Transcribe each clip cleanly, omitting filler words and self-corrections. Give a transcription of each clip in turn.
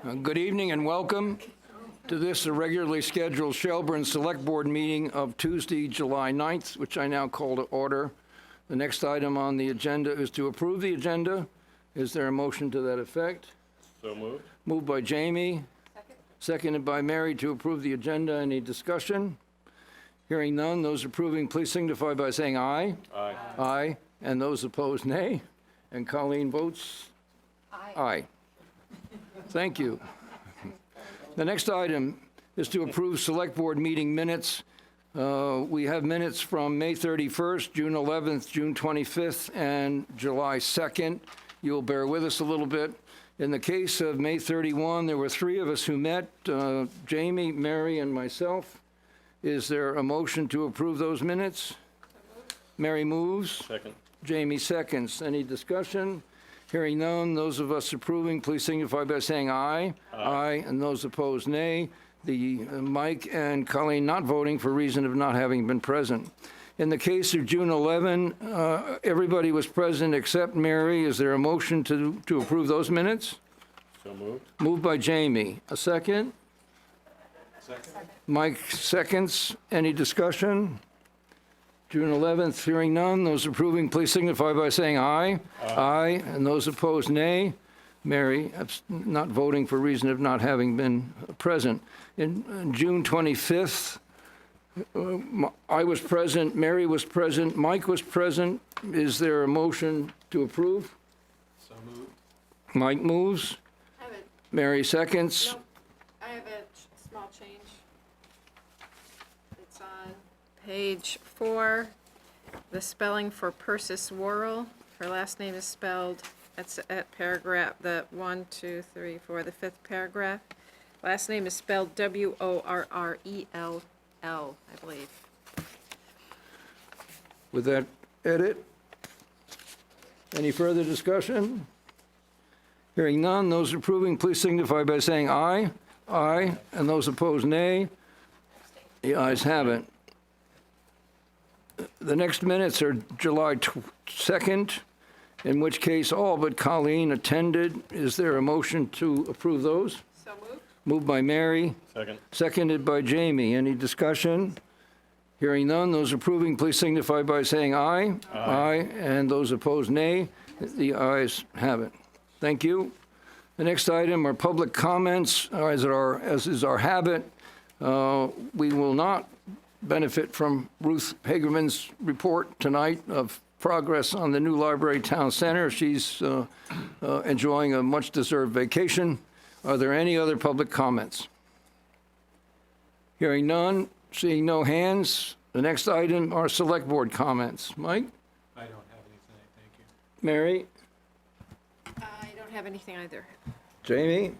Good evening and welcome to this regularly scheduled Shelburne Selectboard meeting of Tuesday, July 9th, which I now call to order. The next item on the agenda is to approve the agenda. Is there a motion to that effect? So moved. Moved by Jamie. Second. Seconded by Mary to approve the agenda. Any discussion? Hearing none, those approving, please signify by saying aye. Aye. Aye. And those opposed, nay. And Colleen votes aye. Thank you. The next item is to approve Select Board meeting minutes. We have minutes from May 31st, June 11th, June 25th, and July 2nd. You'll bear with us a little bit. In the case of May 31, there were three of us who met, Jamie, Mary, and myself. Is there a motion to approve those minutes? Mary moves. Second. Jamie seconds. Any discussion? Hearing none, those of us approving, please signify by saying aye. Aye. And those opposed, nay. Mike and Colleen not voting for reason of not having been present. In the case of June 11, everybody was present except Mary. Is there a motion to approve those minutes? So moved. Moved by Jamie. A second? Second. Mike seconds. Any discussion? June 11th, hearing none. Those approving, please signify by saying aye. Aye. And those opposed, nay. Mary not voting for reason of not having been present. In June 25th, I was present, Mary was present, Mike was present. Is there a motion to approve? So moved. Mike moves. I have a, Mary seconds. nope, I have a small change. It's on page 4, the spelling for Persis Worrell. Her last name is spelled, that's at paragraph, the 1, 2, 3, 4, the 5th paragraph. Last name is spelled W-O-R-R-E-L-L, I believe. With that edit, any further discussion? Hearing none, those approving, please signify by saying aye. Aye. And those opposed, nay. The ayes have it. The next minutes are July 2nd, in which case all but Colleen attended. Is there a motion to approve those? So moved. Moved by Mary, Second. seconded by Jamie. Any discussion? Hearing none, those approving, please signify by saying aye. Aye. And those opposed, nay. The ayes have it. Thank you. The next item are public comments. As is our habit, we will not benefit from Ruth Hagerman's report tonight of progress on the new library town center. She's enjoying a much-deserved vacation. Are there any other public comments? Hearing none, seeing no hands. The next item are select board comments. Mike? I don't have anything, thank you. Mary? I don't have anything either. Jamie?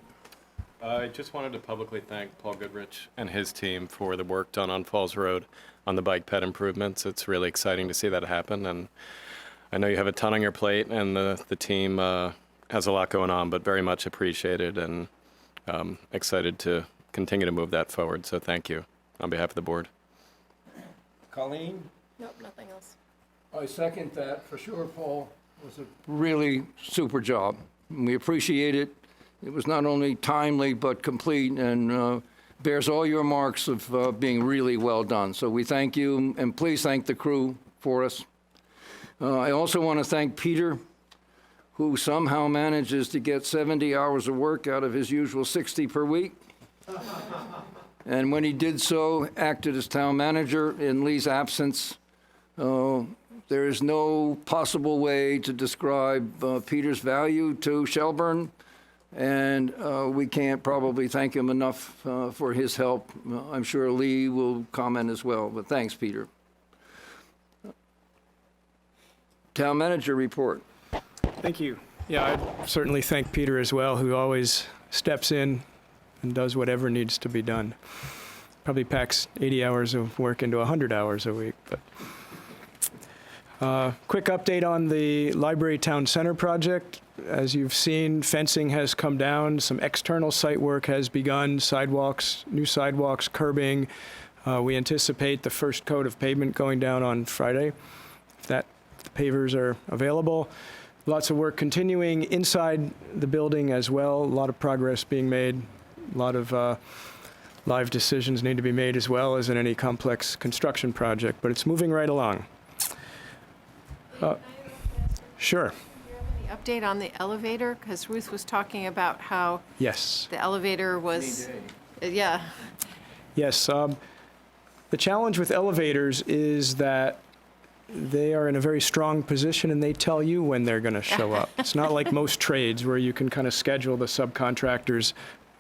I just wanted to publicly thank Paul Goodrich and his team for the work done on Falls Road on the bike ped improvements. It's really exciting to see that happen, and I know you have a ton on your plate, and the team has a lot going on, but very much appreciated and excited to continue to move that forward. So thank you on behalf of the board. Colleen? Nope, nothing else. I second that for sure, Paul. It was a really super job. We appreciate it. It was not only timely but complete and bears all your marks of being really well done. So we thank you, and please thank the crew for us. I also want to thank Peter, who somehow manages to get 70 hours of work out of his usual 60 per week. And when he did so, acted as town manager in Lee's absence. There is no possible way to describe Peter's value to Shelburne, and we can't probably thank him enough for his help. I'm sure Lee will comment as well, but thanks, Peter. Town manager report. Thank you. Yeah, I certainly thank Peter as well, who always steps in and does whatever needs to be done. Probably packs 80 hours of work into 100 hours a week. But quick update on the Library Town Center project. As you've seen, fencing has come down. Some external site work has begun. Sidewalks, new sidewalks, curbing. We anticipate the first coat of pavement going down on Friday, if the pavers are available. Lots of work continuing inside the building as well. A lot of progress being made. A lot of live decisions need to be made as well as in any complex construction project, but it's moving right along. Sure. Any update on the elevator? Because Ruth was talking about how Yes. the elevator was, yeah. Yes. The challenge with elevators is that they are in a very strong position and they tell you when they're going to show up. It's not like most trades where you can kind of schedule the subcontractors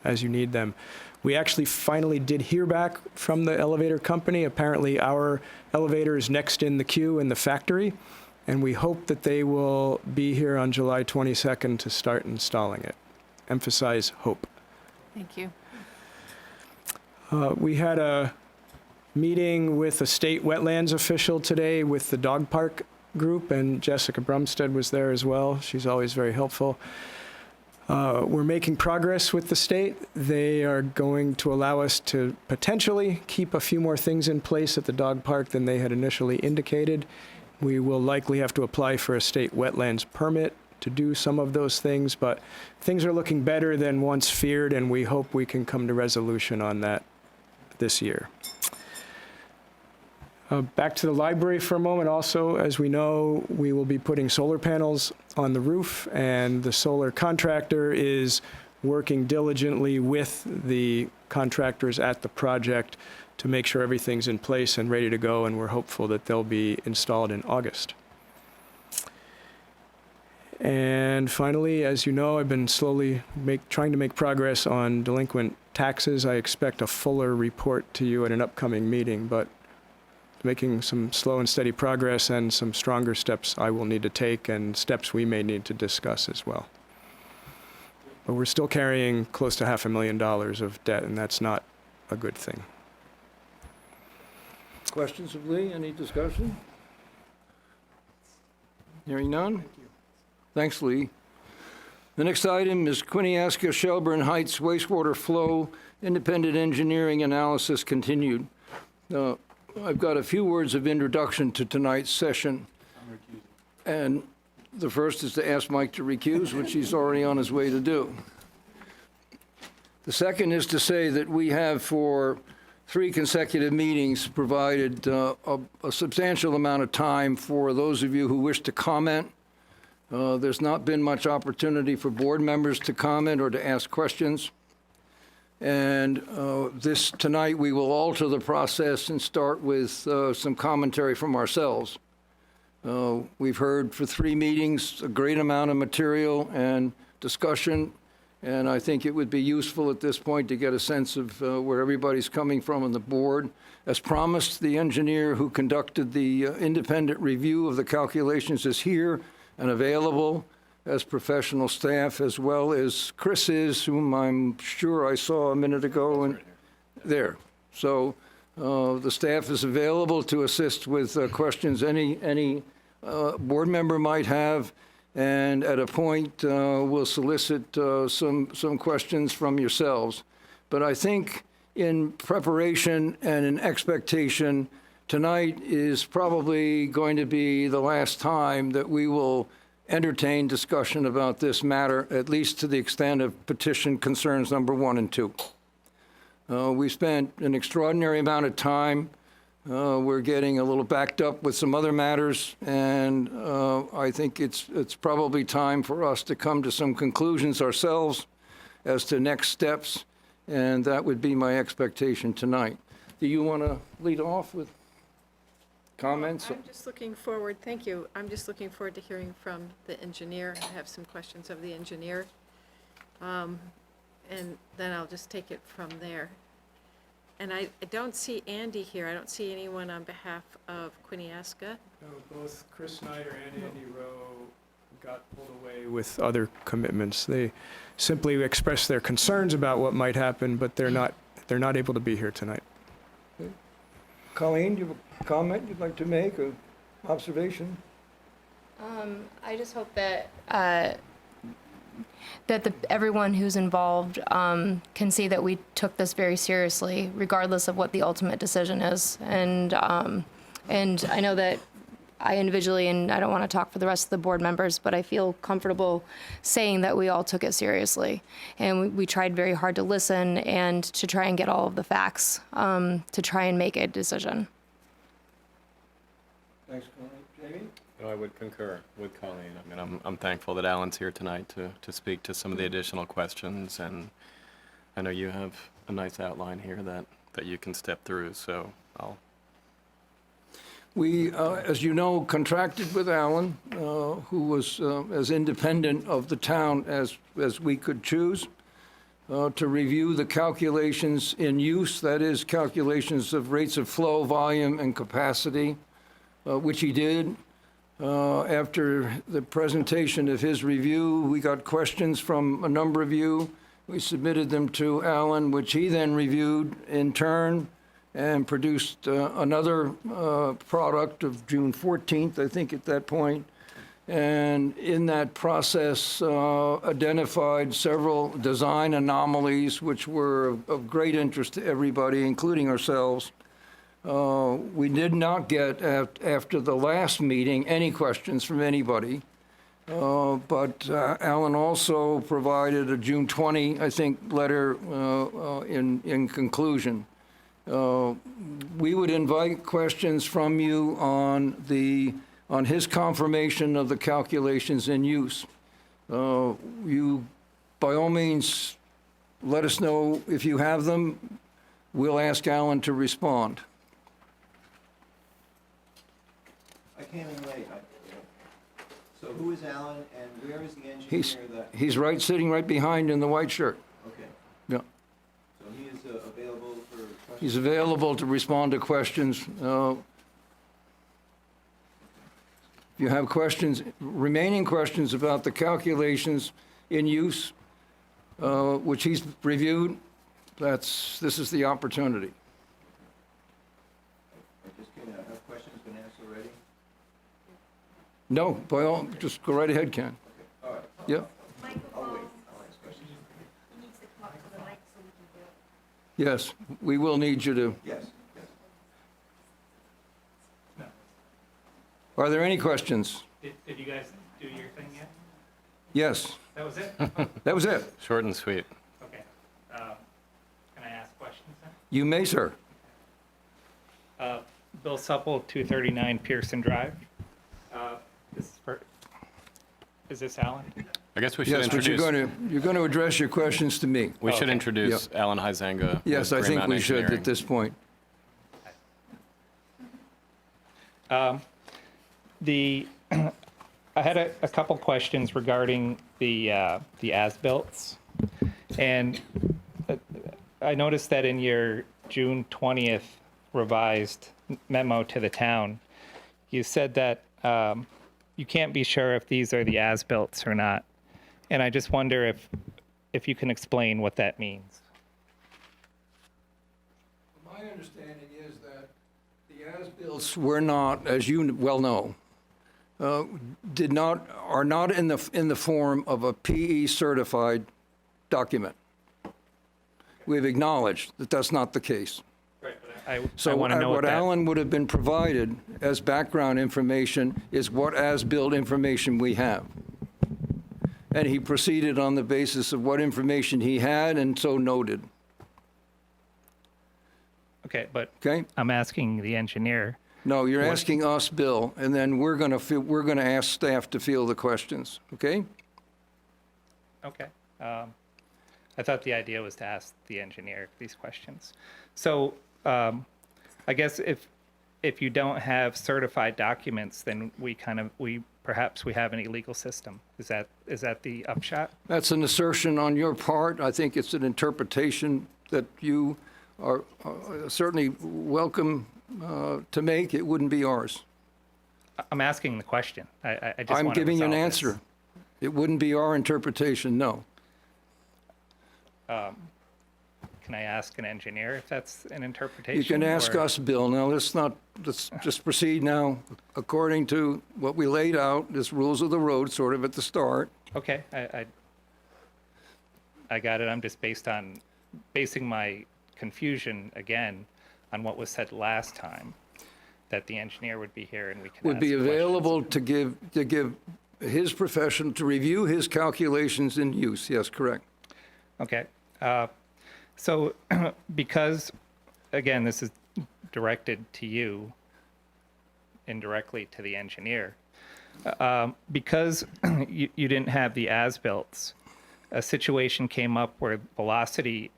as you need them. We actually finally did hear back from the elevator company. Apparently our elevator is next in the queue in the factory, and we hope that they will be here on July 22nd to start installing it. Emphasize hope. Thank you. We had a meeting with a state wetlands official today with the dog park group, and Jessica Brumstead was there as well. She's always very helpful. We're making progress with the state. They are going to allow us to potentially keep a few more things in place at the dog park than they had initially indicated. We will likely have to apply for a state wetlands permit to do some of those things, but things are looking better than once feared, and we hope we can come to resolution on that this year. Back to the library for a moment. Also, as we know, we will be putting solar panels on the roof, and the solar contractor is working diligently with the contractors at the project to make sure everything's in place and ready to go, and we're hopeful that they'll be installed in August. And finally, as you know, I've been slowly trying to make progress on delinquent taxes. I expect a fuller report to you at an upcoming meeting, but making some slow and steady progress, and some stronger steps I will need to take and steps we may need to discuss as well. But we're still carrying close to $500,000 of debt, and that's not a good thing. Questions of Lee? Any discussion? Hearing none? Thanks, Lee. The next item is Quiniesca Shelburne Heights wastewater flow independent engineering analysis continued. I've got a few words of introduction to tonight's session. And the first is to ask Mike to recuse, which he's already on his way to do. The second is to say that we have, for 3 consecutive meetings, provided a substantial amount of time for those of you who wish to comment. There's not been much opportunity for board members to comment or to ask questions. And tonight we will alter the process and start with some commentary from ourselves. We've heard for 3 meetings a great amount of material and discussion, and I think it would be useful at this point to get a sense of where everybody's coming from on the board. As promised, the engineer who conducted the independent review of the calculations is here and available as professional staff, as well as Chris is, whom I'm sure I saw a minute ago, and there. So the staff is available to assist with questions any board member might have, and at a point we'll solicit some questions from yourselves. But I think in preparation and in expectation, tonight is probably going to be the last time that we will entertain discussion about this matter, at least to the extent of petition concerns number 1 and 2. We spent an extraordinary amount of time. We're getting a little backed up with some other matters, and I think it's probably time for us to come to some conclusions ourselves as to next steps, and that would be my expectation tonight. Do you want to lead off with comments? I'm just looking forward, thank you. I'm just looking forward to hearing from the engineer. I have some questions of the engineer. And then I'll just take it from there. And I don't see Andy here. I don't see anyone on behalf of Quiniesca. No, both Chris Snyder and Andy Rowe got pulled away with other commitments. They simply expressed their concerns about what might happen, but they're not able to be here tonight. Colleen, do you have a comment you'd like to make, or observation? I just hope that everyone who's involved can see that we took this very seriously, regardless of what the ultimate decision is. And I know that I individually, and I don't want to talk for the rest of the board members, but I feel comfortable saying that we all took it seriously. And we tried very hard to listen and to try and get all of the facts to try and make a decision. Thanks, Connie. Jamie? No, I would concur with Colleen. I mean, I'm thankful that Alan's here tonight to speak to some of the additional questions, and I know you have a nice outline here that you can step through, so I'll. We, as you know, contracted with Alan, who was as independent of the town as we could choose, to review the calculations in use, that is, calculations of rates of flow, volume, and capacity, which he did. After the presentation of his review, we got questions from a number of you. We submitted them to Alan, which he then reviewed in turn and produced another product of June 14th, I think, at that point. And in that process, identified several design anomalies which were of great interest to everybody, including ourselves. We did not get, after the last meeting, any questions from anybody. But Alan also provided a June 20, I think, letter in conclusion. We would invite questions from you on his confirmation of the calculations in use. You, by all means, let us know if you have them. We'll ask Alan to respond. I came in late. So who is Alan, and where is the engineer that? He's sitting right behind in the white shirt. Okay, Yeah. so he is available for questions? He's available to respond to questions. If you have questions, remaining questions about the calculations in use, which he's reviewed, this is the opportunity. I just came in. Have questions been asked already? No, by all, just go right ahead, Ken. All right, Yeah, I'll wait. I'll ask questions. yes, we will need you to. Yes, yes. Are there any questions? Did you guys do your thing yet? Yes, That was it? that was it. Short and sweet. Okay. Can I ask questions then? You may, sir. Bill Supple, 239 Pearson Drive. Is this Alan? I guess we should Yes, but introduce. you're going to address your questions to me. We should okay. introduce Alan Huizenga. Yes, with I Green think Mountain we should Engineering. at this point. I had a couple questions regarding the as-bills, and I noticed that in your June 20th revised memo to the town, you said that you can't be sure if these are the as-bills or not, and I just wonder if you can explain what that means. My understanding is that the as-bills were not, as you well know, are not in the form of a PE certified document. We've acknowledged that that's not the case. I So want to know what that. Alan would have been provided as background information is what as-built information we have. And he proceeded on the basis of what information he had and so noted. Okay, but Okay? I'm asking the engineer. No, you're asking us, Bill, and then we're going to ask staff to field the questions, okay? Okay. I thought the idea was to ask the engineer these questions. So I guess if you don't have certified documents, then perhaps we have an illegal system. Is that the upshot? That's an assertion on your part. I think it's an interpretation that you are certainly welcome to make. It wouldn't be ours. I'm asking the question. I just I'm want to giving you an resolve answer. this. It wouldn't be our interpretation, no. Can I ask an engineer if that's an interpretation? You can ask or- us, Bill. Now, let's just proceed now according to what we laid out, as rules of the road, sort of at the start. Okay, I got it. I'm just basing my confusion again on what was said last time. that the engineer would be here and we could Would ask be questions. available to give his profession, to review his calculations in use. Yes, correct. Okay. So because, again, this is directed to you, indirectly to the engineer, because you didn't have the as-built, a situation came up where velocity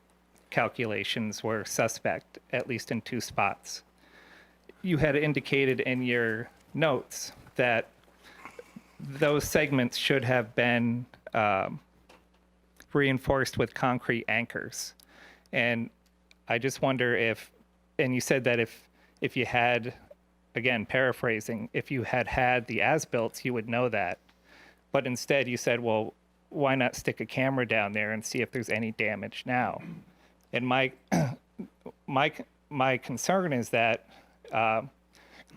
calculations were suspect, at least in 2 spots. You had indicated in your notes that those segments should have been reinforced with concrete anchors. And I just wonder if, and you said that if you had, again, paraphrasing, if you had the as-built, you would know that. But instead you said, well, why not stick a camera down there and see if there's any damage now? And my concern is that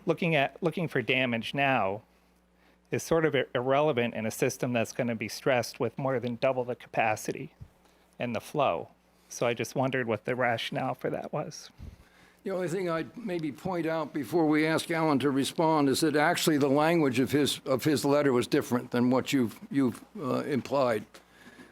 looking for damage now is sort of irrelevant in a system that's going to be stressed with more than double the capacity and the flow. So I just wondered what the rationale for that was. The only thing I'd maybe point out before we ask Alan to respond is that actually the language of his letter was different than what you've implied.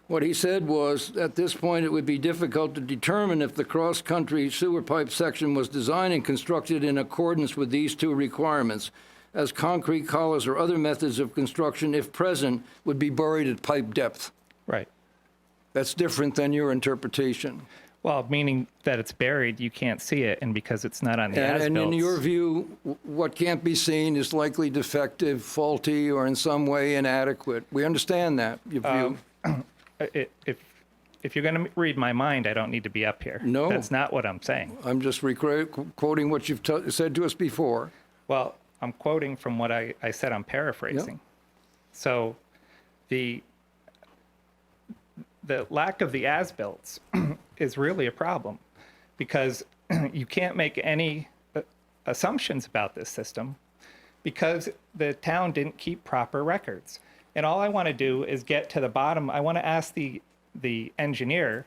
What he said was, at this point, it would be difficult to determine if the cross-country sewer pipe section was designed and constructed in accordance with these 2 requirements, as concrete collars or other methods of construction, if present, would be buried at pipe depth. Right. That's different than your interpretation. Well, meaning that it's buried, you can't see it, and because it's not on the And in as-built. your view, what can't be seen is likely defective, faulty, or in some way inadequate. We understand that, your view. If you're going to read my mind, I don't need to be up here. No. That's not what I'm saying. I'm just quoting what you've said to us before. Well, I'm quoting from what I said. I'm paraphrasing. So the lack of the as-built is really a problem, because you can't make any assumptions about this system because the town didn't keep proper records. And all I want to do is get to the bottom. I want to ask the engineer,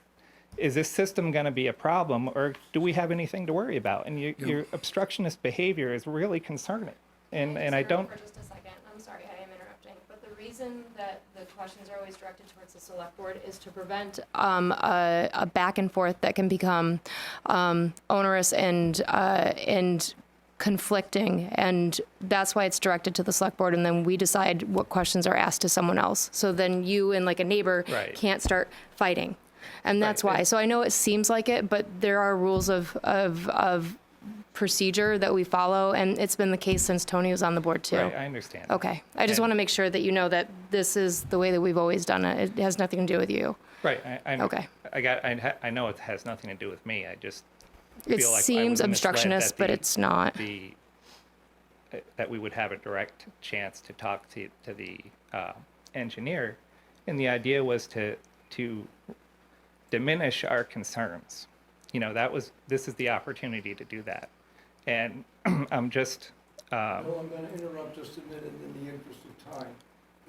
is this system going to be a problem, or do we have anything to worry about? And your obstructionist behavior is really concerning. And I don't. For just a second, I'm sorry, I am interrupting, but the reason that the questions are always directed towards the select board is to prevent a back and forth that can become onerous and conflicting, and that's why it's directed to the select board, and then we decide what questions are asked to someone else. So then you and like a neighbor Right. can't start fighting, and that's Right. why. So I know it seems like it, but there are rules of procedure that we follow, and it's been the case since Tony was on the board too. Right, I understand. Okay, I just And- want to make sure that you know that this is the way that we've always done it. It has nothing to do with you. Right. I Okay. I know it has nothing to do with me. I just It feel like I seems was misled obstructionist, that but the- it's not. That we would have a direct chance to talk to the engineer, and the idea was to diminish our concerns. You know, this is the opportunity to do that, and I'm just. I'm going to interrupt just a minute in the interest of time.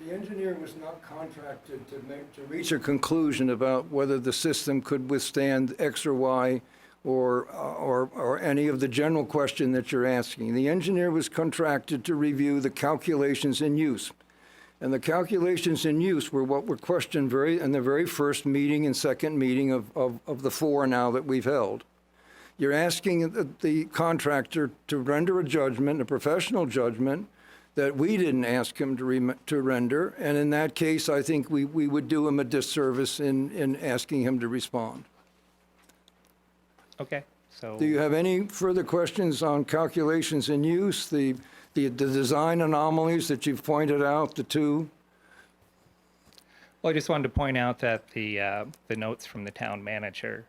The engineer was not contracted to reach a conclusion about whether the system could withstand X or Y or any of the general question that you're asking. The engineer was contracted to review the calculations in use. And the calculations in use were what were questioned in the very first meeting and second meeting of the 4 now that we've held. You're asking the contractor to render a judgment, a professional judgment, that we didn't ask him to render, and in that case, I think we would do him a disservice in asking him to respond. Okay. So. Do you have any further questions on calculations in use, the design anomalies that you've pointed out, the 2? Well, I just wanted to point out that the notes from the town manager,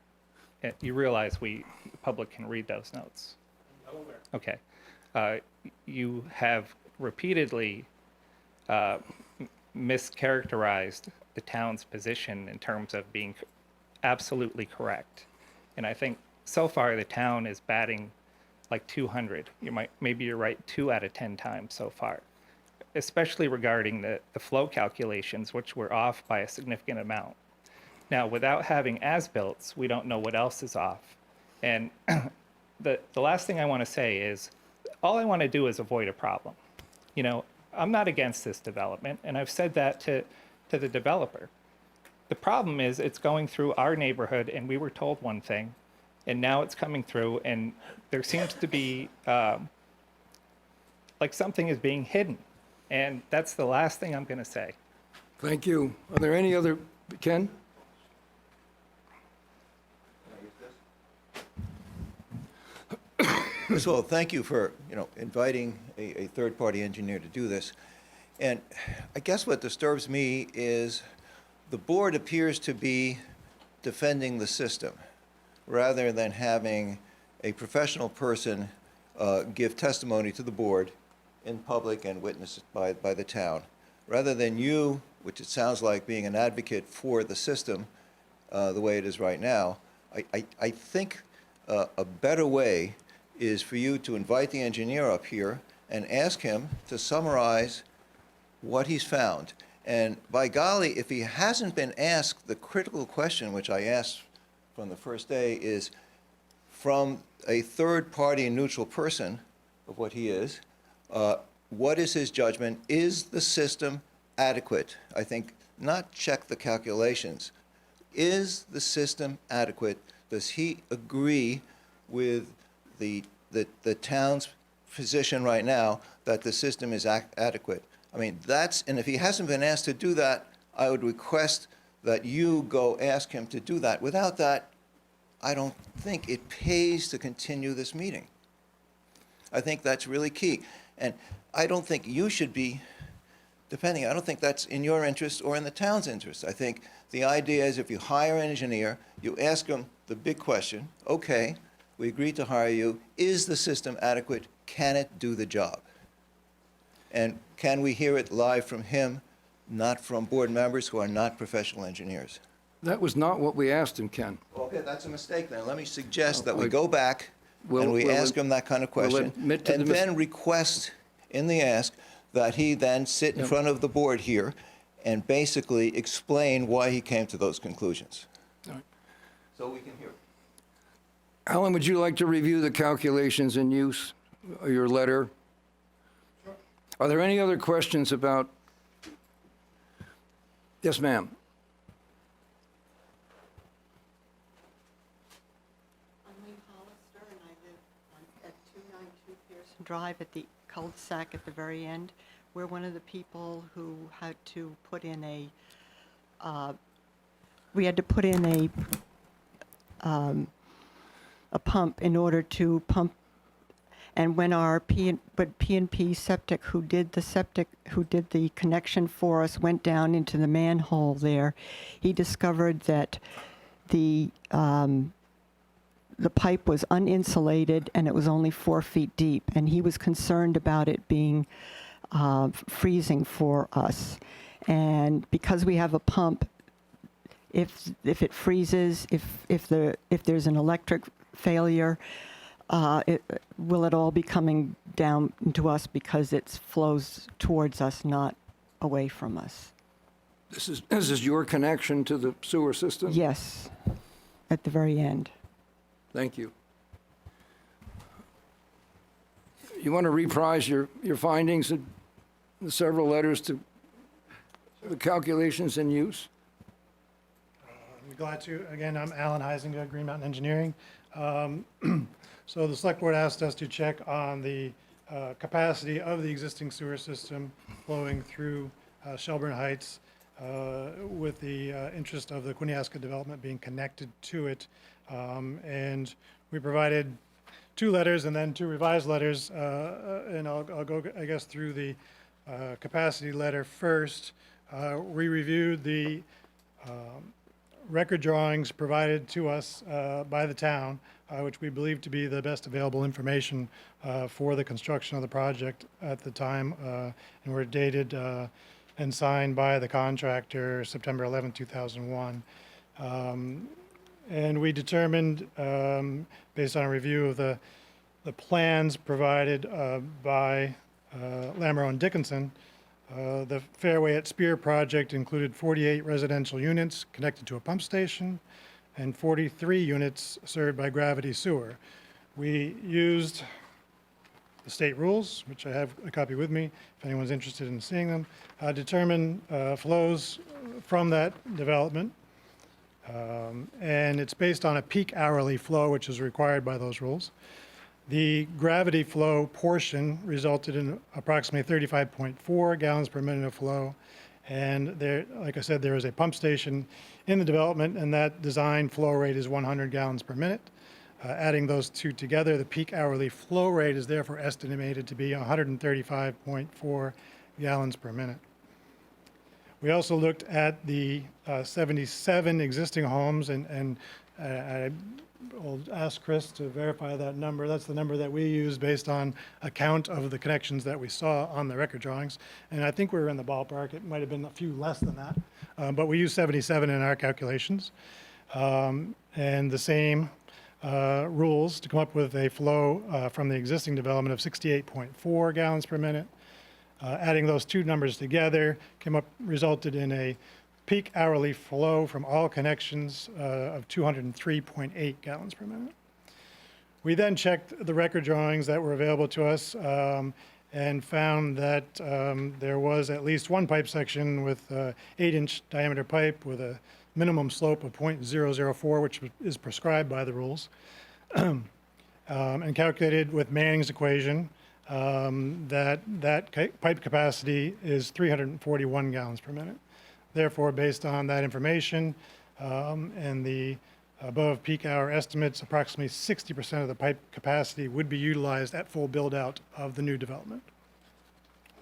you realize the public can read those notes. Okay. You have repeatedly mischaracterized the town's position in terms of being absolutely correct. And I think so far the town is batting like 200. Maybe you're right 2 out of 10 times so far, especially regarding the flow calculations, which were off by a significant amount. Now, without having as-built, we don't know what else is off. And the last thing I want to say is all I want to do is avoid a problem. You know, I'm not against this development, and I've said that to the developer. The problem is it's going through our neighborhood, and we were told one thing, and now it's coming through, and there seems to be like something is being hidden, and that's the last thing I'm going to say. Thank you. Are there any other, Ken? First of all, thank you for, inviting a third-party engineer to do this. And I guess what disturbs me is the board appears to be defending the system rather than having a professional person give testimony to the board in public and witnessed by the town, rather than you, which it sounds like being an advocate for the system the way it is right now. I think a better way is for you to invite the engineer up here and ask him to summarize what he's found. And by golly, if he hasn't been asked the critical question, which I asked from the first day, is from a third-party and neutral person of what he is, what is his judgment? Is the system adequate? I think not check the calculations. Is the system adequate? Does he agree with the town's position right now that the system is adequate? I mean, and if he hasn't been asked to do that, I would request that you go ask him to do that. Without that, I don't think it pays to continue this meeting. I think that's really key. And I don't think you should be depending. I don't think that's in your interest or in the town's interest. I think the idea is if you hire an engineer, you ask him the big question, okay, we agreed to hire you. Is the system adequate? Can it do the job? And can we hear it live from him, not from board members who are not professional engineers? That was not what we asked him, Ken. Okay, that's a mistake then. Let me suggest that we go back and we ask him that kind of question, admit to and the then request in the ask that he then sit in front of the board here and basically explain why he came to those conclusions. All right. So we can hear it. Alan, would you like to review the calculations in use, your letter? Sure. Are there any other questions about? Yes, ma'am. I'm Lee Hollister, and I live at 292 Pearson Drive at the cul-de-sac at the very end. We're one of the people who had to put in a pump in order to pump, and when our P&P Septic, who did the connection for us, went down into the manhole there, he discovered that the pipe was uninsulated and it was only 4 feet deep, and he was concerned about it being freezing for us. And because we have a pump, if it freezes, if there's an electric failure, will it all be coming down to us because it flows towards us, not away from us? This is your connection to the sewer system? Yes, at the very end. Thank you. You want to reprise your findings in the several letters to the calculations in use? I'd be glad to. Again, I'm Alan Heisinger, Green Mountain Engineering. So the select board asked us to check on the capacity of the existing sewer system flowing through Shelburne Heights with the interest of the Quiniesca development being connected to it. And we provided 2 letters and then 2 revised letters, and I'll go, I guess, through the capacity letter first. We reviewed the record drawings provided to us by the town, which we believe to be the best available information for the construction of the project at the time, and were dated and signed by the contractor September 11, 2001. And we determined, based on a review of the plans provided by Lamoureux and Dickinson, the Fairway at Spear project included 48 residential units connected to a pump station and 43 units served by gravity sewer. We used the state rules, which I have a copy with me if anyone's interested in seeing them, determine flows from that development. And it's based on a peak hourly flow, which is required by those rules. The gravity flow portion resulted in approximately 35.4 gallons per minute of flow. And there, like I said, there is a pump station in the development, and that design flow rate is 100 gallons per minute. Adding those two together, the peak hourly flow rate is therefore estimated to be 135.4 gallons per minute. We also looked at the 77 existing homes, and I will ask Chris to verify that number. That's the number that we used based on a count of the connections that we saw on the record drawings. And I think we were in the ballpark. It might have been a few less than that, but we used 77 in our calculations. And the same rules to come up with a flow from the existing development of 68.4 gallons per minute. Adding those two numbers together resulted in a peak hourly flow from all connections of 203.8 gallons per minute. We then checked the record drawings that were available to us and found that there was at least one pipe section with 8-inch diameter pipe with a minimum slope of 0.004, which is prescribed by the rules, and calculated with Manning's equation that pipe capacity is 341 gallons per minute. Therefore, based on that information and the above peak hour estimates, approximately 60% of the pipe capacity would be utilized at full build out of the new development.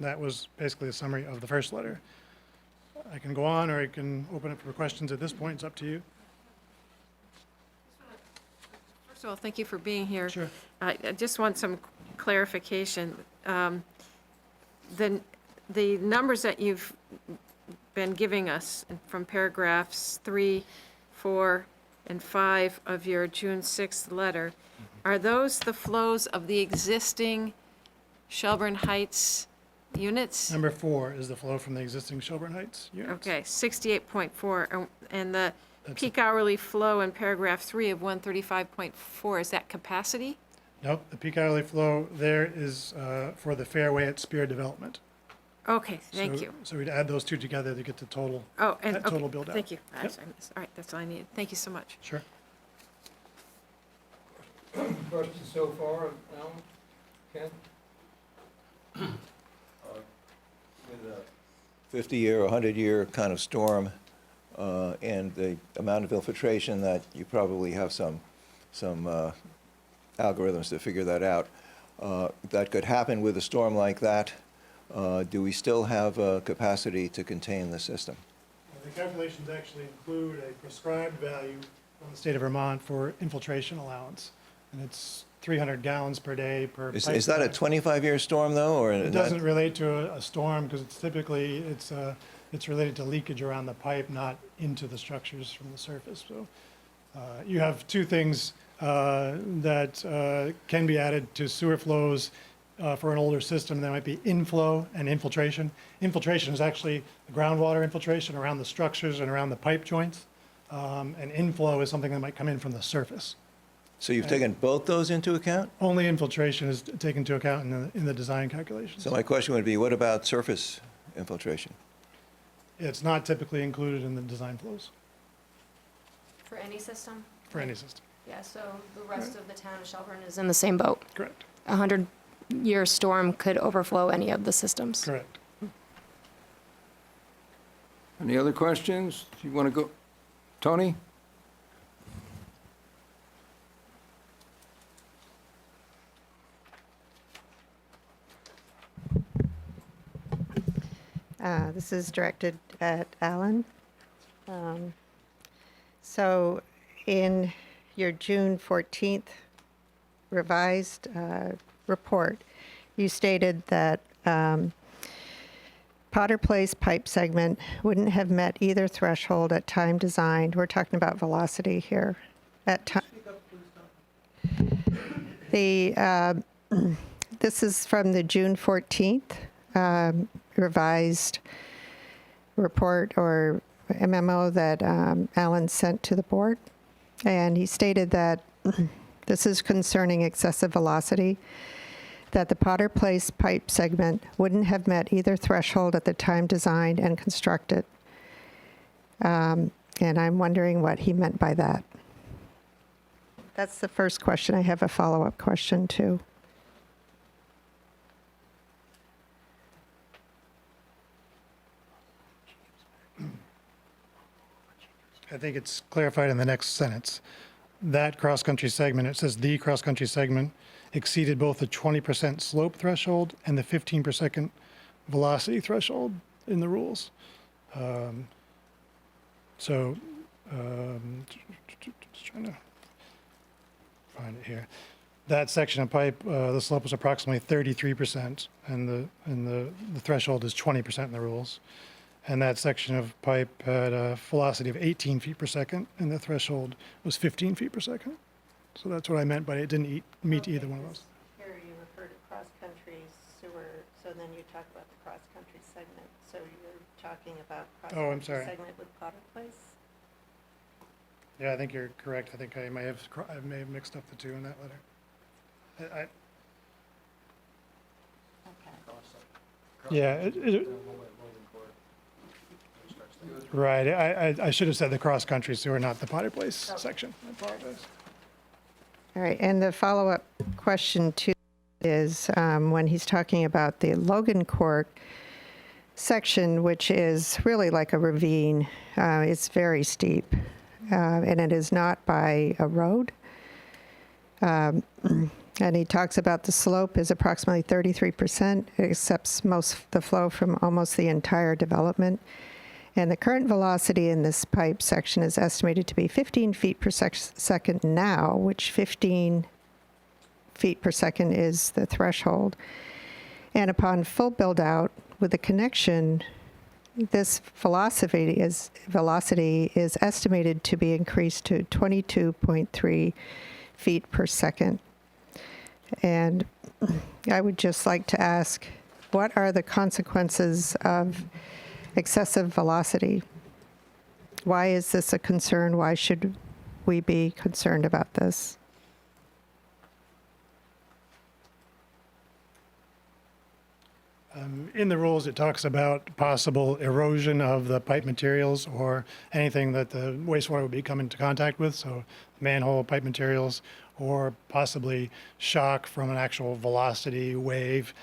That was basically a summary of the first letter. I can go on, or I can open up for questions at this point. It's up to you. First of all, thank you for being here. Sure. I just want some clarification. The numbers that you've been giving us from paragraphs 3, 4, and 5 of your June 6th letter, are those the flows of the existing Shelburne Heights units? Number 4 is the flow from the existing Shelburne Heights units. Okay, 68.4, and the peak hourly flow in paragraph 3 of 135.4, is that capacity? Nope, the peak hourly flow there is for the fairway at Spear Development. Okay, thank you. So we'd add those two together to get the total. Oh, and, that total okay, build out. thank you. Yep. All right, that's all I needed. Thank you so much. Sure. Questions so far, Alan? Ken? With a 50-year or 100-year kind of storm and the amount of infiltration that you probably have some algorithms to figure that out, that could happen with a storm like that. Do we still have capacity to contain the system? The calculations actually include a prescribed value from the state of Vermont for infiltration allowance, and it's 300 gallons per day per pipe. Is that a 25-year storm, though, or It doesn't relate to a storm because it's typically, it's related to leakage around the pipe, not into the structures from the surface. So you have two things that can be added to sewer flows for an older system. There might be inflow and infiltration. Infiltration is actually the groundwater infiltration around the structures and around the pipe joints. And inflow is something that might come in from the surface. So you've taken both those into account? Only infiltration is taken into account in the design calculations. So my question would be, what about surface infiltration? It's not typically included in the design flows For any system? for any system. Yeah, so the rest of the town of Shelburne is in the same boat. Correct. A 100-year storm could overflow any of the systems. Correct. Any other questions? Do you want to go? Tony? This is directed at Alan. So in your June 14th revised report, you stated that Potter Place pipe segment wouldn't have met either threshold at time designed. We're talking about velocity here. At time. This is from the June 14th revised report or memo that Alan sent to the board. And he stated that this is concerning excessive velocity. that the Potter Place pipe segment wouldn't have met either threshold at the time designed and constructed. And I'm wondering what he meant by that. That's the first question. I have a follow-up question, too. I think it's clarified in the next sentence. That cross-country segment, it says the cross-country segment exceeded both the 20% slope threshold and the 15 per second velocity threshold in the rules. Just trying to find it here. That section of pipe, the slope was approximately 33%, and the threshold is 20% in the rules. And that section of pipe had a velocity of 18 feet per second, and the threshold was 15 feet per second. So that's what I meant, but it didn't meet either one of those. Here you refer to cross-country sewer, so then you talk about the cross-country segment. So you're talking about Oh, I'm sorry. segment with Potter Place? Yeah, I think you're correct. I think I may have mixed up the two in that letter. Yeah, right. I should have said the cross-country sewer, not the Potter Place section. I apologize. All right, and the follow-up question too is when he's talking about the Logan Court section, which is really like a ravine. It's very steep, and it is not by a road. And he talks about the slope is approximately 33%. It accepts the flow from almost the entire development. And the current velocity in this pipe section is estimated to be 15 feet per second now, which 15 feet per second is the threshold. And upon full build out with the connection, this velocity is estimated to be increased to 22.3 feet per second. And I would just like to ask, what are the consequences of excessive velocity? Why is this a concern? Why should we be concerned about this? In the rules, it talks about possible erosion of the pipe materials or anything that the wastewater would be coming into contact with, so manhole pipe materials, or possibly shock from an actual velocity wave.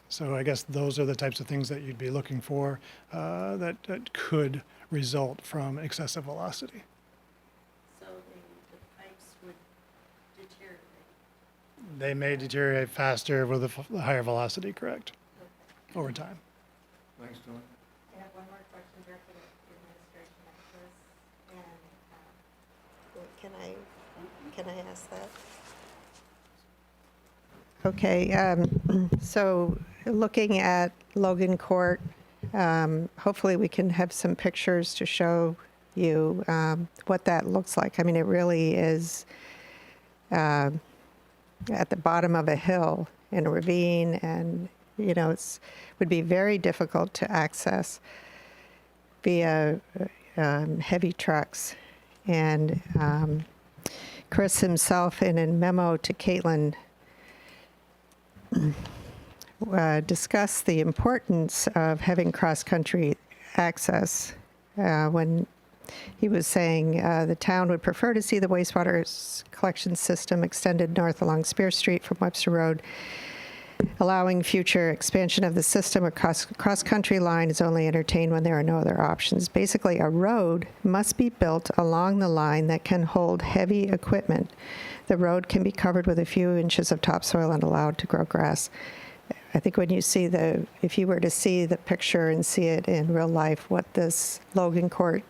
So I guess those are the types of things that you'd be looking for that could result from excessive velocity. So the pipes would deteriorate. They may deteriorate faster with a higher velocity, correct, over time. Thanks, Tony. I have one more question here for the administration, and can I ask that? Okay, so looking at Logan Court, hopefully we can have some pictures to show you what that looks like. I mean, it really is at the bottom of a hill in a ravine, and would be very difficult to access via heavy trucks. And Chris himself, in a memo to Caitlin, discussed the importance of having cross-country access when he was saying the town would prefer to see the wastewater collection system extended north along Spear Street from Webster Road. Allowing future expansion of the system or cross-country line is only entertained when there are no other options. Basically, a road must be built along the line that can hold heavy equipment. The road can be covered with a few inches of topsoil and allowed to grow grass. I think when you see if you were to see the picture and see it in real life, what this Logan Court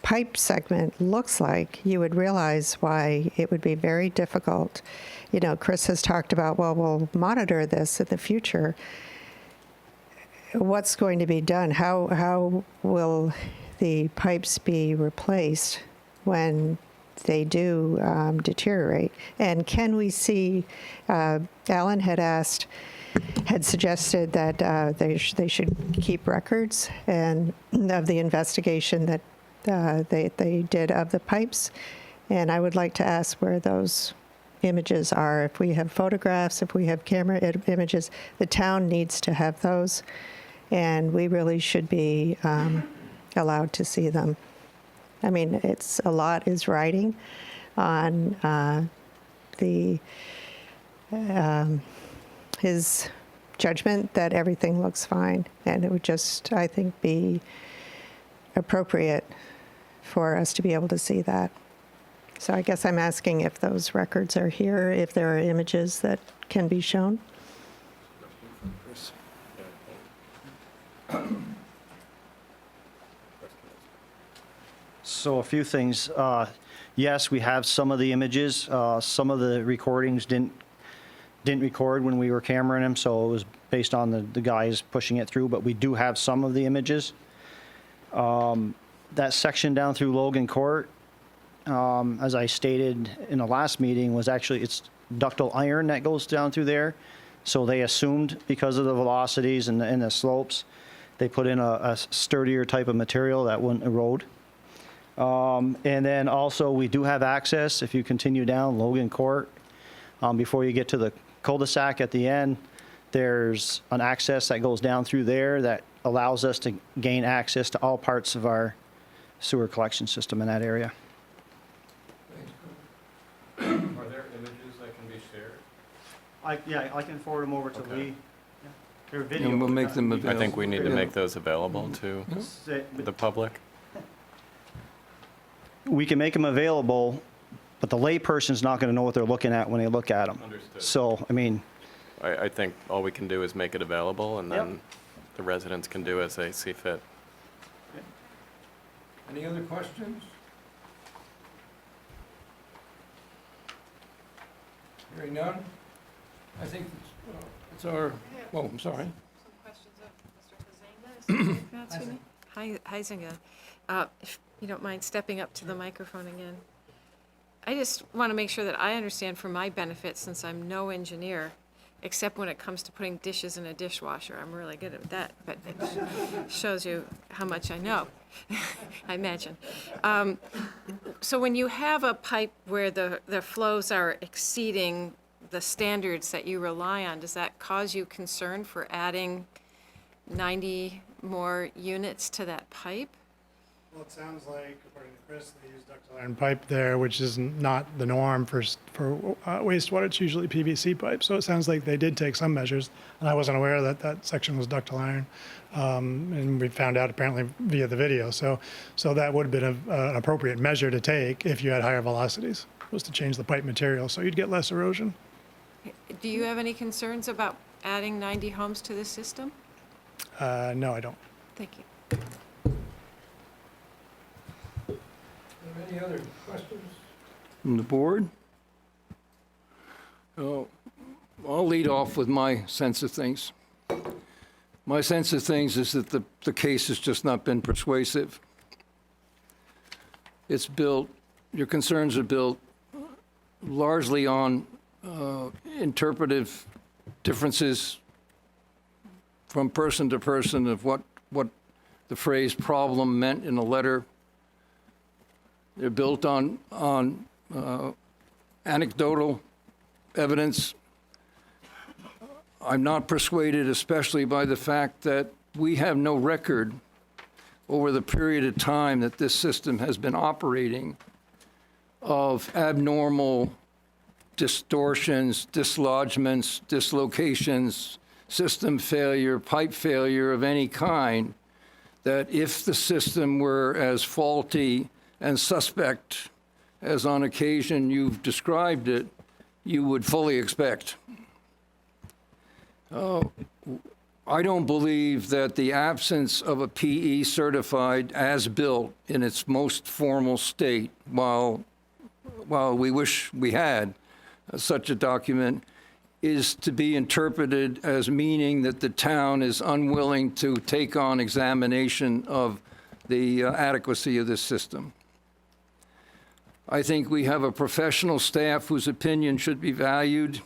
pipe segment looks like, you would realize why it would be very difficult. Chris has talked about, well, we'll monitor this in the future. What's going to be done? How will the pipes be replaced when they do deteriorate? And can we see, Alan had suggested that they should keep records and of the investigation that they did of the pipes. And I would like to ask where those images are. If we have photographs, if we have camera images, the town needs to have those, and we really should be allowed to see them. I mean, a lot is riding on his judgment that everything looks fine, and it would just, I think, be appropriate for us to be able to see that. So I guess I'm asking if those records are here, if there are images that can be shown. So a few things. Yes, we have some of the images. Some of the recordings didn't record when we were cameraing them, so it was based on the guys pushing it through, but we do have some of the images. That section down through Logan Court, as I stated in the last meeting, was actually, it's ductile iron that goes down through there. So they assumed, because of the velocities and the slopes, they put in a sturdier type of material that wouldn't erode. And then also, we do have access, if you continue down Logan Court, before you get to the cul-de-sac at the end, there's an access that goes down through there that allows us to gain access to all parts of our sewer collection system in that area. Are there images that can be shared? Yeah, I can forward them over to Okay. Lee. They're video. And we'll make them I available. think we need to make those available to the public. We can make them available, but the layperson's not going to know what they're looking at when they look at them. Understood. So, I mean, I think all we can do is make it available, and Yep. then the residents can do as they see fit. Any other questions? Hearing none? I think it's our, oh, I'm sorry. Some questions of Mr. Huizenga. Excuse me. Huizenga. If you don't mind stepping up to the microphone again. I just want to make sure that I understand for my benefit, since I'm no engineer, except when it comes to putting dishes in a dishwasher. I'm really good at that, but it shows you how much I know, I imagine. So when you have a pipe where the flows are exceeding the standards that you rely on, does that cause you concern for adding 90 more units to that pipe? Well, it sounds like, according to Chris, they use ductile iron pipe there, which is not the norm for wastewater. It's usually PVC pipe. So it sounds like they did take some measures, and I wasn't aware that that section was ductile iron. And we found out apparently via the video. So that would have been an appropriate measure to take if you had higher velocities, was to change the pipe material so you'd get less erosion. Do you have any concerns about adding 90 homes to this system? No, I don't. Thank you. Any other questions from the board? I'll lead off with my sense of things. My sense of things is that the case has just not been persuasive. It's built, your concerns are built largely on interpretive differences from person to person of what the phrase problem meant in a letter. They're built on anecdotal evidence. I'm not persuaded, especially by the fact that we have no record over the period of time that this system has been operating of abnormal distortions, dislodgements, dislocations, system failure, pipe failure of any kind, that if the system were as faulty and suspect as on occasion you've described it, you would fully expect. I don't believe that the absence of a PE certified as-built in its most formal state, while we wish we had such a document, is to be interpreted as meaning that the town is unwilling to take on examination of the adequacy of this system. I think we have a professional staff whose opinion should be valued.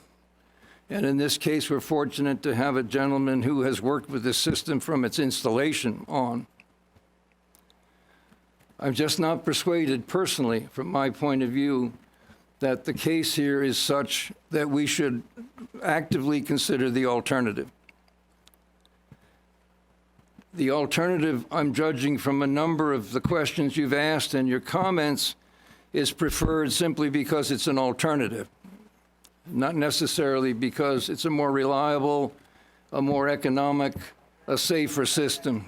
And in this case, we're fortunate to have a gentleman who has worked with this system from its installation on. I'm just not persuaded personally, from my point of view, that the case here is such that we should actively consider the alternative. The alternative, I'm judging from a number of the questions you've asked and your comments, is preferred simply because it's an alternative, not necessarily because it's a more reliable, a more economic, a safer system.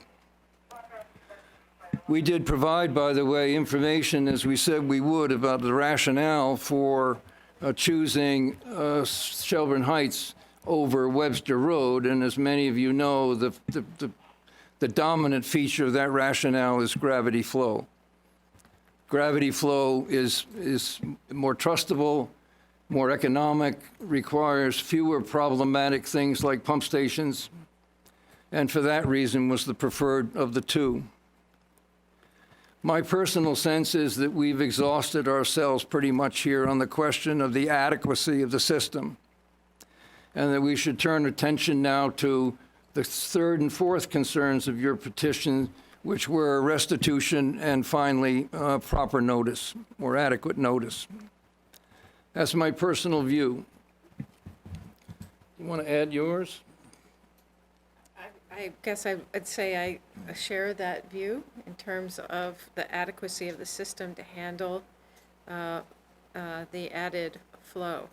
We did provide, by the way, information, as we said we would, about the rationale for choosing Shelburne Heights over Webster Road, and as many of you know, the dominant feature of that rationale is gravity flow. Gravity flow is more trustable, more economic, requires fewer problematic things like pump stations, and for that reason was the preferred of the two. My personal sense is that we've exhausted ourselves pretty much here on the question of the adequacy of the system, and that we should turn attention now to the third and fourth concerns of your petition, which were restitution and finally proper notice or adequate notice. That's my personal view. You want to add yours? I guess I'd say I share that view in terms of the adequacy of the system to handle the added flow.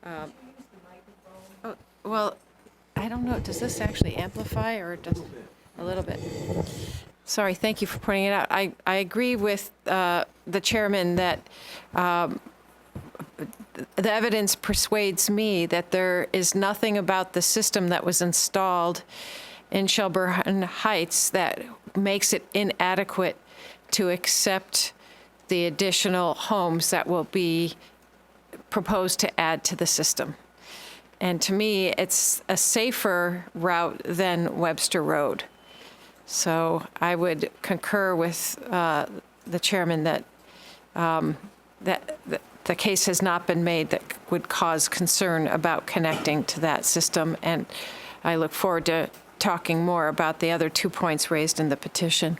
Oh, well, I don't know, does this actually amplify or does a little bit? Sorry, thank you for pointing it out. I agree with the chairman that the evidence persuades me that there is nothing about the system that was installed in Shelburne Heights that makes it inadequate to accept the additional homes that will be proposed to add to the system. And to me, it's a safer route than Webster Road. So I would concur with the chairman that that the case has not been made that would cause concern about connecting to that system. And I look forward to talking more about the other 2 points raised in the petition.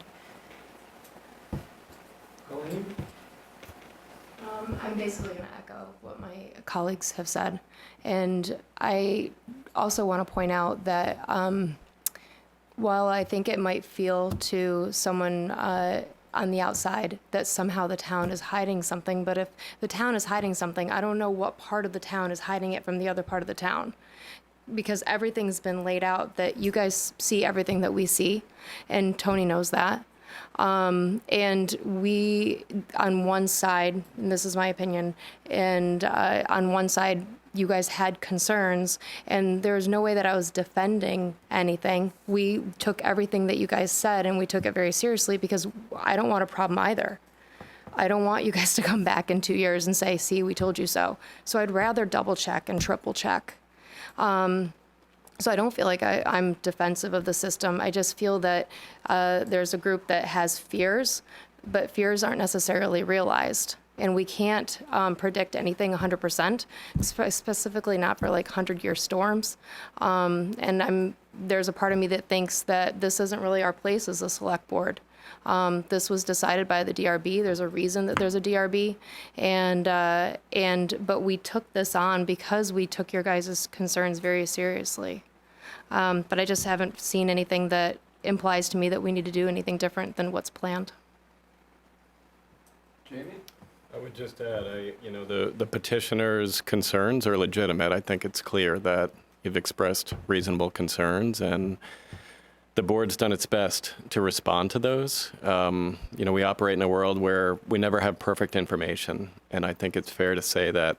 I'm basically going to echo what my colleagues have said. And I also want to point out that while I think it might feel to someone on the outside that somehow the town is hiding something, but if the town is hiding something, I don't know what part of the town is hiding it from the other part of the town. Because everything's been laid out that you guys see everything that we see, and Tony knows that. And we, on one side, and this is my opinion, and on one side, you guys had concerns, and there's no way that I was defending anything. We took everything that you guys said, and we took it very seriously because I don't want a problem either. I don't want you guys to come back in 2 years and say, see, we told you so. So I'd rather double check and triple check. So I don't feel like I'm defensive of the system. I just feel that there's a group that has fears, but fears aren't necessarily realized. And we can't predict anything 100%, specifically not for like 100-year storms. And there's a part of me that thinks that this isn't really our place as a select board. This was decided by the DRB. There's a reason that there's a DRB, but we took this on because we took your guys' concerns very seriously. But I just haven't seen anything that implies to me that we need to do anything different than what's planned. Jamie? I would just add, the petitioner's concerns are legitimate. I think it's clear that you've expressed reasonable concerns, and the board's done its best to respond to those. We operate in a world where we never have perfect information, and I think it's fair to say that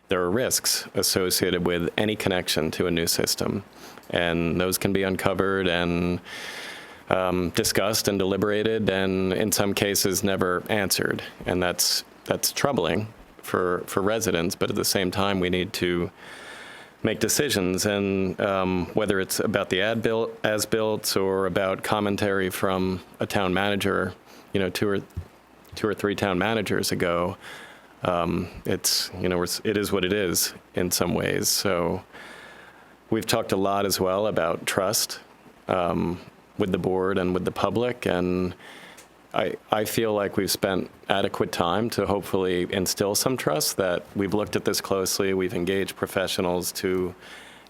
there are risks associated with any connection to a new system, and those can be uncovered and discussed and deliberated, and in some cases never answered, and that's troubling for residents. But at the same time, we need to make decisions, and whether it's about the as-built or about commentary from a town manager, two or three town managers ago, it is what it is in some ways. So we've talked a lot as well about trust with the board and with the public, and I feel like we've spent adequate time to hopefully instill some trust, that we've looked at this closely, we've engaged professionals to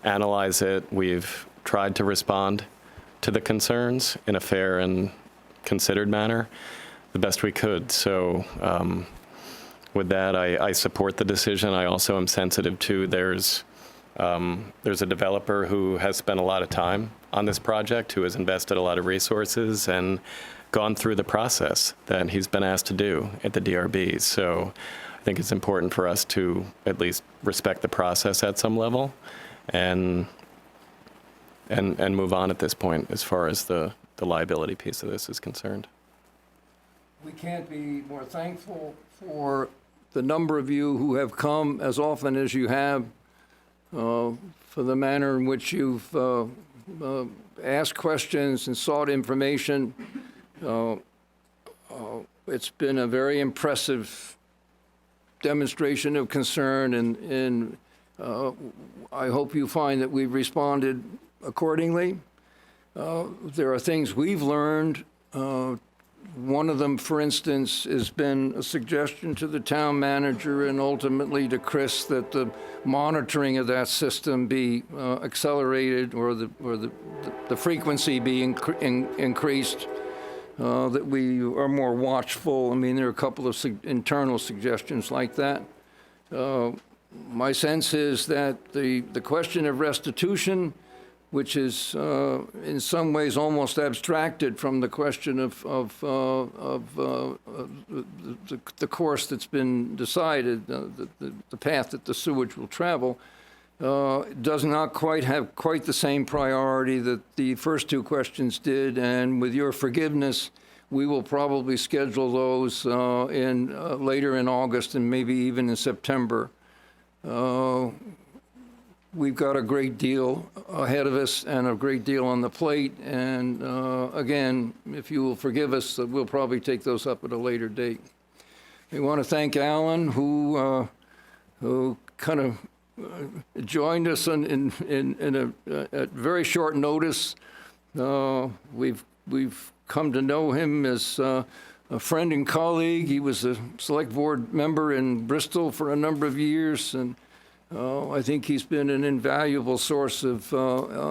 analyze it, we've tried to respond to the concerns in a fair and considered manner the best we could. So with that, I support the decision. I also am sensitive to there's a developer who has spent a lot of time on this project, who has invested a lot of resources and gone through the process that he's been asked to do at the DRB. So I think it's important for us to at least respect the process at some level and move on at this point as far as the liability piece of this is concerned. We can't be more thankful for the number of you who have come as often as you have, for the manner in which you've asked questions and sought information. It's been a very impressive demonstration of concern, and I hope you find that we've responded accordingly. There are things we've learned. One of them, for instance, has been a suggestion to the town manager and ultimately to Chris that the monitoring of that system be accelerated, or the frequency be increased, that we are more watchful. I mean, there are a couple of internal suggestions like that. My sense is that the question of restitution, which is in some ways almost abstracted from the question of the course that's been decided, the path that the sewage will travel, does not quite have quite the same priority that the first two questions did. And with your forgiveness, we will probably schedule those later in August and maybe even in September. We've got a great deal ahead of us and a great deal on the plate. And again, if you will forgive us, we'll probably take those up at a later date. We want to thank Alan, who kind of joined us at very short notice. We've come to know him as a friend and colleague. He was a select board member in Bristol for a number of years, and I think he's been an invaluable source of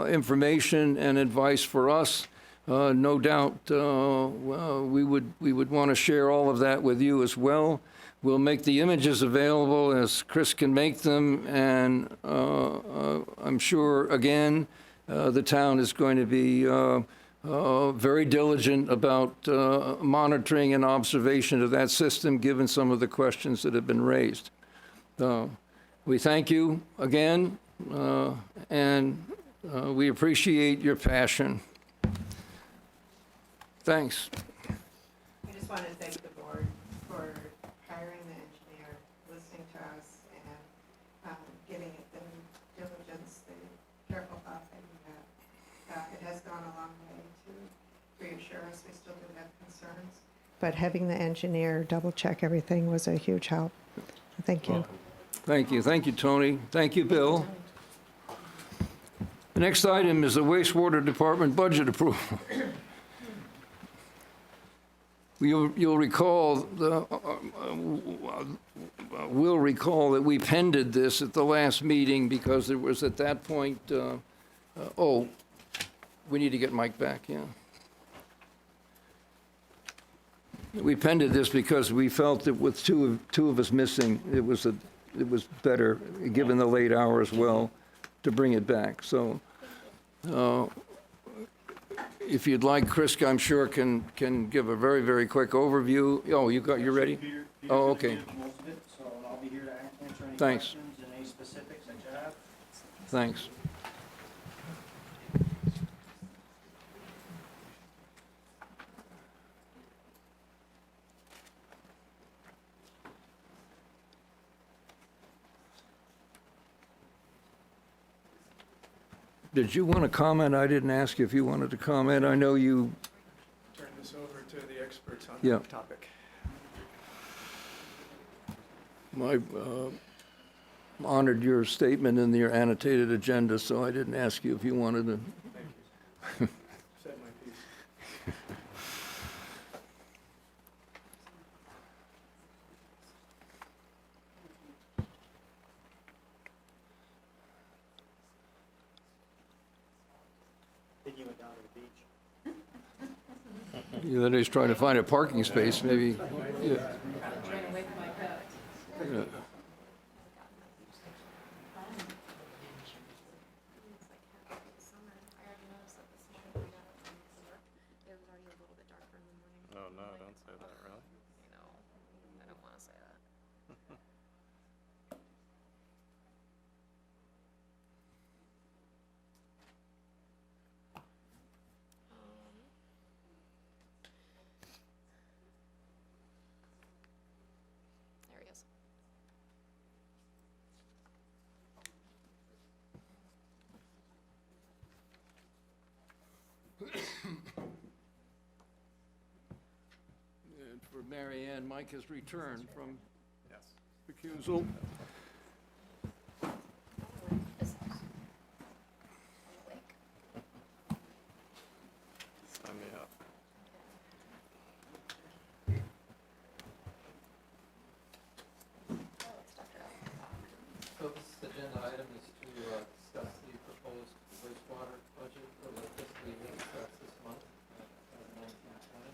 information and advice for us. No doubt we would want to share all of that with you as well. We'll make the images available as Chris can make them, and I'm sure, again, the town is going to be very diligent about monitoring and observation of that system, given some of the questions that have been raised. We thank you again, and we appreciate your passion. Thanks. I just want to thank the board for hiring the engineer, listening to us, and giving it the diligence, the careful thought that it has gone a long way to reassure us. We still do have concerns, but having the engineer double check everything was a huge help. Thank you. Welcome. Thank you. Thank you, Tony. Thank you, Bill. The next item is the wastewater department budget approval. You'll recall, we'll recall that we pended this at the last meeting because there was at that point, oh, we need to get Mike back, yeah. We pended this because we felt that with two of us missing, it was better, given the late hour as well, to bring it back. So if you'd like, Chris, I'm sure can give a very, very quick overview. Oh, you ready? Oh, okay. Most of it, so I'll be here to answer any Thanks. questions and any specifics that you have. Thanks. Did you want to comment? I didn't ask you if you wanted to comment. I know you. Turn this over to the experts on Yeah. the topic. I honored your statement in your annotated agenda, so I didn't ask you if you wanted to. Thank you. Said my piece. Either he's trying to find a parking space, maybe, yeah. Yeah. Oh, no, don't say that, really. I don't want to say that. There he is. And for Mary Ann, Mike has returned from Yes. recusal. Sign me up. So this agenda item is to discuss the proposed wastewater budget for the fiscal year that starts this month at 1920.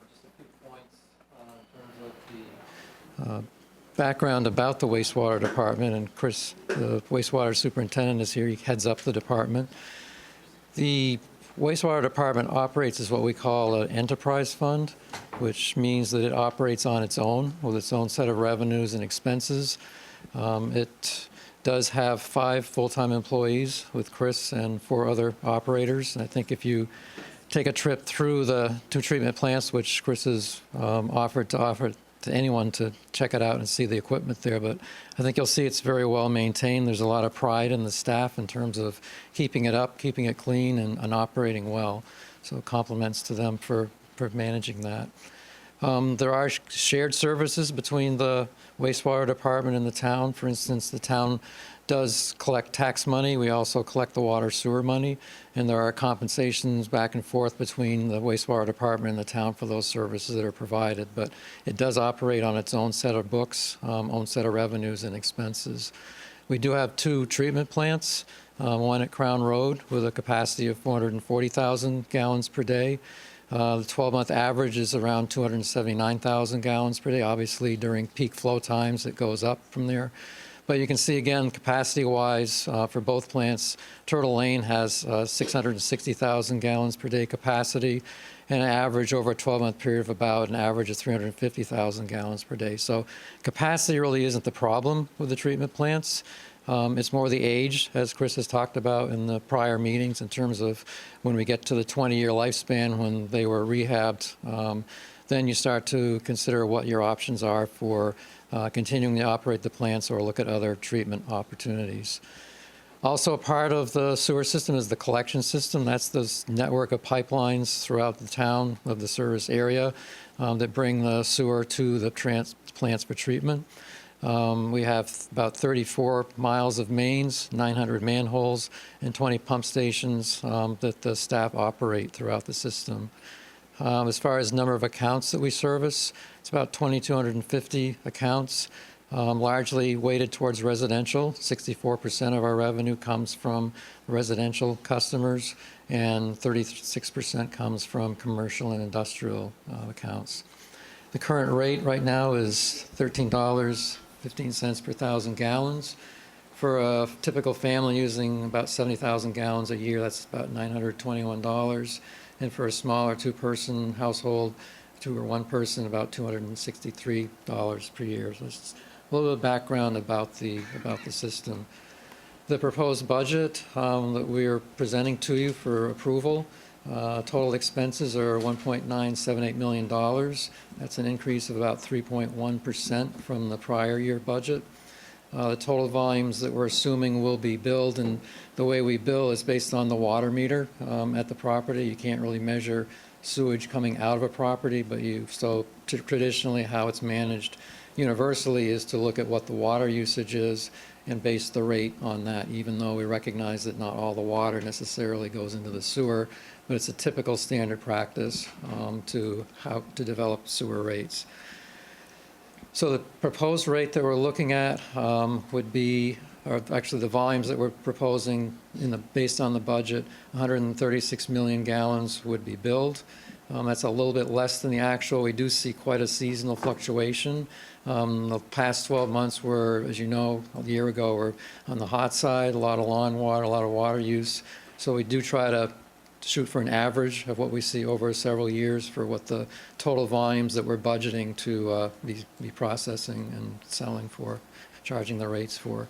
Just a few points in terms of the background about the wastewater department, and Chris, the wastewater superintendent, is here. He heads up the department. The wastewater department operates as what we call an enterprise fund, which means that it operates on its own with its own set of revenues and expenses. It does have 5 full-time employees with Chris and 4 other operators. And I think if you take a trip through the 2 treatment plants, which Chris has offered to anyone to check it out and see the equipment there, but I think you'll see it's very well maintained. There's a lot of pride in the staff in terms of keeping it up, keeping it clean, and operating well. So compliments to them for managing that. There are shared services between the wastewater department and the town. For instance, the town does collect tax money. We also collect the water sewer money, and there are compensations back and forth between the wastewater department and the town for those services that are provided. But it does operate on its own set of books, own set of revenues and expenses. We do have 2 treatment plants, one at Crown Road with a capacity of 440,000 gallons per day. The 12-month average is around 279,000 gallons per day. Obviously, during peak flow times, it goes up from there. But you can see, again, capacity-wise, for both plants, Turtle Lane has 660,000 gallons per day capacity, and an average over a 12-month period of about an average of 350,000 gallons per day. So capacity really isn't the problem with the treatment plants. It's more the age, as Chris has talked about in the prior meetings, in terms of when we get to the 20-year lifespan when they were rehabbed, then you start to consider what your options are for continuing to operate the plants or look at other treatment opportunities. Also, a part of the sewer system is the collection system. That's this network of pipelines throughout the town of the service area that bring the sewer to the plants for treatment. We have about 34 miles of mains, 900 manholes, and 20 pump stations that the staff operate throughout the system. As far as number of accounts that we service, it's about 2,250 accounts, largely weighted towards residential. 64% of our revenue comes from residential customers, and 36% comes from commercial and industrial accounts. The current rate right now is $13.15 per 1,000 gallons. For a typical family using about 70,000 gallons a year, that's about $921. And for a smaller 2-person household, 2 or 1 person, about $263 per year. So it's a little bit of background about the system. The proposed budget that we are presenting to you for approval, total expenses are $1.978 million. That's an increase of about 3.1% from the prior year budget. The total volumes that we're assuming will be billed, and the way we bill is based on the water meter at the property. You can't really measure sewage coming out of a property, but traditionally how it's managed universally is to look at what the water usage is and base the rate on that, even though we recognize that not all the water necessarily goes into the sewer, but it's a typical standard practice to develop sewer rates. So the proposed rate that we're looking at would be, or actually the volumes that we're proposing based on the budget, 136 million gallons would be billed. That's a little bit less than the actual. We do see quite a seasonal fluctuation. The past 12 months were, as you know, a year ago, were on the hot side, a lot of lawn water, a lot of water use. So we do try to shoot for an average of what we see over several years for what the total volumes that we're budgeting to be processing and selling for, charging the rates for.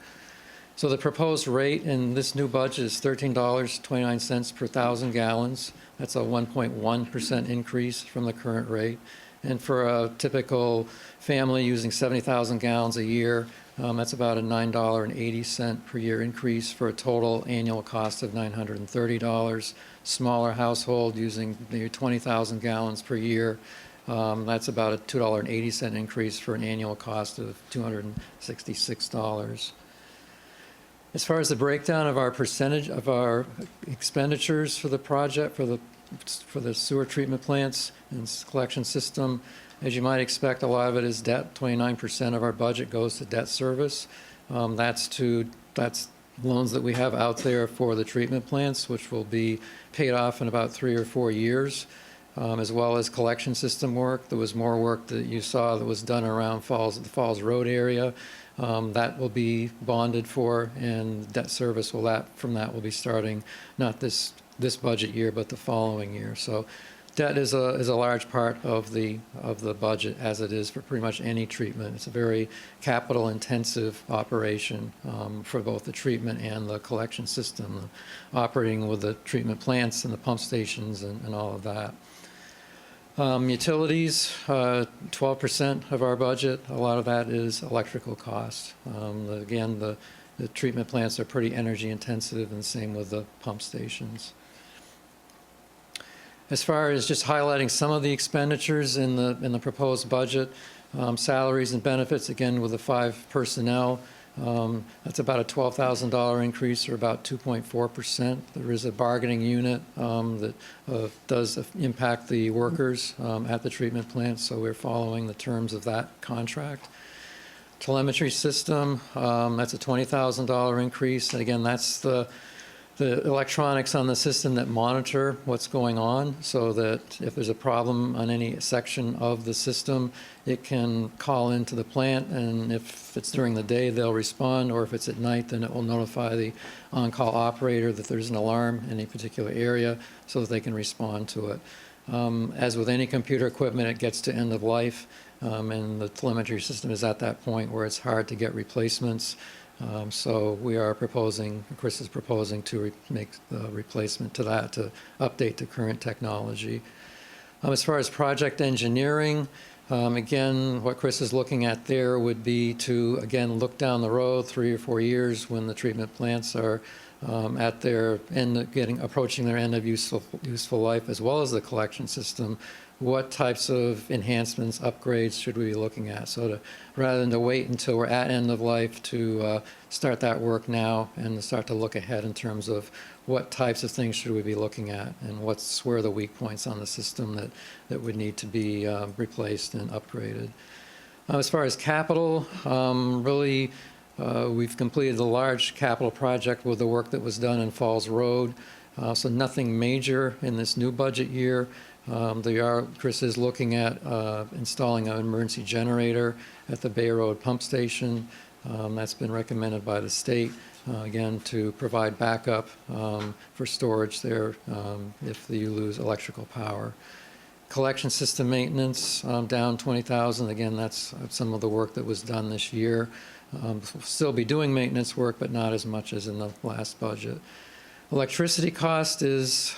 So the proposed rate in this new budget is $13.29 per 1,000 gallons. That's a 1.1% increase from the current rate. And for a typical family using 70,000 gallons a year, that's about a $9.80 per year increase for a total annual cost of $930. Smaller household using maybe 20,000 gallons per year, that's about a $2.80 increase for an annual cost of $266. As far as the breakdown of our percentage of our expenditures for the project, for the sewer treatment plants and collection system, as you might expect, a lot of it is debt. 29% of our budget goes to debt service. That's loans that we have out there for the treatment plants, which will be paid off in about 3 or 4 years, as well as collection system work. There was more work that you saw that was done around the Falls Road area. That will be bonded for, and debt service from that will be starting not this budget year, but the following year. So debt is a large part of the budget, as it is for pretty much any treatment. It's a very capital intensive operation for both the treatment and the collection system, operating with the treatment plants and the pump stations and all of that. Utilities, 12% of our budget. A lot of that is electrical costs. Again, the treatment plants are pretty energy intensive, and same with the pump stations. As far as just highlighting some of the expenditures in the proposed budget, salaries and benefits, again with the 5 personnel, that's about a $12,000 increase, or about 2.4%. There is a bargaining unit that does impact the workers at the treatment plant, so we're following the terms of that contract. Telemetry system, that's a $20,000 increase. And again, that's the electronics on the system that monitor what's going on, so that if there's a problem on any section of the system, it can call into the plant, and if it's during the day, they'll respond, or if it's at night, then it will notify the on-call operator that there's an alarm in a particular area so that they can respond to it. As with any computer equipment, it gets to end of life, and the telemetry system is at that point where it's hard to get replacements. So Chris is proposing to make the replacement to that, to update to current technology. As far as project engineering, again, what Chris is looking at there would be to, again, look down the road 3 or 4 years when the treatment plants are at their end, approaching their end of useful life, as well as the collection system. What types of enhancements, upgrades should we be looking at? So rather than to wait until we're at end of life, to start that work now and to start to look ahead in terms of what types of things should we be looking at, and where are the weak points on the system that would need to be replaced and upgraded. As far as capital, we've completed the large capital project with the work that was done in Falls Road. So nothing major in this new budget year. Chris is looking at installing an emergency generator at the Bay Road pump station. That's been recommended by the state, again, to provide backup for storage there if you lose electrical power. Collection system maintenance, down $20,000. Again, that's some of the work that was done this year. We'll still be doing maintenance work, but not as much as in the last budget. Electricity cost is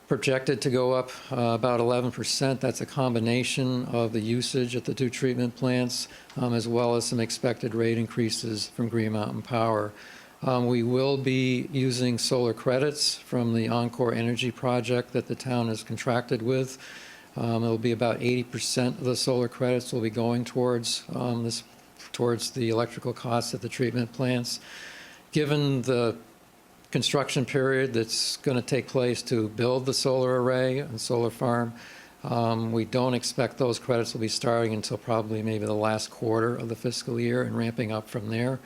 projected to go up about 11%. That's a combination of the usage at the 2 treatment plants, as well as some expected rate increases from Green Mountain Power. We will be using solar credits from the Encore Energy project that the town is contracted with. It'll be about 80% of the solar credits will be going towards the electrical costs at the treatment plants. Given the construction period that's going to take place to build the solar array and solar farm, we don't expect those credits will be starting until probably maybe the last quarter of the fiscal year and ramping up from there.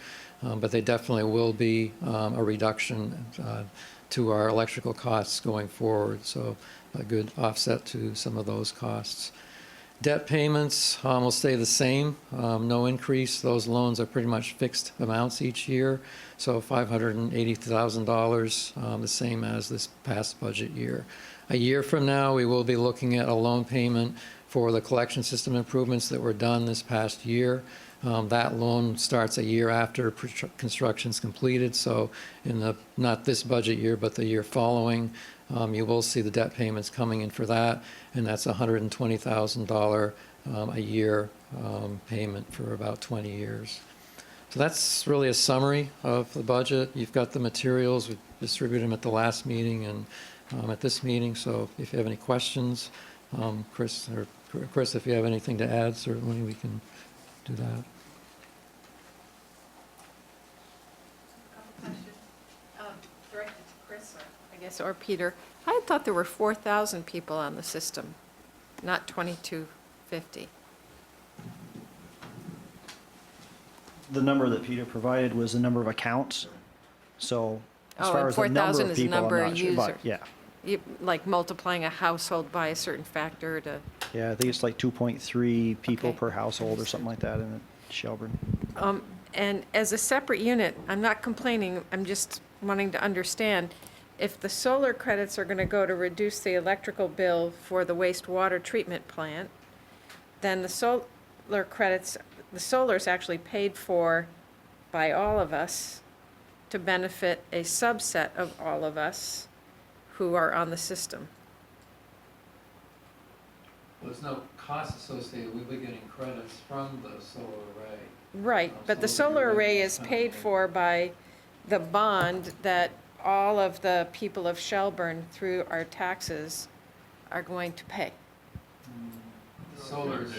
But they definitely will be a reduction to our electrical costs going forward, so a good offset to some of those costs. Debt payments will stay the same, no increase. Those loans are pretty much fixed amounts each year, so $580,000, the same as this past budget year. A year from now, we will be looking at a loan payment for the collection system improvements that were done this past year. That loan starts a year after construction's completed, so in the, not this budget year, but the year following, you will see the debt payments coming in for that, and that's $120,000 a year payment for about 20 years. So that's really a summary of the budget. You've got the materials. We distributed them at the last meeting and at this meeting, so if you have any questions, Chris, if you have anything to add, certainly we can do that. Directed to Chris, I guess, or Peter. I thought there were 4,000 people on the system, not 2,250. The number that Peter provided was the number of accounts. So as Oh, far and as the number 4,000 of is the people, I'm number not of sure. But users. yeah, Like multiplying a household by a certain factor to, yeah, I think it's like 2.3 people Okay. per household or something like that in Shelburne. and as a separate unit, I'm not complaining, I'm just wanting to understand, if the solar credits are gonna go to reduce the electrical bill for the wastewater treatment plant, then the solar credits, the solar's actually paid for by all of us to benefit a subset of all of us who are on the system. There's no cost associated, we'll be getting credits from the solar array. Right, but the solar array is paid for by the bond that all of the people of Shelburne, through our taxes, are going to pay. Solar's,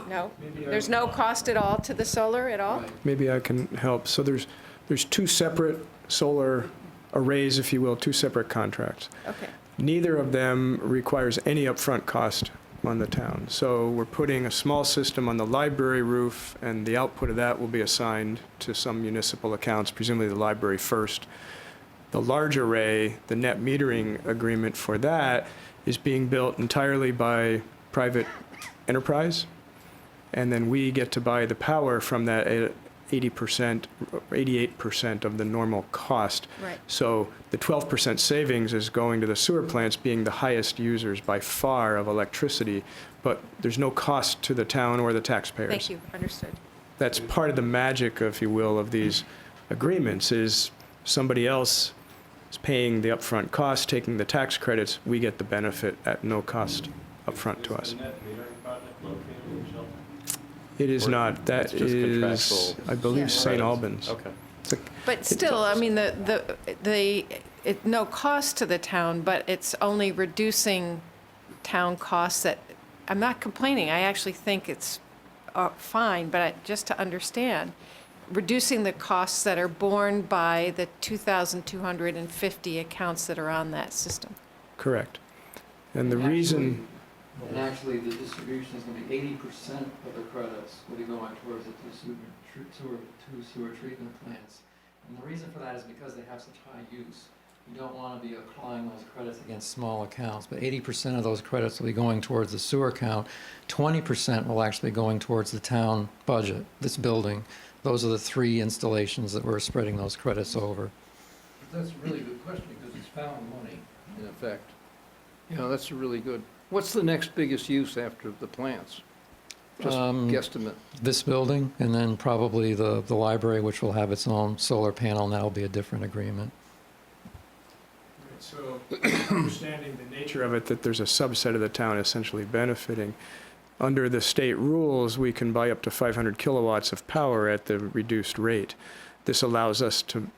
No? There's no cost at all to the solar at all? right. Maybe I can help. So there's two separate solar arrays, if you will, two separate contracts. Okay, Neither of them requires any upfront cost on the town. So we're putting a small system on the library roof, and the output of that will be assigned to some municipal accounts, presumably the library first. The large array, the net metering agreement for that, is being built entirely by private enterprise, and then we get to buy the power from that 80%, 88% of the normal cost. right. So the 12% savings is going to the sewer plants being the highest users by far of electricity, but there's no cost to the town or the taxpayers. Thank you, understood. That's part of the magic, if you will, of these agreements, is somebody else is paying the upfront cost, taking the tax credits, we get the benefit at no cost upfront to us. It is not. That It's just is, contractual I believe, Yeah. St. Albans. Okay. It's a- But still, I mean, no cost to the town, but it's only reducing town costs that, I'm not complaining, I actually think it's fine, but just to understand, reducing the costs that are borne by the 2,250 accounts that are on that system. Correct. And the reason, And actually, the distribution is gonna be 80% of the credits will be going towards the two sewer treatment plants. And the reason for that is because they have such high use. You don't wanna be applying those credits against small accounts, but 80% of those credits will be going towards the sewer account. 20% will actually be going towards the town budget, this building. Those are the three installations that we're spreading those credits over. That's a really good question, because it's found money, in effect. Yeah, that's really good. What's the next biggest use after the plants? Just guesstimate. This building, and then probably the library, which will have its own solar panel, and that'll be a different agreement. so understanding the nature of it, that there's a subset of the town essentially benefiting, under the state rules, we can buy up to 500 kilowatts of power at the reduced rate. This allows us to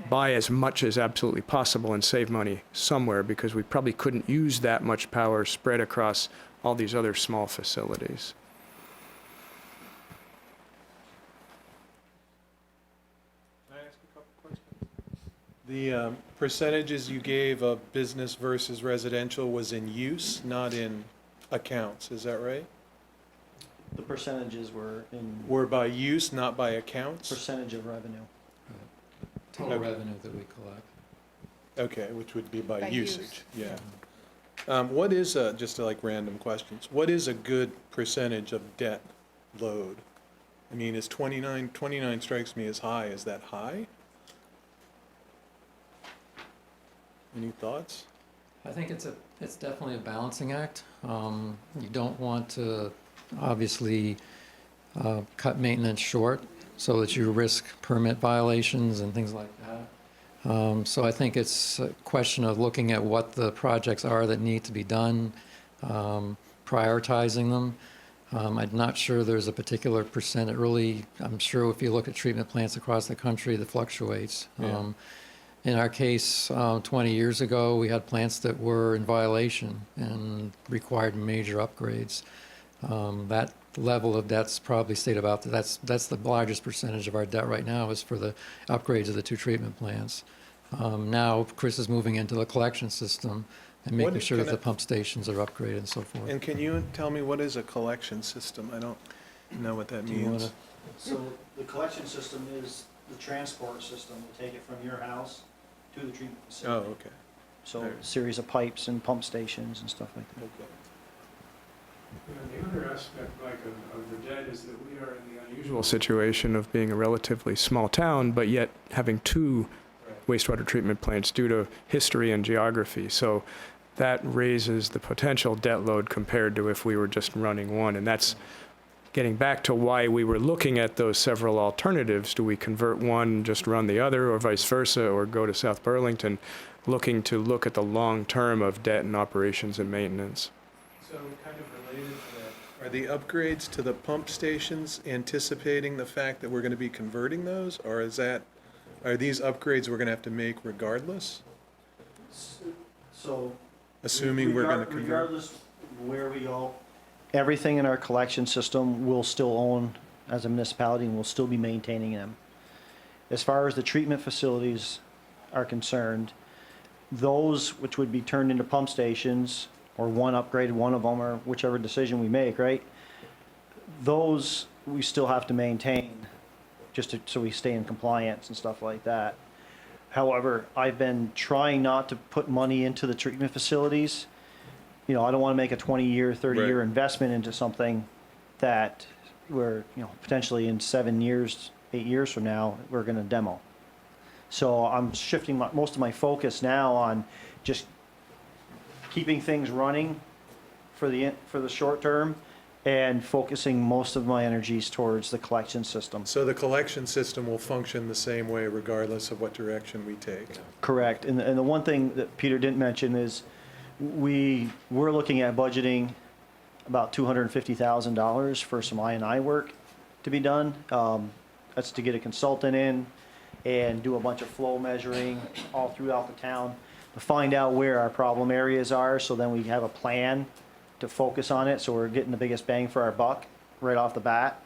buy as much as absolutely possible and save money somewhere, because we probably couldn't use that much power spread across all these other small facilities. Can I ask a couple questions? The percentages you gave of business versus residential was in use, not in accounts, is that right? The percentages were in Were by use, not by accounts? percentage of revenue. Total revenue that we collect. Okay, which would be by By usage, use, yeah. What is, just like random questions, what is a good percentage of debt load? I mean, is 29 strikes me as high, is that high? Any thoughts? I think it's definitely a balancing act. You don't want to obviously cut maintenance short so that you risk permit violations and things like that. So I think it's a question of looking at what the projects are that need to be done, prioritizing them. I'm not sure there's a particular percent. I'm sure if you look at treatment plants across the country, that fluctuates. Yeah. In our case, 20 years ago, we had plants that were in violation and required major upgrades. That level of debt's probably stayed about, that's the largest percentage of our debt right now is for the upgrades of the 2 treatment plants. Now, Chris is moving into the collection system and making sure that the pump stations are upgraded and so forth. And can you tell me what is a collection system? I don't know what that Do you means. wanna- So the collection system is the transport system. We take it from your house to the treatment Oh, facility. okay, So a series of pipes and pump stations and stuff like that. okay. The other aspect, Mike, of the debt is that we are in the unusual situation of being a relatively small town, but yet having 2 wastewater treatment plants due to history and geography. So that raises the potential debt load compared to if we were just running one. And that's getting back to why we were looking at those several alternatives. Do we convert one, just run the other, or vice versa, or go to South Burlington, looking to look at the long term of debt and operations and maintenance? So kind of related to that. Are the upgrades to the pump stations anticipating the fact that we're going to be converting those? Or are these upgrades we're going to have to make regardless? So. Assuming we're going to convert? Regardless of where we go, everything in our collection system will still own as a municipality and we'll still be maintaining them. As far as the treatment facilities are concerned, those which would be turned into pump stations, or one upgraded one of them, or whichever decision we make, right? Those we still have to maintain, so we stay in compliance and stuff like that. However, I've been trying not to put money into the treatment facilities. I don't want to make a 20-year, 30-year Right. investment into something that we're, potentially in 7 years, 8 years from now, we're going to demo. So I'm shifting most of my focus now on just keeping things running for the short term and focusing most of my energies towards the collection system. So the collection system will function the same way regardless of what direction we take? Correct. And the one thing that Peter didn't mention is we're looking at budgeting about $250,000 for some I&I work to be done. That's to get a consultant in and do a bunch of flow measuring all throughout the town to find out where our problem areas are, so then we have a plan to focus on it, so we're getting the biggest bang for our buck right off the bat.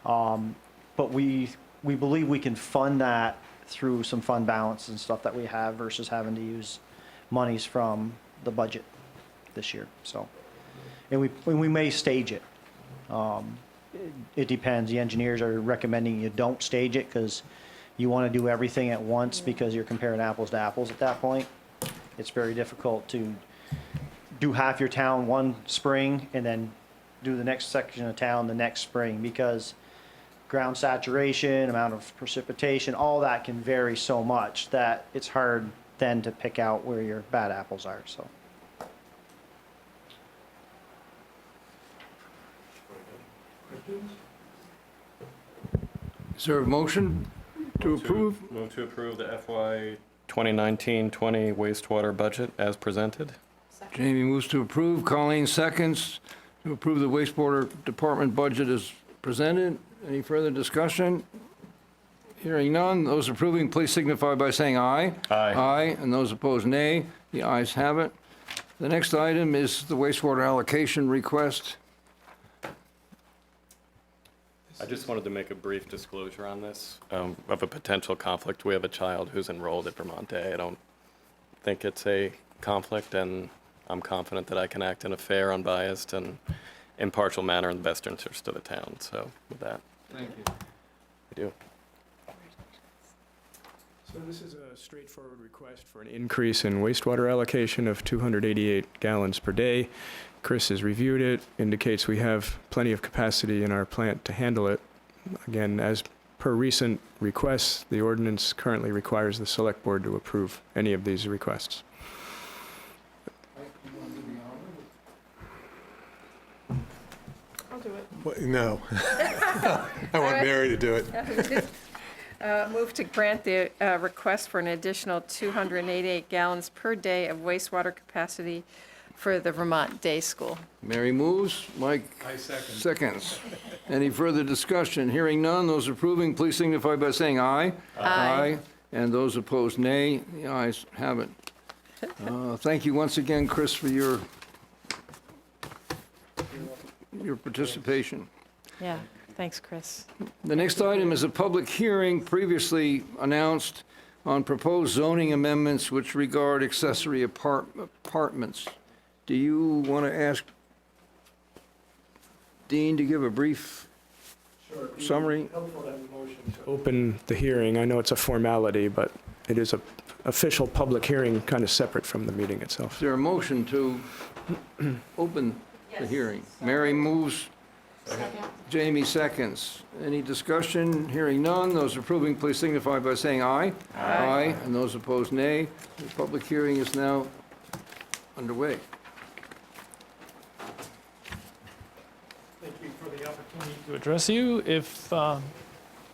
But we believe we can fund that through some fund balance and stuff that we have versus having to use monies from the budget this year. So, and we may stage it. It depends. The engineers are recommending you don't stage it because you want to do everything at once because you're comparing apples to apples at that point. It's very difficult to do half your town one spring and then do the next section of town the next spring, because ground saturation, amount of precipitation, all that can vary so much that it's hard then to pick out where your bad apples are. So. Is there a motion to approve? Move to approve the FY 2019-20 wastewater budget as presented. Jamie moves to approve. Colleen seconds to approve the wastewater department budget as presented. Any further discussion? Hearing none. Those approving, please signify by saying aye. Aye. Aye. And those opposed, nay. The ayes have it. The next item is the wastewater allocation request. I just wanted to make a brief disclosure on this of a potential conflict. We have a child who's enrolled at Vermont Day. I don't think it's a conflict, and I'm confident that I can act in a fair, unbiased, and impartial manner in the best interest of the town. So with that, Thank you. I do. So this is a straightforward request for an increase in wastewater allocation of 288 gallons per day. Chris has reviewed it, indicates we have plenty of capacity in our plant to handle it. Again, as per recent requests, the ordinance currently requires the Select Board to approve any of these requests. I'll do it. What? No. I want Mary to do it. Move to grant the request for an additional 288 gallons per day of wastewater capacity for the Vermont Day School. Mary moves, Mike I second. seconds. Any further discussion? Hearing none, those approving, please signify by saying aye. Aye. And those opposed, nay. The ayes have it. Thank you once again, Chris, for your participation. Yeah, thanks, Chris. The next item is a public hearing previously announced on proposed zoning amendments which regard accessory apartments. Do you want to ask Dean to give a brief summary? Open the hearing. I know it's a formality, but it is an official public hearing, kind of separate from the meeting itself. Is there a motion to open the hearing? Mary moves. Jamie seconds. Any discussion? Hearing none. Those approving, please signify by saying aye. Aye. And those opposed, nay. The public hearing is now underway. Thank you for the opportunity to address you. If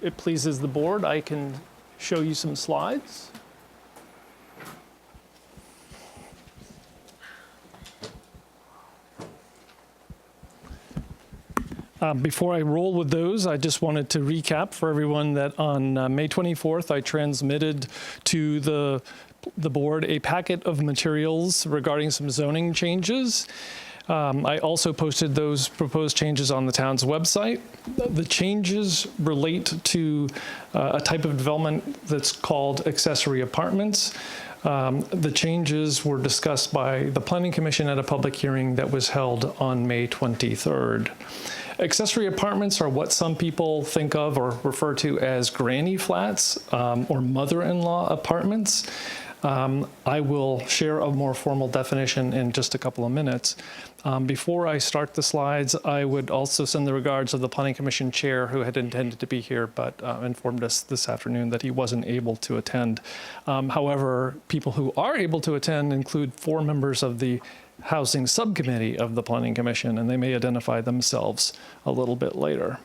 it pleases the board, I can show you some slides. Before I roll with those, I just wanted to recap for everyone that on May 24th, I transmitted to the board a packet of materials regarding some zoning changes. I also posted those proposed changes on the town's website. The changes relate to a type of development that's called accessory apartments. The changes were discussed by the Planning Commission at a public hearing that was held on May 23rd. Accessory apartments are what some people think of or refer to as granny flats or mother-in-law apartments. I will share a more formal definition in just a couple of minutes. Before I start the slides, I would also send the regards of the Planning Commission chair who had intended to be here but informed us this afternoon that he wasn't able to attend. However, people who are able to attend include 4 members of the Housing Subcommittee of the Planning Commission, and they may identify themselves a little bit later.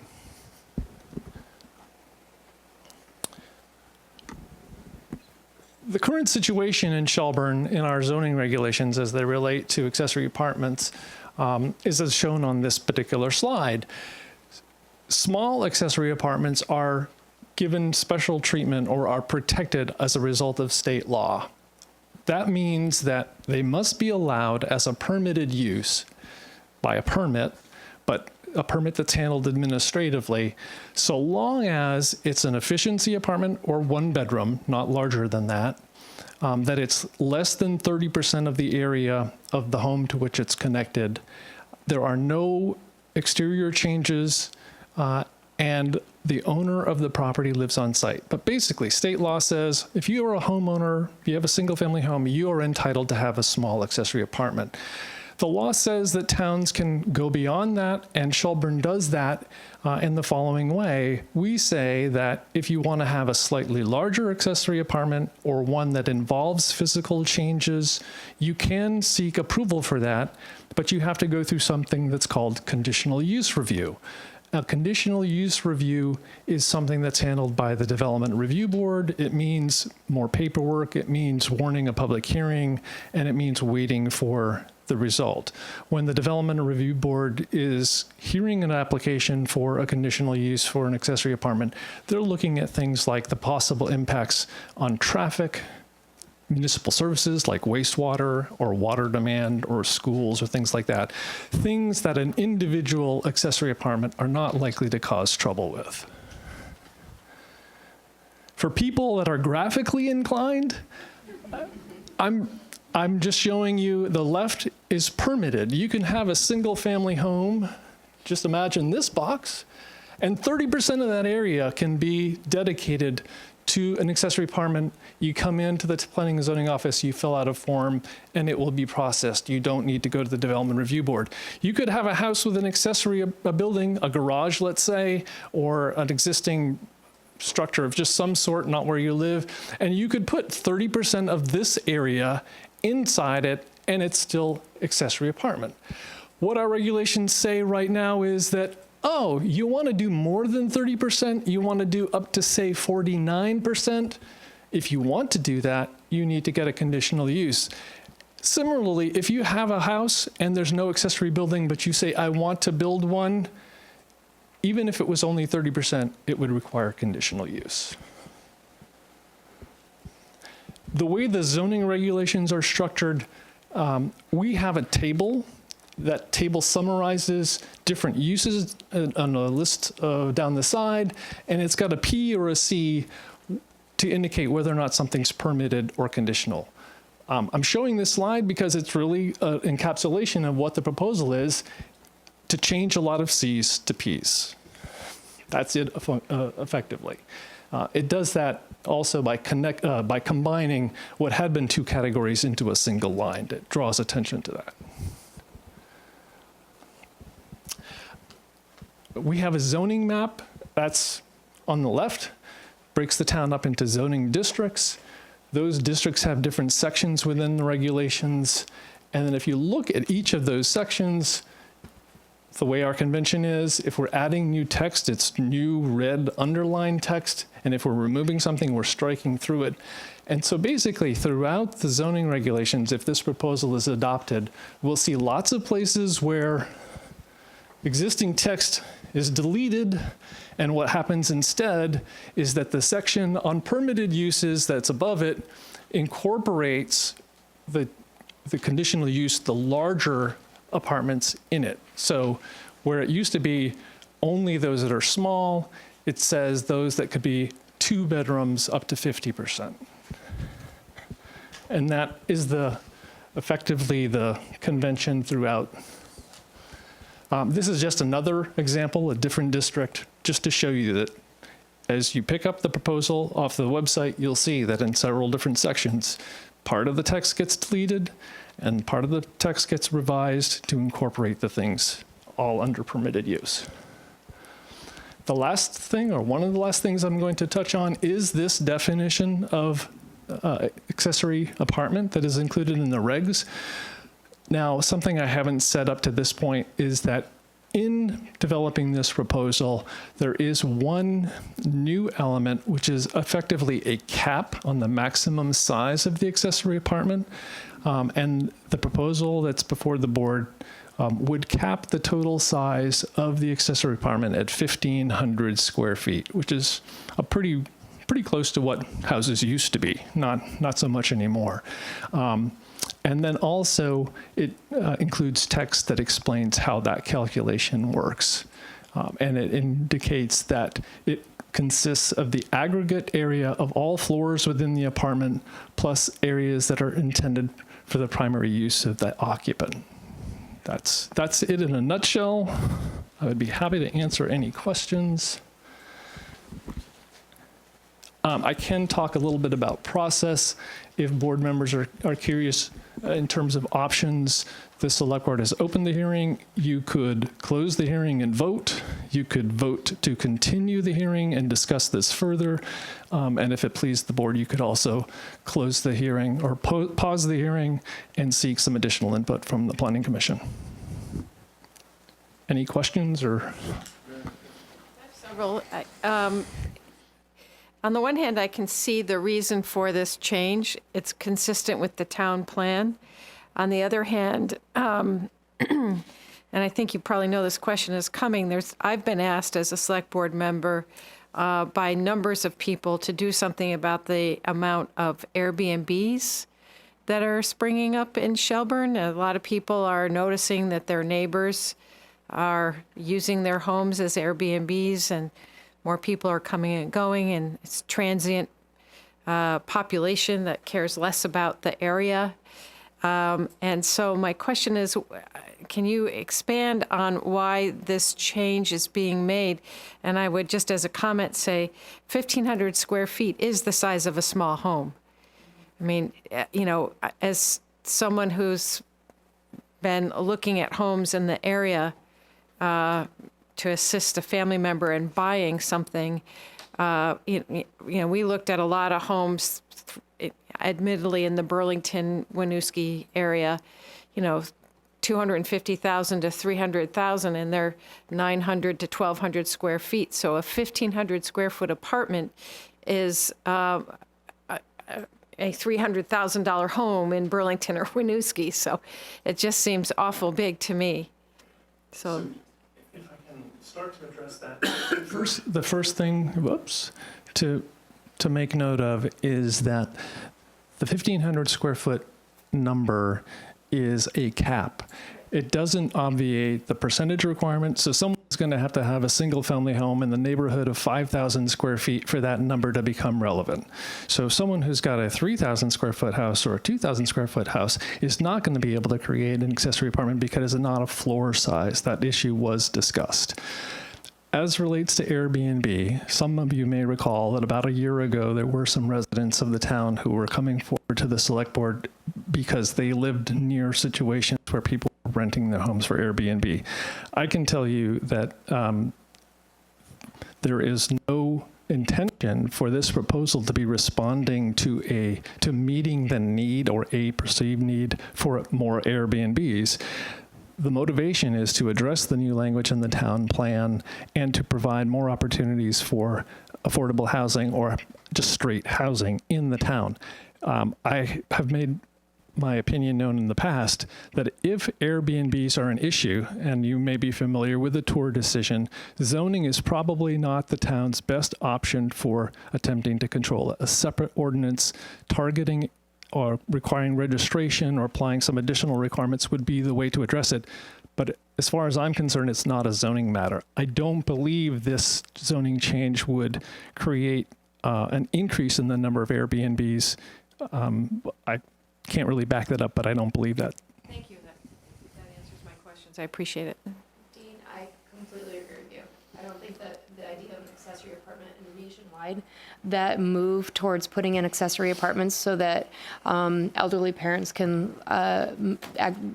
The current situation in Shelburne in our zoning regulations as they relate to accessory apartments is as shown on this particular slide. Small accessory apartments are given special treatment or are protected as a result of state law. That means that they must be allowed as a permitted use by a permit, but a permit that's handled administratively, so long as it's an efficiency apartment or 1 bedroom, not larger than that, that it's less than 30% of the area of the home to which it's connected. There are no exterior changes, and the owner of the property lives on site. But basically, state law says if you are a homeowner, if you have a single-family home, you are entitled to have a small accessory apartment. The law says that towns can go beyond that, and Shelburne does that in the following way. We say that if you want to have a slightly larger accessory apartment or one that involves physical changes, you can seek approval for that, but you have to go through something that's called conditional use review. A conditional use review is something that's handled by the Development Review Board. It means more paperwork, it means warning a public hearing, and it means waiting for the result. When the Development Review Board is hearing an application for a conditional use for an accessory apartment, they're looking at things like the possible impacts on traffic, municipal services like wastewater or water demand or schools or things like that. Things that an individual accessory apartment are not likely to cause trouble with. For people that are graphically inclined, I'm just showing you the left is permitted. You can have a single family home, just imagine this box, and 30% of that area can be dedicated to an accessory apartment, you come into the planning and zoning office, you fill out a form, and it will be processed. You don't need to go to the development review board. You could have a house with an accessory, a building, a garage, let's say, or an existing structure of just some sort, not where you live, and you could put 30% of this area inside it, and it's still accessory apartment. What our regulations say right now is that, oh, you want to do more than 30%? You want to do up to, say, 49%? If you want to do that, you need to get a conditional use. Similarly, if you have a house and there's no accessory building, but you say, I want to build one, even if it was only 30%, it would require conditional use. The way the zoning regulations are structured, we have a table. That table summarizes different uses on a list down the side, and it's got a P or a C to indicate whether or not something's permitted or conditional. I'm showing this slide because it's really an encapsulation of what the proposal is, to change a lot of C's to P's. That's it effectively. It does that also by combining what had been two categories into a single line. It draws attention to that. We have a zoning map that's on the left, breaks the town up into zoning districts. Those districts have different sections within the regulations. And then if you look at each of those sections, the way our convention is, if we're adding new text, it's new red underlined text. And if we're removing something, we're striking through it. And so basically throughout the zoning regulations, if this proposal is adopted, we'll see lots of places where existing text is deleted, and what happens instead is that the section on permitted uses that's above it incorporates the conditional use, the larger apartments in it. So where it used to be only those that are small, it says those that could be 2 bedrooms up to 50%. And that is effectively the convention throughout. This is just another example, a different district, just to show you that as you pick up the proposal off the website, you'll see that in several different sections, part of the text gets deleted and part of the text gets revised to incorporate the things all under permitted use. The last thing, or one of the last things I'm going to touch on, is this definition of accessory apartment that is included in the regs. Now, something I haven't said up to this point is that in developing this proposal, there is one new element, which is effectively a cap on the maximum size of the accessory apartment. And the proposal that's before the board would cap the total size of the accessory apartment at 1,500 square feet, which is a pretty close to what houses used to be, not so much anymore. And then also it includes text that explains how that calculation works. And it indicates that it consists of the aggregate area of all floors within the apartment plus areas that are intended for the primary use of the occupant. That's it in a nutshell. I would be happy to answer any questions. I can talk a little bit about process if board members are curious in terms of options. The select board has opened the hearing. You could close the hearing and vote. You could vote to continue the hearing and discuss this further. And if it pleased the board, you could also close the hearing or pause the hearing and seek some additional input from the Planning Commission. Any questions or? Several. On the one hand, I can see the reason for this change. It's consistent with the town plan. On the other hand, and I think you probably know this question is coming, I've been asked as a select board member by numbers of people to do something about the amount of Airbnbs that are springing up in Shelburne. A lot of people are noticing that their neighbors are using their homes as Airbnbs, and more people are coming and going, and it's transient population that cares less about the area. And so my question is, can you expand on why this change is being made? And I would just as a comment say 1,500 square feet is the size of a small home. I mean, you know, as someone who's been looking at homes in the area to assist a family member in buying something, you know, we looked at a lot of homes, admittedly in the Burlington, Winooski area, you know, 250,000 to 300,000, and they're 900 to 1,200 square feet. So a 1,500 square foot apartment is a $300,000 home in Burlington or Winooski. So it just seems awful big to me. So if I can start to address that. The first thing, to make note of is that the 1,500 square foot number is a cap. It doesn't obviate the percentage requirement, so someone's going to have a single-family home in the neighborhood of 5,000 square feet for that number to become relevant. So someone who's got a 3,000 square foot house or a 2,000 square foot house is not going to be able to create an accessory apartment because it's not a floor size. That issue was discussed. As relates to Airbnb, some of you may recall that about a year ago, there were some residents of the town who were coming forward to the select board because they lived near situations where people were renting their homes for Airbnb. I can tell you that there is no intention for this proposal to be responding to meeting the need or a perceived need for more Airbnbs. The motivation is to address the new language in the town plan and to provide more opportunities for affordable housing or just straight housing in the town. I have made my opinion known in the past that if Airbnbs are an issue, and you may be familiar with the tour decision, zoning is probably not the town's best option for attempting to control it. A separate ordinance targeting or requiring registration or applying some additional requirements would be the way to address it. But as far as I'm concerned, it's not a zoning matter. I don't believe this zoning change would create an increase in the number of Airbnbs. I can't really back that up, but I don't believe that. thank you. That answers my questions. I appreciate it. Dean, I completely agree with you. I don't think that the idea of an accessory apartment in nationwide, that move towards putting in accessory apartments so that elderly parents can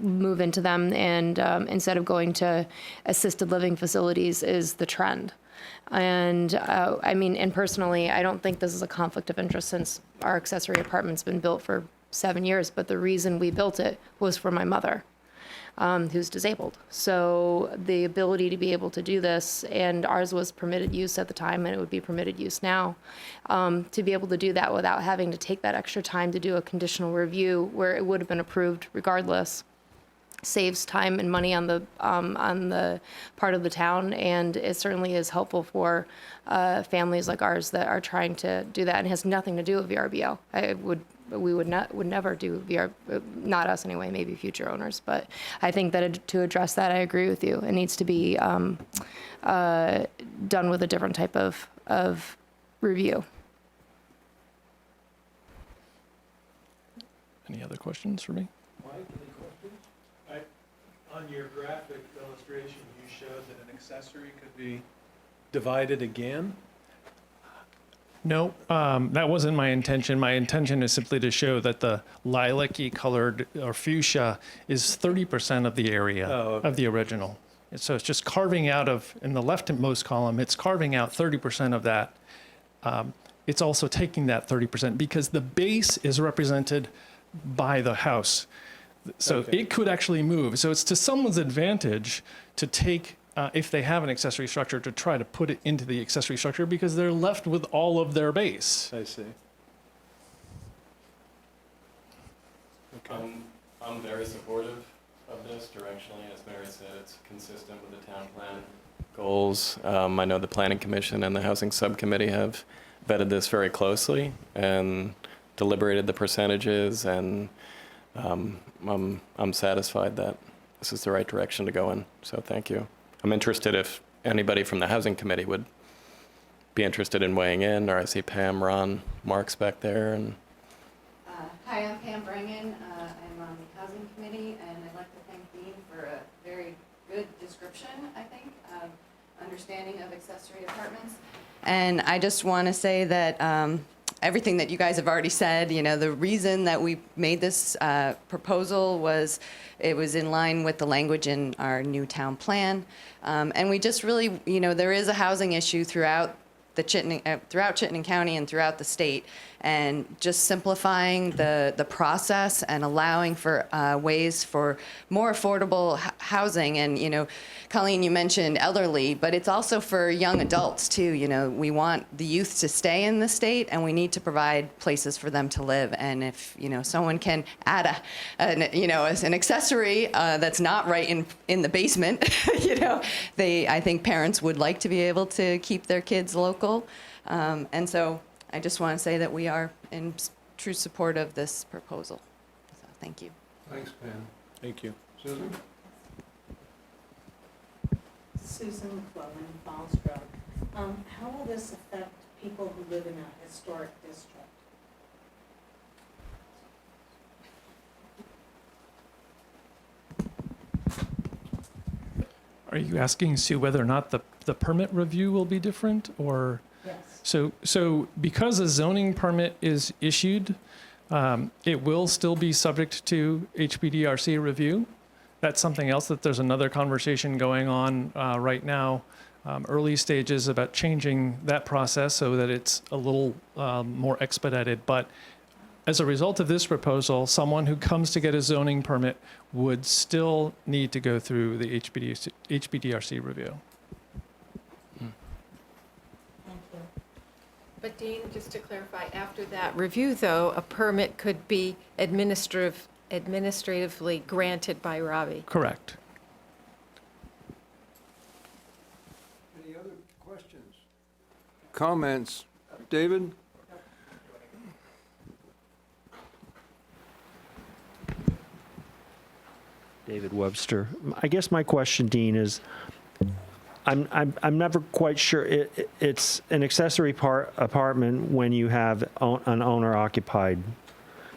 move into them and instead of going to assisted living facilities is the trend. And I mean, and personally, I don't think this is a conflict of interest since our accessory apartment's been built for 7 years, but the reason we built it was for my mother, who's disabled. So the ability to be able to do this, and ours was permitted use at the time, and it would be permitted use now, to be able to do that without having to take that extra time to do a conditional review where it would have been approved regardless, saves time and money on the part of the town, and it certainly is helpful for families like ours that are trying to do that, and it has nothing to do with VRBO. We would never do VR, not us anyway, maybe future owners. But I think that to address that, I agree with you. It needs to be done with a different type of review. Any other questions for me? Mike, any questions? On your graphic illustration, you showed that an accessory could be divided again? No, that wasn't my intention. My intention is simply to show that the lilac-y colored or fuchsia is 30% of the area of the original. And so it's just carving out of, in the leftmost column, it's carving out 30% of that. It's also taking that 30% because the base is represented by the house. So it could actually move. So it's to someone's advantage to take if they have an accessory structure, to try to put it into the accessory structure because they're left with all of their base. I see. Okay. I'm very supportive of this directionally. As Mary said, it's consistent with the town plan goals. I know the Planning Commission and the Housing Subcommittee have vetted this very closely and deliberated the percentages, and I'm satisfied that this is the right direction to go in. So thank you. I'm interested if anybody from the Housing Committee would be interested in weighing in, or I see Pam, Ron, Mark's back there. And Hi, I'm Pam Brangan. I'm on the Housing Committee, and I'd like to thank Dean for a very good description, I think, of understanding of accessory apartments. And I just want to say that everything that you guys have already said, you know, the reason that we made this proposal was it was in line with the language in our new town plan. And we just really, you know, there is a housing issue throughout Chittenden County and throughout the state, and just simplifying the process and allowing for ways for more affordable housing. And, you know, Colleen, you mentioned elderly, but it's also for young adults too. You know, we want the youth to stay in the state, and we need to provide places for them to live. And if, you know, someone can add as an accessory that's not right in the basement, you know, I think parents would like to be able to keep their kids local. And so I just want to say that we are in true support of this proposal. So thank you. Thanks, Pam. Thank you. Susan? Susan McClellan, Falls Road. How will this affect people who live in a historic district? Are you asking, Sue, whether or not the permit review will be different, or? Yes. So because a zoning permit is issued, it will still be subject to HPDRC review. That's something else that there's another conversation going on right now, early stages, about changing that process so that it's a little more expedited. But as a result of this proposal, someone who comes to get a zoning permit would still need to go through the HPDRC review. Thank you. But Dean, just to clarify, after that review, though, a permit could be administratively granted by Robbie. Correct. Any other questions? Comments? David? David Webster. I guess my question, Dean, is I'm never quite sure. It's an accessory apartment when you have an owner-occupied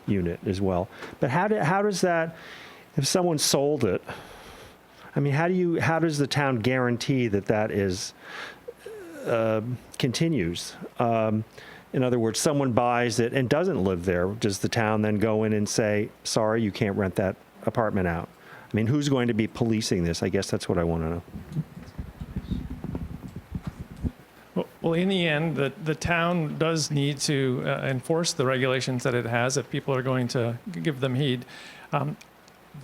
unit as well. But how does that, if someone sold it, I mean, how does the town guarantee that is continues? In other words, someone buys it and doesn't live there. Does the town then go in and say, sorry, you can't rent that apartment out? I mean, who's going to be policing this? I guess that's what I want to know. Well, in the end, the town does need to enforce the regulations that it has if people are going to give them heed.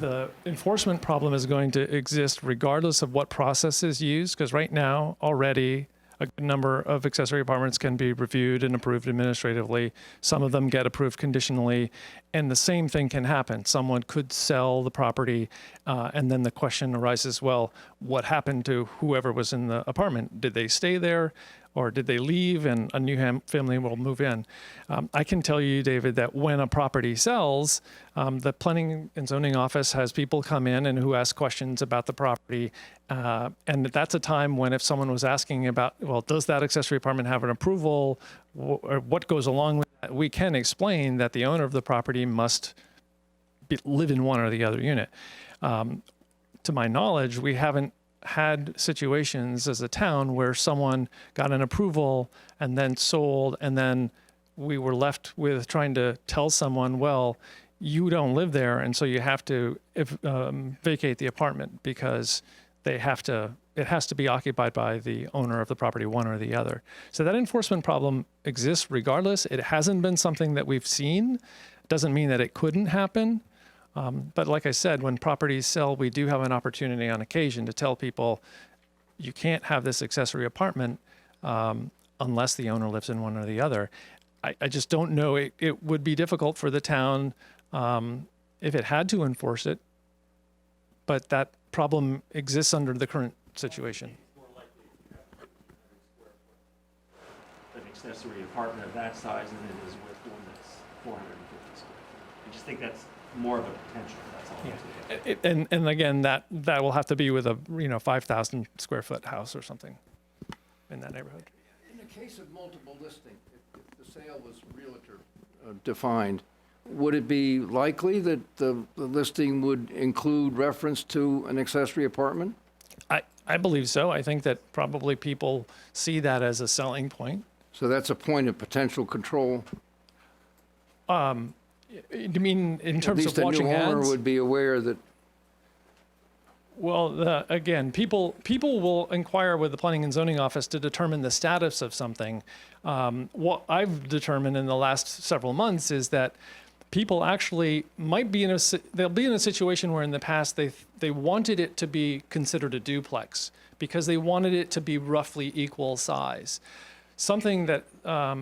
The enforcement problem is going to exist regardless of what process is used, because right now already a good number of accessory apartments can be reviewed and approved administratively. Some of them get approved conditionally, and the same thing can happen. Someone could sell the property, and then the question arises, well, what happened to whoever was in the apartment? Did they stay there, or did they leave and a new family will move in? I can tell you, David, that when a property sells, the Planning and Zoning Office has people come in and who ask questions about the property. And that's a time when if someone was asking about, well, does that accessory apartment have an approval, or what goes along with that, we can explain that the owner of the property must live in one or the other unit. To my knowledge, we haven't had situations as a town where someone got an approval and then sold, and then we were left with trying to tell someone, well, you don't live there, and so you have to vacate the apartment because it has to be occupied by the owner of the property, one or the other. So that enforcement problem exists regardless. It hasn't been something that we've seen. Doesn't mean that it couldn't happen. But like I said, when properties sell, we do have an opportunity on occasion to tell people, you can't have this accessory apartment unless the owner lives in one or the other. I just don't know. It would be difficult for the town if it had to enforce it, but that problem exists under the current situation. An accessory apartment of that size than it is with one that's 450 square feet. I just think that's more of a potential. That's all. Yeah. And again, that will have to be with a 5,000 square foot house or something in that neighborhood. In the case of multiple listing, if the sale was realtor defined, would it be likely that the listing would include reference to an accessory apartment? I believe so. I think that probably people see that as a selling point. So that's a point of potential control. You mean in terms of At least watching a new owner ads? would be aware that. Well, again, people will inquire with the planning and zoning office to determine the status of something. What I've determined in the last several months is that people actually might be they'll be in a situation where in the past they wanted it to be considered a duplex because they wanted it to be roughly equal size. Something that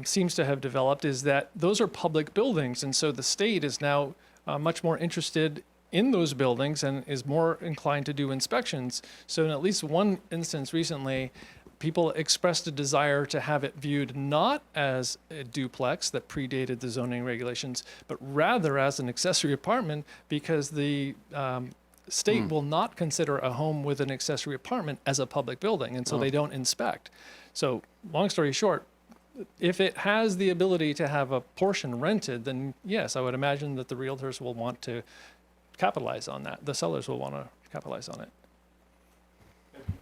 seems to have developed is that those are public buildings, and so the state is now much more interested in those buildings and is more inclined to do inspections. So in at least one instance recently, people expressed a desire to have it viewed not as a duplex that predated the zoning regulations, but rather as an accessory apartment because the state will not consider a home with an accessory apartment as a public building, and so they don't inspect. So long story short, if it has the ability to have a portion rented, then yes, I would imagine that the realtors will want to capitalize on that. The sellers will want to capitalize on it.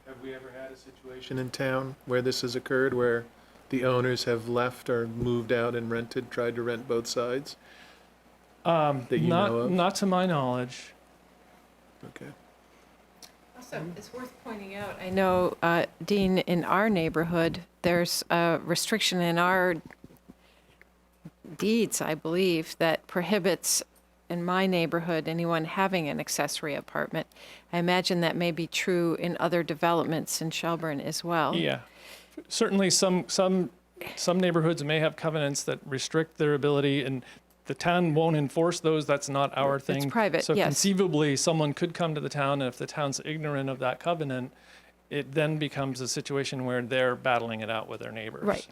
Have we ever had a situation in town where this has occurred, where the owners have left or moved out and tried to rent both sides? That you know of? Not to my knowledge. Okay. Also, it's worth pointing out, I know, Dean, in our neighborhood, there's a restriction in our deeds, I believe, that prohibits, in my neighborhood, anyone having an accessory apartment. I imagine that may be true in other developments in Shelburne as well. Yeah, certainly some neighborhoods may have covenants that restrict their ability, and the town won't enforce those. That's not our thing. It's private, So yes. conceivably, someone could come to the town, and if the town's ignorant of that covenant, it then becomes a situation where they're battling it out with their neighbors. Right.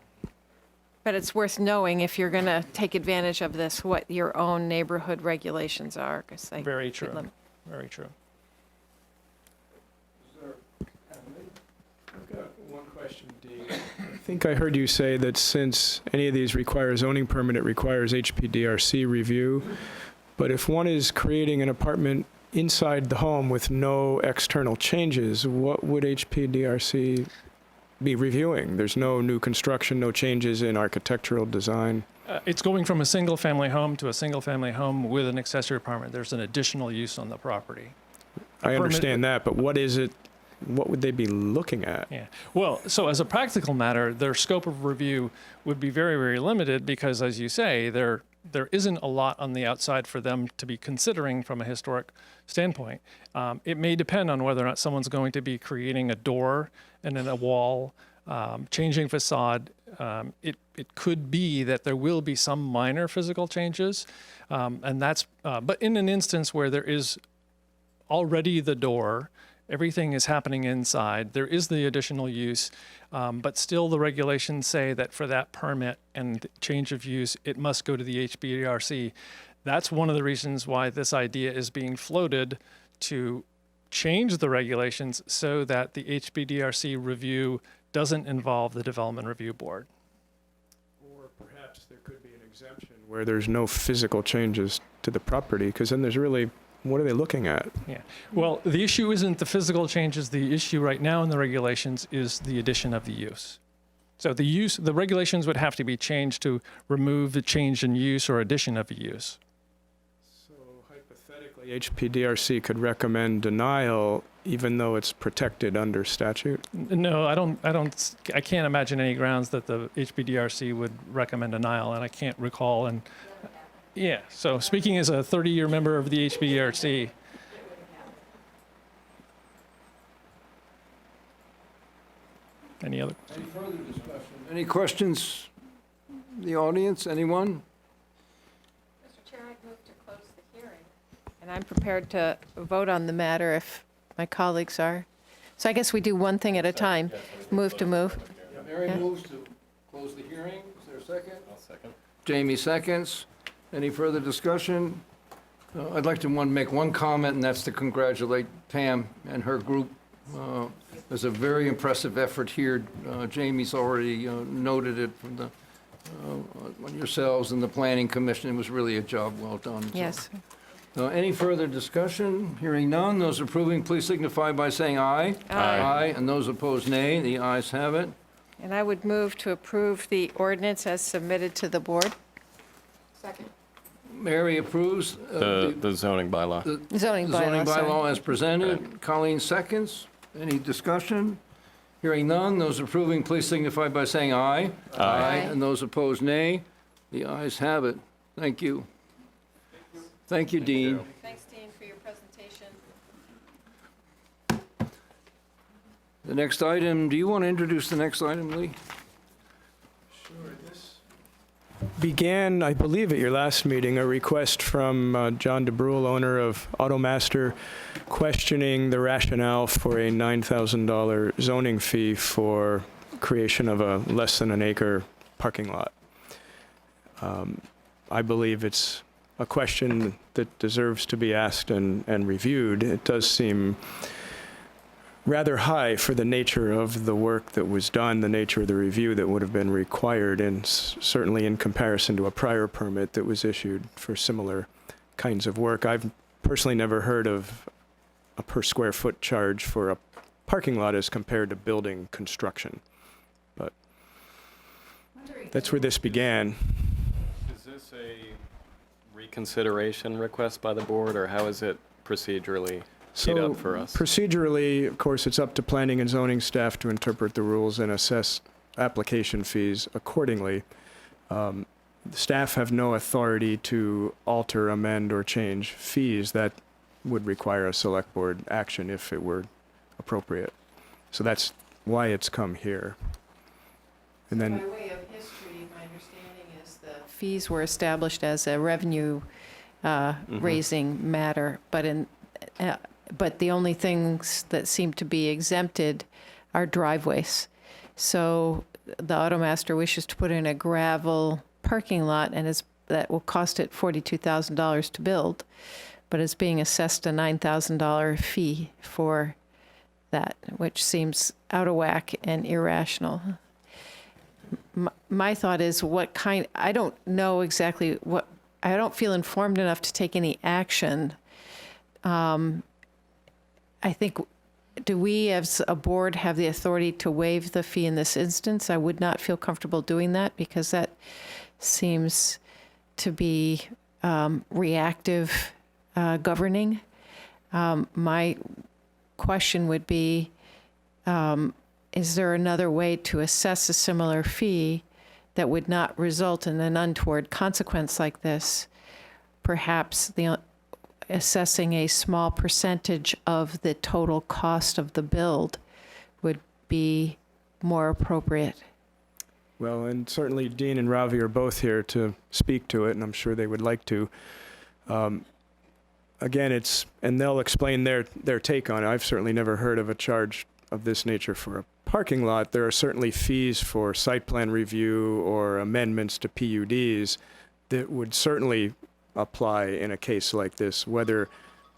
But it's worth knowing if you're going to take advantage of this, what your own neighborhood regulations are. 'Cause they Very could true. limit- Very true. I've got one question, Dee. I think I heard you say that since any of these require zoning permit, it requires HPDRC review. But if one is creating an apartment inside the home with no external changes, what would HPDRC be reviewing? There's no new construction, no changes in architectural design. It's going from a single-family home to a single-family home with an accessory apartment. There's an additional use on the property. I understand that, but what is it? What would they be looking at? Yeah. Well, so as a practical matter, their scope of review would be very, very limited because, as you say, there isn't a lot on the outside for them to be considering from a historic standpoint. It may depend on whether or not someone's going to be creating a door and then a wall, changing facade. It could be that there will be some minor physical changes, and that's. But in an instance where there is already the door, everything is happening inside, there is the additional use, but still the regulations say that for that permit and change of use, it must go to the HBRC. That's one of the reasons why this idea is being floated to change the regulations so that the HBDRC review doesn't involve the Development Review Board. Or perhaps there could be an exemption where there's no physical changes to the property, because then there's really, what are they looking at? Yeah. Well, the issue isn't the physical changes. The issue right now in the regulations is the addition of the use. So the regulations would have to be changed to remove the change in use or addition of a use. So hypothetically, HPDRC could recommend denial even though it's protected under statute? No, I can't imagine any grounds that the HBDRC would recommend denial, and I can't recall. And yeah, so speaking as a 30-year member of the HBDRC, any further discussion? Any questions? The audience, anyone? Mr. Chair, I move to close the hearing. And I'm prepared to vote on the matter if my colleagues are. So I guess we do one thing at a time. Move to move. Mary Yeah. moves to close the hearing. Is there a second? I'll second. Jamie seconds. Any further discussion? I'd like to make one comment, and that's to congratulate Pam and her group. There's a very impressive effort here. Jamie's already noted it from the on yourselves and the Planning Commission. It was really a job well done. So, Yes. any further discussion? Hearing none, those approving, please signify by saying aye. Aye. And those opposed, nay. The ayes have it. And I would move to approve the ordinance as submitted to the board. Second. Mary approves The zoning bylaw. the Zoning zoning bylaw, sorry. bylaw as presented. Colleen seconds. Any discussion? Hearing none, those approving, please signify by saying aye. Aye. And those opposed, nay. The ayes have it. Thank you. Thank you, Dean. Thanks, Dean, for your presentation. The next item, do you want to introduce the next item, Lee? Began, I believe, at your last meeting, a request from John DeBrule, owner of Automaster, questioning the rationale for a $9,000 zoning fee for creation of a less than an acre parking lot. I believe it's a question that deserves to be asked and reviewed. It does seem rather high for the nature of the work that was done, the nature of the review that would have been required, and certainly in comparison to a prior permit that was issued for similar kinds of work. I've personally never heard of a per square foot charge for a parking lot as compared to building construction. But that's where this began. Is this a reconsideration request by the board, or how is it procedurally teed up for us? Procedurally, of course, it's up to planning and zoning staff to interpret the rules and assess application fees accordingly. Staff have no authority to alter, amend, or change fees. That would require a select board action if it were appropriate. So that's why it's come here. And then, By way of history, my understanding is the fees were established as a revenue raising matter, but the only things that seem to be exempted are driveways. So the Automaster wishes to put in a gravel parking lot, and that will cost it $42,000 to build, but it's being assessed a $9,000 fee for that, which seems out of whack and irrational. My thought is I don't know exactly I don't feel informed enough to take any action. I think, do we as a board have the authority to waive the fee in this instance? I would not feel comfortable doing that because that seems to be reactive governing. My question would be, is there another way to assess a similar fee that would not result in an untoward consequence like this? Perhaps assessing a small percentage of the total cost of the build would be more appropriate. well, and certainly Dean and Ravi are both here to speak to it, and I'm sure they would like to. Again, and they'll explain their take on it. I've certainly never heard of a charge of this nature for a parking lot. There are certainly fees for site plan review or amendments to PUDs that would certainly apply in a case like this, whether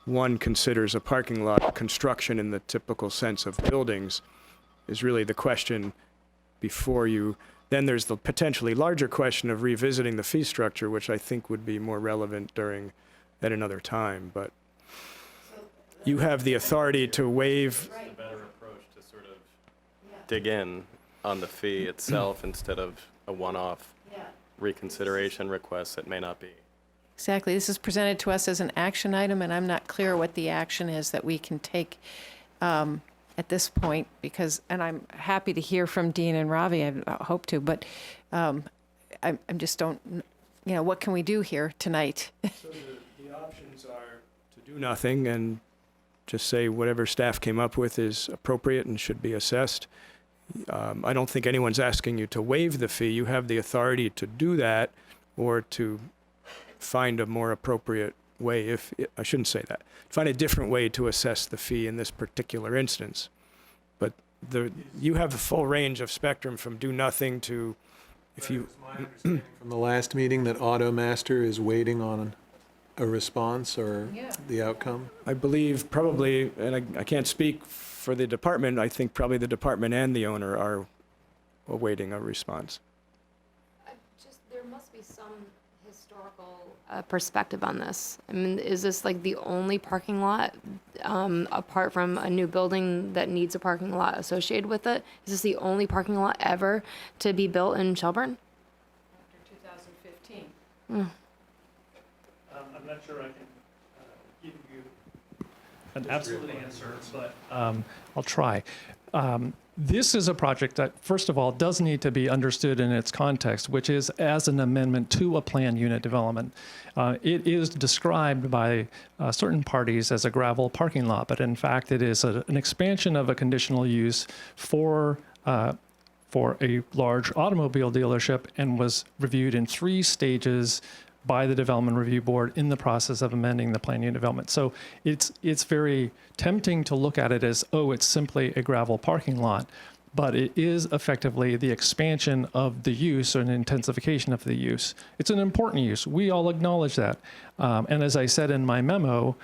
one considers a parking lot construction in the typical sense of buildings is really the question before you. Then there's the potentially larger question of revisiting the fee structure, which I think would be more relevant at another time. But you have the authority to waive. It's a better approach to sort of dig in on the fee itself instead of a one-off reconsideration request that may not be. Exactly. This is presented to us as an action item, and I'm not clear what the action is that we can take at this point, and I'm happy to hear from Dean and Ravi, I hope to, but I just don't, what can we do here tonight? So the options are to do nothing and just say whatever staff came up with is appropriate and should be assessed. I don't think anyone's asking you to waive the fee. You have the authority to do that or to find a more appropriate way, I shouldn't say that, find a different way to assess the fee in this particular instance. But you have the full range of spectrum from do nothing to if you... My understanding from the last meeting that Automaster is waiting on a response or the outcome? I believe probably, and I can't speak for the department, I think probably the department and the owner are awaiting a response. I just there must be some historical perspective on this. I mean, is this like the only parking lot, apart from a new building that needs a parking lot associated with it? Is this the only parking lot ever to be built in Shelburne? After 2015. I'm not sure I can give you an absolute answer, but I'll try. This is a project that, first of all, does need to be understood in its context, which is as an amendment to a planned unit development. It is described by certain parties as a gravel parking lot, but in fact, it is an expansion of a conditional use for a large automobile dealership and was reviewed in 3 stages by the Development Review Board in the process of amending the plan unit development. So it's very tempting to look at it as, oh, it's simply a gravel parking lot, but it is effectively the expansion of the use or an intensification of the use. It's an important use. We all acknowledge that. And as I said in my memo,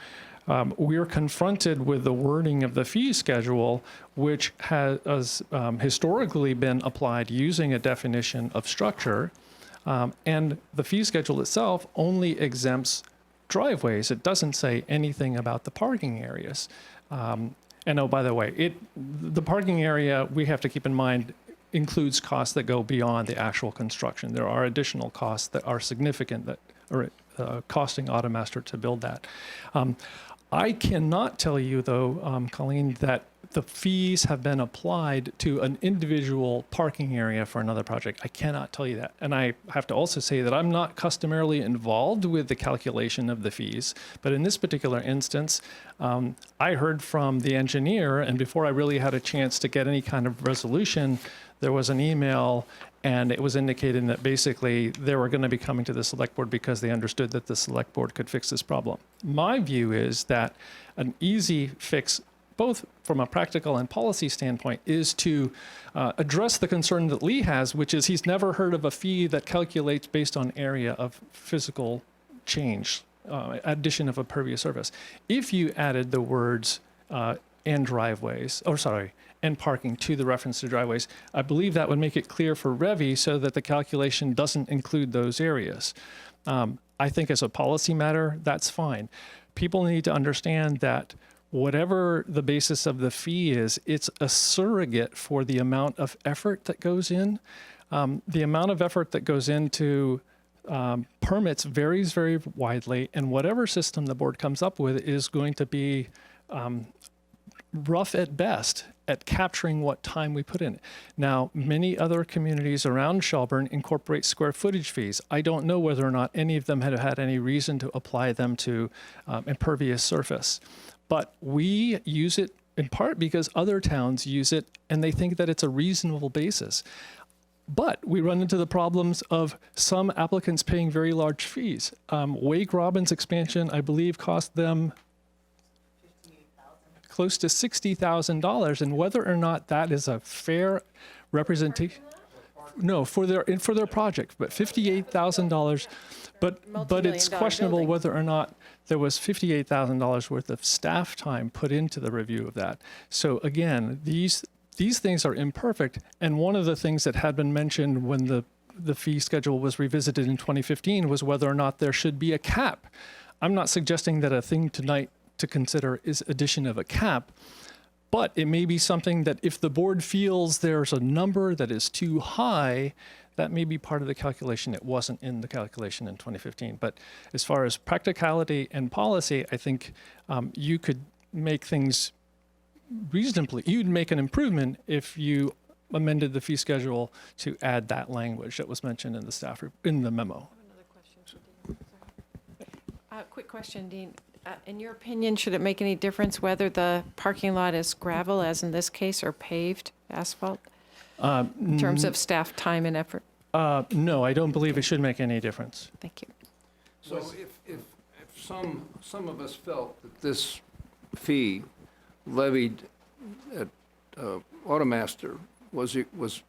we're confronted with the wording of the fee schedule, which has historically been applied using a definition of structure. And the fee schedule itself only exempts driveways. It doesn't say anything about the parking areas. And oh, by the way, the parking area, we have to keep in mind, includes costs that go beyond the actual construction. There are additional costs that are significant that are costing Automaster to build that. I cannot tell you, though, Colleen, that the fees have been applied to an individual parking area for another project. I cannot tell you that. And I have to also say that I'm not customarily involved with the calculation of the fees. But in this particular instance, I heard from the engineer, and before I really had a chance to get any kind of resolution, there was an email, and it was indicating that basically they were going to be coming to the select board because they understood that the select board could fix this problem. My view is that an easy fix, both from a practical and policy standpoint, is to address the concern that Lee has, which is he's never heard of a fee that calculates based on area of physical change, addition of a pervious surface. If you added the words and driveways, and parking to the reference to driveways, I believe that would make it clear for Revy so that the calculation doesn't include those areas. I think as a policy matter, that's fine. People need to understand that whatever the basis of the fee is, it's a surrogate for the amount of effort that goes in. The amount of effort that goes into permits varies very widely, and whatever system the board comes up with is going to be rough at best at capturing what time we put in it. Now, many other communities around Shelburne incorporate square footage fees. I don't know whether or not any of them have had any reason to apply them to impervious surface. But we use it in part because other towns use it and they think that it's a reasonable basis. But we run into the problems of some applicants paying very large fees. Wake Robin's expansion, I believe, cost them close to $60,000, and whether or not that is a fair representation, no, for their project, but $58,000. But it's questionable whether or not there was $58,000 worth of staff time put into the review of that. So again, these things are imperfect, and one of the things that had been mentioned when the fee schedule was revisited in 2015 was whether or not there should be a cap. I'm not suggesting that a thing tonight to consider is addition of a cap, but it may be something that if the board feels there's a number that is too high, that may be part of the calculation. It wasn't in the calculation in 2015. But as far as practicality and policy, I think you could make things reasonably, you'd make an improvement if you amended the fee schedule to add that language that was mentioned in the staff, in the memo. Quick question, Dean. In your opinion, should it make any difference whether the parking lot is gravel, as in this case, or paved asphalt, in terms of staff time and effort? No, I don't believe it should make any difference. Thank you. So if some of us felt that this fee levied at Automaster was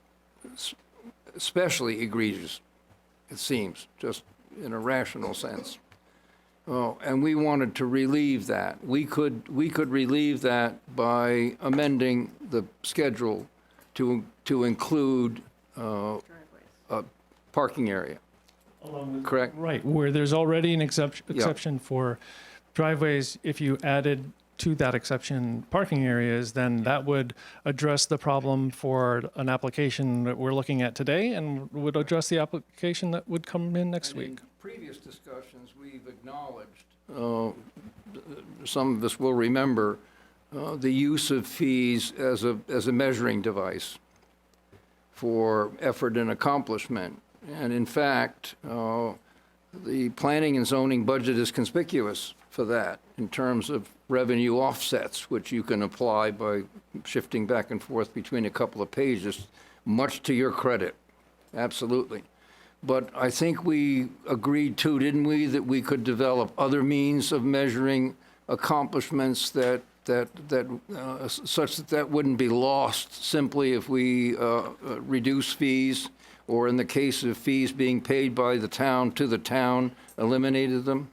especially egregious, it seems, just in a rational sense, and we wanted to relieve that, we could relieve that by amending the schedule to include a parking area. correct? Right, where there's already an exception for driveways, if you added to that exception parking areas, then that would address the problem for an application that we're looking at today and would address the application that would come in next And week. in previous discussions, we've acknowledged, some of us will remember, the use of fees as a measuring device for effort and accomplishment. And in fact, the planning and zoning budget is conspicuous for that in terms of revenue offsets, which you can apply by shifting back and forth between a couple of pages, much to your credit, absolutely. But I think we agreed too, didn't we, that we could develop other means of measuring accomplishments such that wouldn't be lost simply if we reduce fees, or in the case of fees being paid by the town to the town, eliminated them?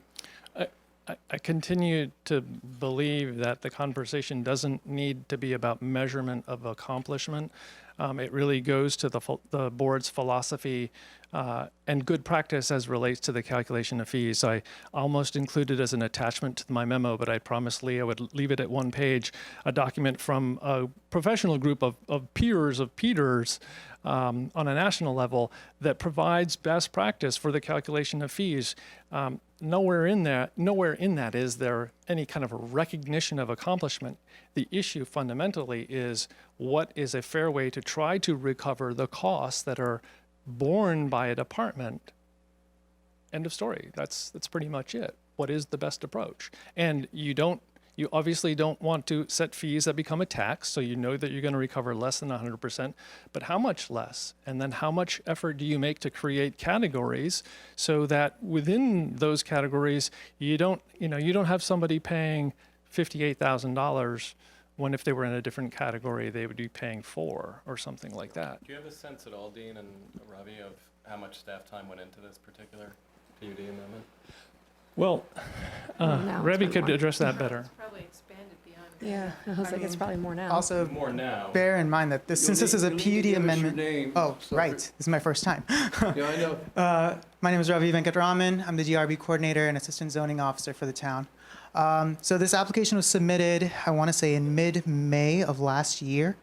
I continue to believe that the conversation doesn't need to be about measurement of accomplishment. It really goes to the board's philosophy and good practice as relates to the calculation of fees. I almost included as an attachment to my memo, but I promised Lee I would leave it at one page, a document from a professional group of peers of Peters on a national level that provides best practice for the calculation of fees. Nowhere in that is there any kind of a recognition of accomplishment. The issue fundamentally is what is a fair way to try to recover the costs that are borne by a department. End of story. That's pretty much it. What is the best approach? And you obviously don't want to set fees that become a tax, so you know that you're going to recover less than 100%, but how much less? And then how much effort do you make to create categories so that within those categories, you don't have somebody paying $58,000 when if they were in a different category, they would be paying $4 or something like that. Do you have a sense at all, Dean and Ravi, of how much staff time went into this particular PUD amendment? Well, now Ravi it's could more. address that better. It's probably expanded beyond. Yeah, I was like, it's probably more now. Also, More now. bear in mind that since this is a You'll need to PUD give us your amendment. name, Oh, so- right. This is my first time. Yeah, I know. My name is Ravi Venkatraman. I'm the GRB coordinator and assistant zoning officer for the town. So this application was submitted, I want to say, in mid-May of last year.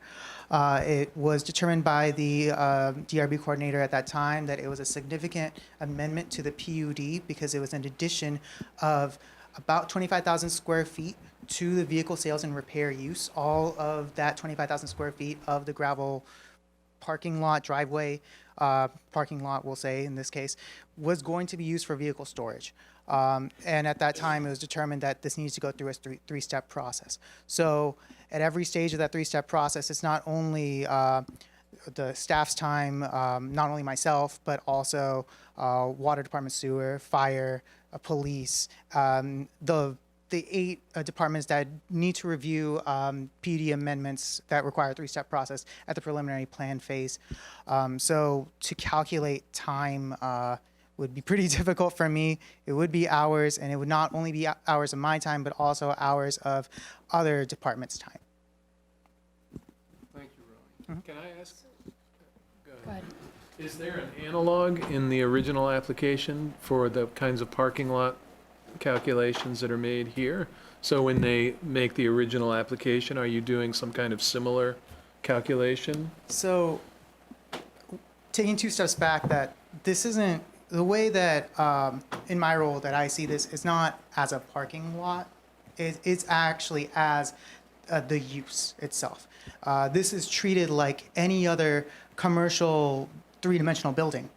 It was determined by the DRB coordinator at that time that it was a significant amendment to the PUD because it was an addition of about 25,000 square feet to the vehicle sales and repair use. All of that 25,000 square feet of the gravel parking lot, driveway, parking lot, we'll say in this case, was going to be used for vehicle storage. And at that time, it was determined that this needs to go through a three-step process. So at every stage of that three-step process, it's not only the staff's time, not only myself, but also water department, sewer, fire, police, the 8 departments that need to review PUD amendments that require a three-step process at the preliminary plan phase. So to calculate time would be pretty difficult for me. It would be hours, and it would not only be hours of my time, but also hours of other departments' time. Thank you, Roy. Can I ask? Go Go ahead. Is there an analog in the original application for the kinds of parking lot calculations that are made here? So when they make the original application, are you doing some kind of similar calculation? So taking 2 steps back, that this isn't the way that in my role that I see this is not as a parking lot. It's actually as the use itself. This is treated like any other commercial 3-dimensional building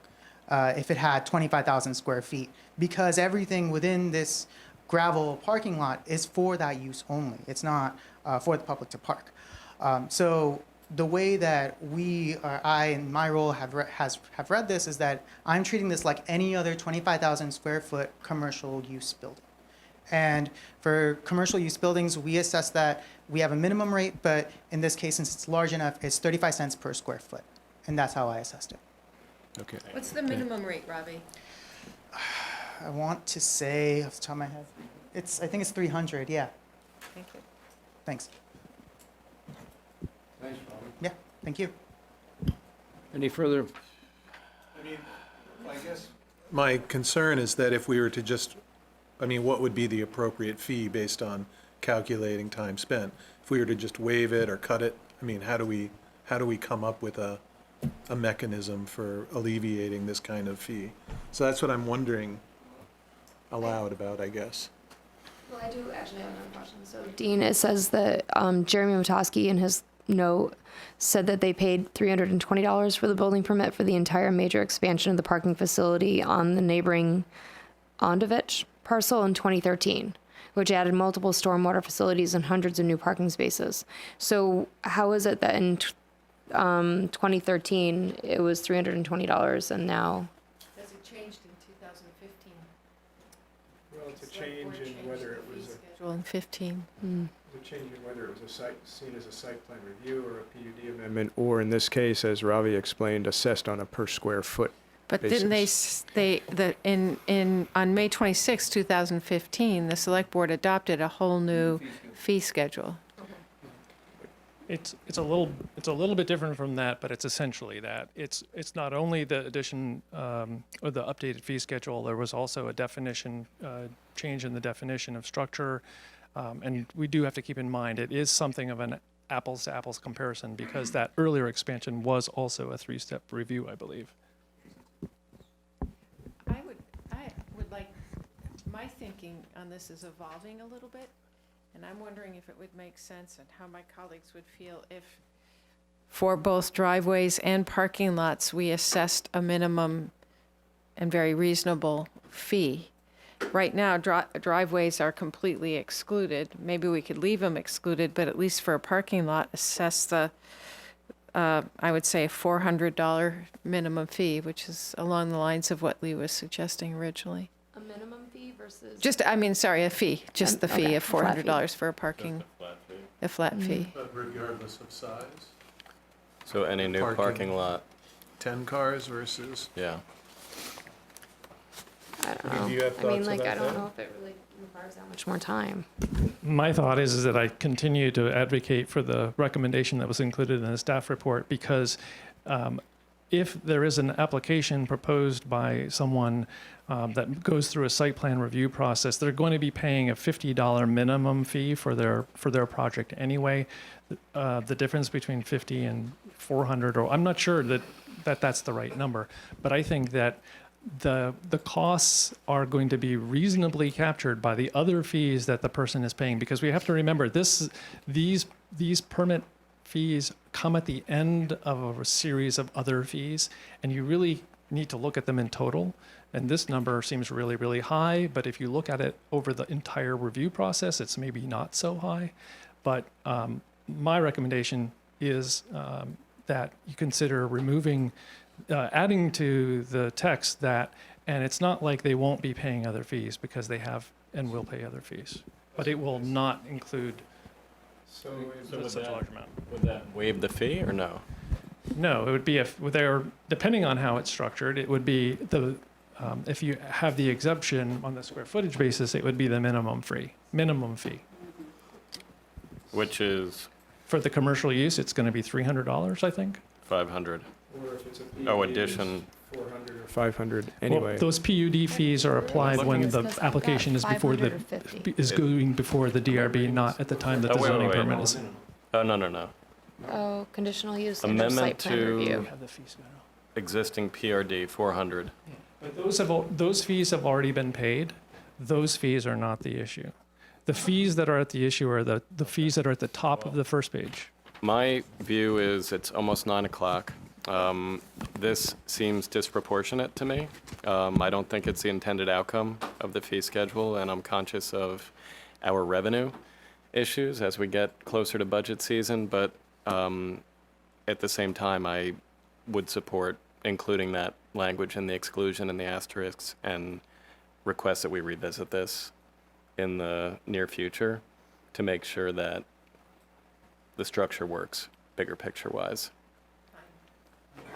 if it had 25,000 square feet, because everything within this gravel parking lot is for that use only. It's not for the public to park. So the way that I in my role have read this is that I'm treating this like any other 25,000 square foot commercial use building. And for commercial use buildings, we assess that we have a minimum rate, but in this case, since it's large enough, it's 35 cents per square foot. And that's how I assessed it. Okay. What's the minimum rate, Ravi? I want to say, off the top of my head, I think it's 300, yeah. Thank you. Thanks. Thanks, Robbie. Yeah, thank you. Any further? I mean, I guess my concern is that if we were to just, I mean, what would be the appropriate fee based on calculating time spent? If we were to just waive it or cut it, I mean, how do we come up with a mechanism for alleviating this kind of fee? So that's what I'm wondering aloud about, I guess. Well, I do actually have another question. So, Dean, it says that Jeremy Matoski in his note said that they paid $320 for the building permit for the entire major expansion of the parking facility on the neighboring Ondovich parcel in 2013, which added multiple stormwater facilities and hundreds of new parking spaces. So how is it that in 2013 it was $320 and now? Because it changed in 2015. Well, it's a change in whether it was Schedule in 15. a change in whether it was seen as a site plan review or a PUD amendment, or in this case, as Ravi explained, assessed on a per square foot But basis. didn't they, on May 26, 2015, the Select Board adopted a whole new fee schedule. It's a little bit different from that, but it's essentially that. It's not only the addition or the updated fee schedule. There was also a definition change in the definition of structure, and we do have to keep in mind it is something of an apples to apples comparison because that earlier expansion was also a 3-step review, I believe. I would like, my thinking on this is evolving a little bit, and I'm wondering if it would make sense and how my colleagues would feel if for both driveways and parking lots, we assessed a minimum and very reasonable fee. Right now, driveways are completely excluded. Maybe we could leave them excluded, but at least for a parking lot, assess the, I would say, $400 minimum fee, which is along the lines of what Lee was suggesting originally. A minimum fee versus? A fee, just the fee Okay, of a flat fee. $400 for a parking, a flat fee. But regardless of size? So any new parking lot, 10 cars versus? yeah. I don't know. Do you have I mean, thoughts like, about I don't that? know if it really requires that much more time. My thought is that I continue to advocate for the recommendation that was included in the staff report because if there is an application proposed by someone that goes through a site plan review process, they're going to be paying a $50 minimum fee for their project anyway. The difference between 50 and 400, or I'm not sure that's the right number, but I think that the costs are going to be reasonably captured by the other fees that the person is paying, because we have to remember these permit fees come at the end of a series of other fees, and you really need to look at them in total. And this number seems really, really high, but if you look at it over the entire review process, it's maybe not so high. But my recommendation is that you consider removing adding to the text that, and it's not like they won't be paying other fees because they have and will pay other fees, but it will not include So such a large amount. Would that waive the fee or no? No, it would be depending on how it's structured, it would be if you have the exemption on the square footage basis, it would be the minimum fee. Which is For the commercial use, it's going to be $300, I think. 500. Or if it's a PUD, Oh, addition. 400 or 500 anyway. Well, those PUD fees are applied when the Because I've application got is before 500 or 50. is going before the DRB, not at the time that the wait, zoning wait. permit is. Oh, no. Oh, conditional use and Amendment site plan review. to existing PRD, 400. But those fees have already been paid. Those fees are not the issue. The fees that are at the issue are the fees that are at the top of the first page. My view is it's almost 9 o'clock. This seems disproportionate to me. I don't think it's the intended outcome of the fee schedule, and I'm conscious of our revenue issues as we get closer to budget season, but at the same time, I would support including that language in the exclusion and the asterisks and request that we revisit this in the near future to make sure that the structure works, bigger picture-wise.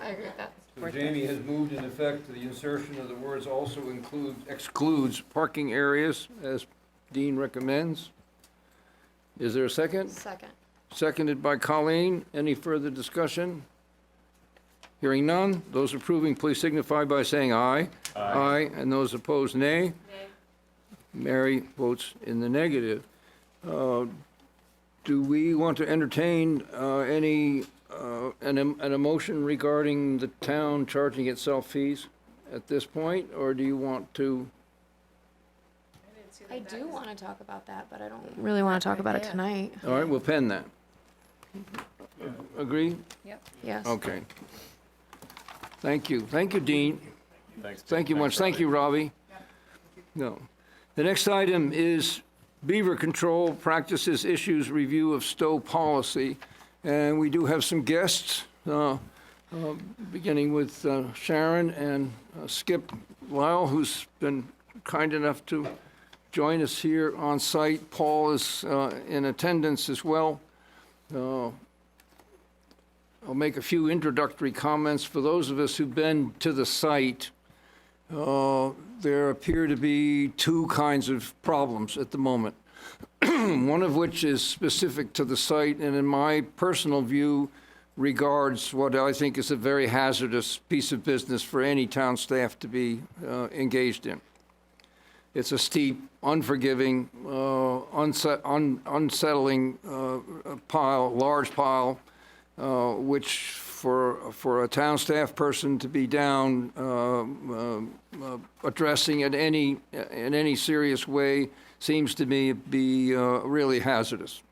I agree with that. So Jamie has moved in effect to the insertion of the words also excludes parking areas, as Dean recommends. Is there a second? Second. Seconded by Colleen. Any further discussion? Hearing none, those approving, please signify by saying aye. Aye. And those opposed, nay. Nay. Mary votes in the negative. Do we want to entertain an emotion regarding the town charging itself fees at this point, or do you want to? I do want to talk about that, but I don't really want to talk about it tonight. All right, we'll pen that. Agree? Yep. Yes. Okay. Thank you. Thank you, Dean. Thanks. Thank you much. Thank you, Robbie. No. The next item is beaver control practices, issues, review of stow policy. And we do have some guests, beginning with Sharon and Skip Lyle, who's been kind enough to join us here on site. Paul is in attendance as well. I'll make a few introductory comments. For those of us who've been to the site, there appear to be two kinds of problems at the moment. One of which is specific to the site, and in my personal view, regards what I think is a very hazardous piece of business for any town staff to be engaged in. It's a steep, unforgiving, unsettling large pile, which for a town staff person to be down addressing it in any serious way seems to me be really hazardous.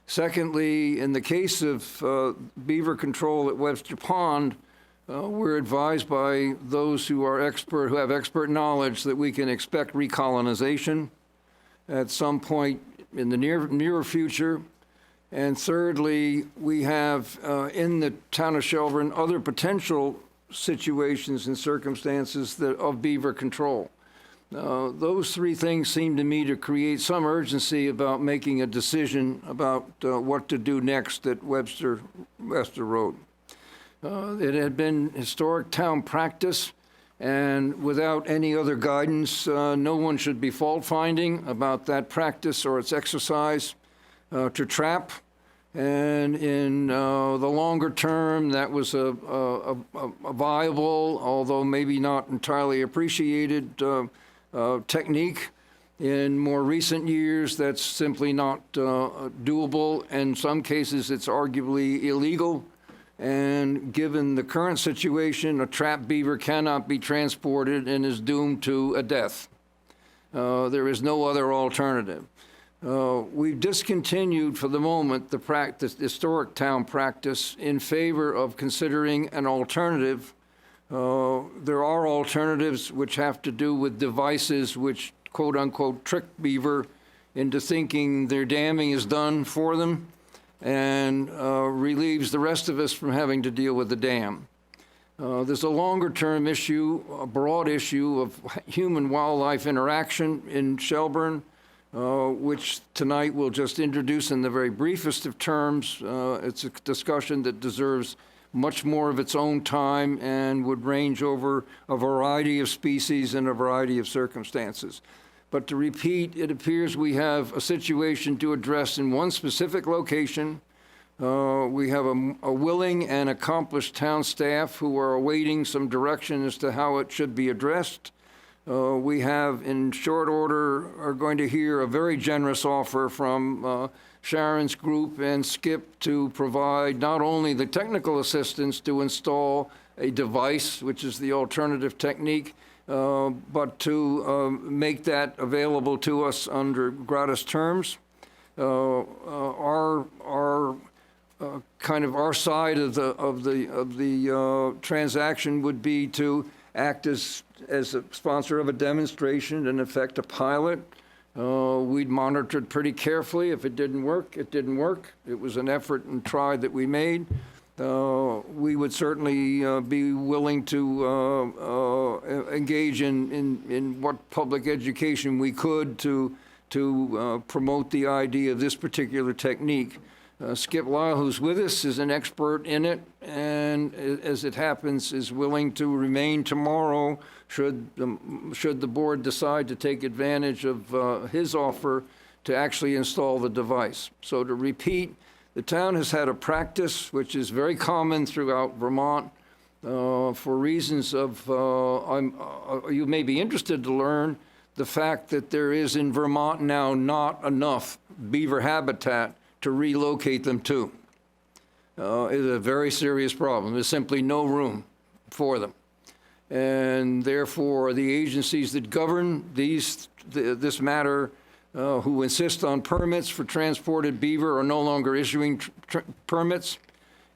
Secondly, in the case of beaver control at Webster Pond, we're advised by those who have expert knowledge that we can expect recolonization at some point in the nearer future. And thirdly, we have in the town of Shelburne other potential situations and circumstances of beaver control. Those three things seem to me to create some urgency about making a decision about what to do next at Webster Road. It had been historic town practice, and without any other guidance, no one should be fault-finding about that practice or its exercise to trap. And in the longer term, that was a viable, although maybe not entirely appreciated, technique. In more recent years, that's simply not doable. In some cases, it's arguably illegal. And given the current situation, a trapped beaver cannot be transported and is doomed to a death. There is no other alternative. We've discontinued for the moment the historic town practice in favor of considering an alternative. There are alternatives which have to do with devices which, quote unquote, trick beaver into thinking their damming is done for them and relieves the rest of us from having to deal with the dam. There's a longer-term issue, a broad issue of human-wildlife interaction in Shelburne, which tonight we'll just introduce in the very briefest of terms. It's a discussion that deserves much more of its own time and would range over a variety of species and a variety of circumstances. But to repeat, it appears we have a situation to address in one specific location. We have a willing and accomplished town staff who are awaiting some direction as to how it should be addressed. We have, in short order, are going to hear a very generous offer from Sharon's group and Skip to provide not only the technical assistance to install a device, which is the alternative technique, but to make that available to us under gratis terms. Our side of the transaction would be to act as a sponsor of a demonstration, in effect a pilot. We'd monitor it pretty carefully. If it didn't work, it didn't work. It was an effort and try that we made. We would certainly be willing to engage in what public education we could to promote the idea of this particular technique. Skip Lyle, who's with us, is an expert in it, and as it happens, is willing to remain tomorrow should the board decide to take advantage of his offer to actually install the device. So to repeat, the town has had a practice which is very common throughout Vermont for reasons of, you may be interested to learn the fact that there is in Vermont now not enough beaver habitat to relocate them to. Is a very serious problem. There's simply no room for them. And therefore, the agencies that govern this matter, who insist on permits for transported beaver, are no longer issuing permits,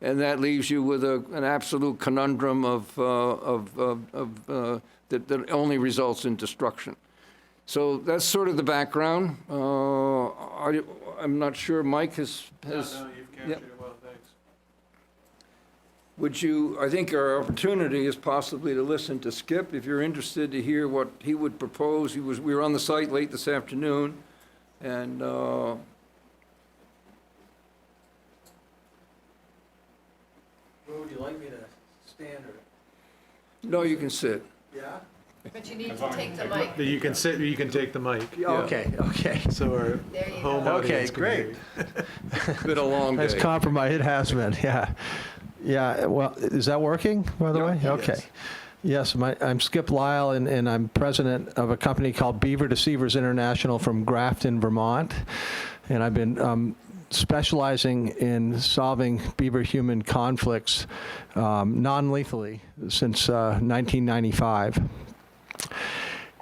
and that leaves you with an absolute conundrum that only results in destruction. So that's sort of the background. I'm not sure Mike has. No, you've captured it well, thanks. Would you, I think our opportunity is possibly to listen to Skip, if you're interested to hear what he would propose. We were on the site late this afternoon, and Where would you like me to stand or? no, you can sit. Yeah? But you need to take the mic. You can sit, you can take the mic. Okay, okay. So our There you home go. Okay, audience can hear great. you. Been a long That's day. compromise. It has been, yeah. Yeah, well, is that working, by the way? Okay. Yes, I'm Skip Lyle, and I'm president of a company called Beaver Deceivers International from Grafton, Vermont. And I've been specializing in solving beaver-human conflicts non-lethally since 1995.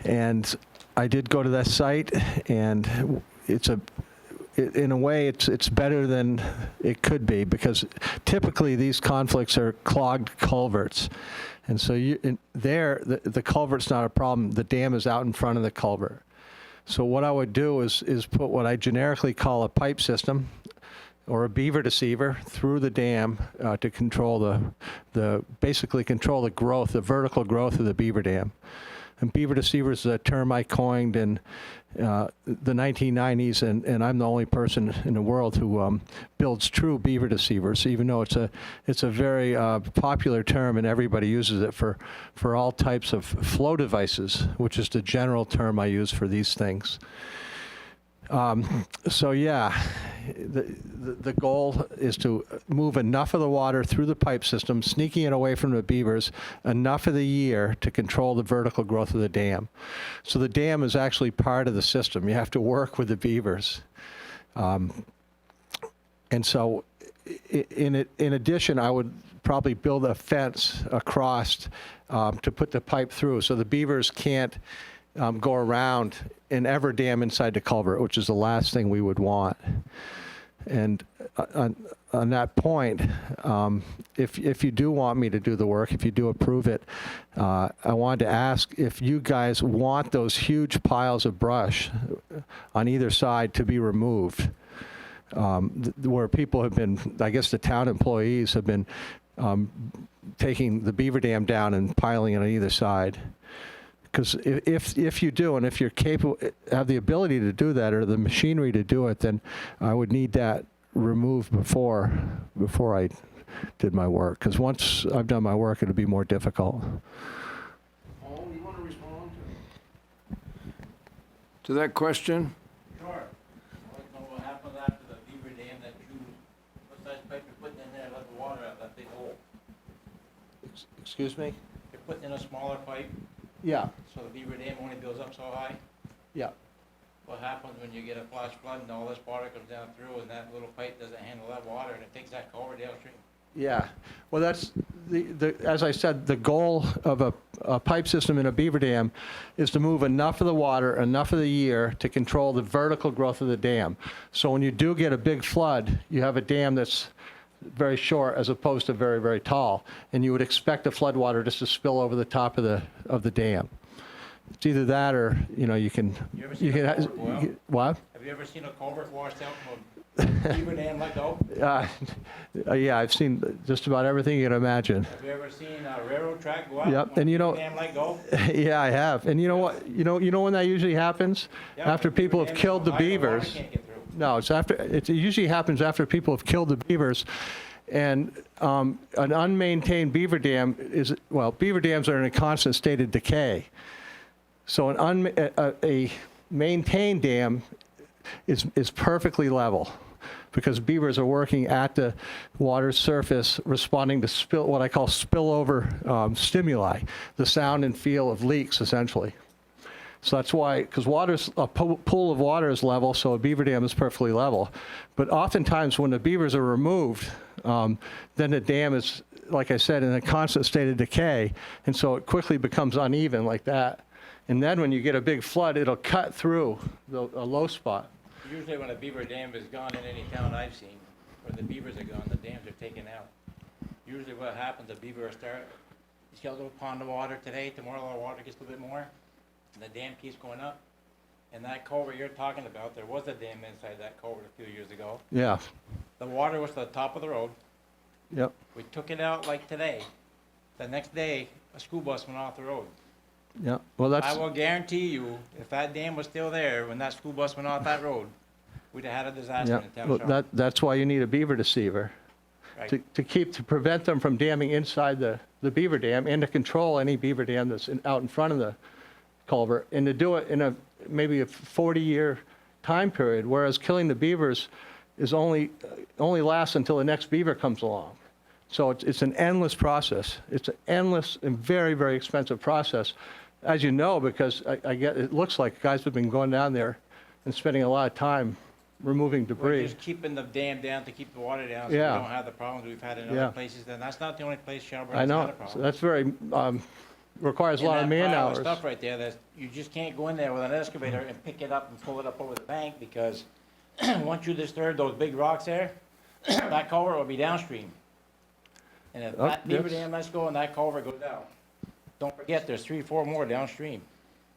And I did go to that site, and in a way, it's better than it could be, because typically these conflicts are clogged culverts. And so the culvert's not a problem. The dam is out in front of the culvert. So what I would do is put what I generically call a pipe system or a beaver deceiver through the dam to control basically control the growth, the vertical growth of the beaver dam. And beaver deceivers is a term I coined in the 1990s, and I'm the only person in the world who builds true beaver deceivers, even though it's a very popular term and everybody uses it for all types of flow devices, which is the general term I use for these things. So yeah, the goal is to move enough of the water through the pipe system, sneaking it away from the beavers, enough of the year to control the vertical growth of the dam. So the dam is actually part of the system. You have to work with the beavers. And so in addition, I would probably build a fence across to put the pipe through so the beavers can't go around and ever dam inside the culvert, which is the last thing we would want. And on that point, if you do want me to do the work, if you do approve it, I wanted to ask if you guys want those huge piles of brush on either side to be removed, where people have been, I guess the town employees have been taking the beaver dam down and piling it on either side. Because if you do, and if you're capable, have the ability to do that, or the machinery to do it, then I would need that removed before I did my work. Because once I've done my work, it'll be more difficult. Paul, you want to respond to that question? Sure. I'd like to know what happens after the beaver dam that what size pipe you're putting in there, let the water out that big hole. Excuse me? You're putting in a smaller pipe, Yeah. so the beaver dam only goes up so high. Yeah. What happens when you get a flash flood and all this water comes down through and that little pipe doesn't handle that water and it takes that culvert downstream? Yeah, well, that's as I said, the goal of a pipe system in a beaver dam is to move enough of the water, enough of the year to control the vertical growth of the dam. So when you do get a big flood, you have a dam that's very short as opposed to very, very tall, and you would expect the flood water just to spill over the top of the dam. It's either that, or you can. You ever seen a culvert go out? What? Have you ever seen a culvert washed out from a beaver dam let go? Yeah, I've seen just about everything you can imagine. Have you ever seen a railroad track go out? Yep, from and a beaver dam let go? Yeah, I have. And you know what? You know when that usually happens? Yeah, After the beaver people have dam is killed so the high, water beavers. can't get through. No, it usually happens after people have killed the beavers. And an unmaintained beaver dam beaver dams are in a constant state of decay. So a maintained dam is perfectly level. because beavers are working at the water surface, responding to what I call spillover stimuli, the sound and feel of leaks, essentially. So that's why, because a pool of water is level, so a beaver dam is perfectly level. But oftentimes when the beavers are removed, then the dam is, like I said, in a constant state of decay, and so it quickly becomes uneven like that. And then when you get a big flood, it'll cut through a low spot. Usually when a beaver dam is gone in any town I've seen, where the beavers are gone, the dams are taken out. Usually what happens, the beaver will start, he's got a little pond of water today, tomorrow the water gets a little bit more, and the dam keeps going up. And that culvert you're talking about, there was a dam inside that culvert a few years ago. Yeah. The water was to the top of the road. Yep. We took it out like today. The next day, a school bus went off the road. Yeah. Well, that's. I will guarantee you, if that dam was still there when that school bus went off that road, we'd have had a disaster Yeah. in the town Well, of Shelburne. that's why you need a beaver deceiver. Right. To prevent them from damming inside the beaver dam and to control any beaver dam that's out in front of the culvert, and to do it in maybe a 40-year time period, whereas killing the beavers is only lasts until the next beaver comes along. So it's an endless process. It's an endless and very, very expensive process, as you know, because it looks like guys have been going down there and spending a lot of time removing We're debris. just keeping the dam down to keep the water down, so we Yeah. don't have the problems we've had in other Yeah. places. And that's not the only place Shelburne I has had a know. problem. So that's very, requires a lot of And man that pile of hours. stuff right there, that you just can't go in there with an excavator and pick it up and pull it up over the bank, because once you disturb those big rocks there, that culvert will be downstream. And if Oh, that beaver yes. dam lets go and that culvert goes down, don't forget, there's 3, 4 more downstream.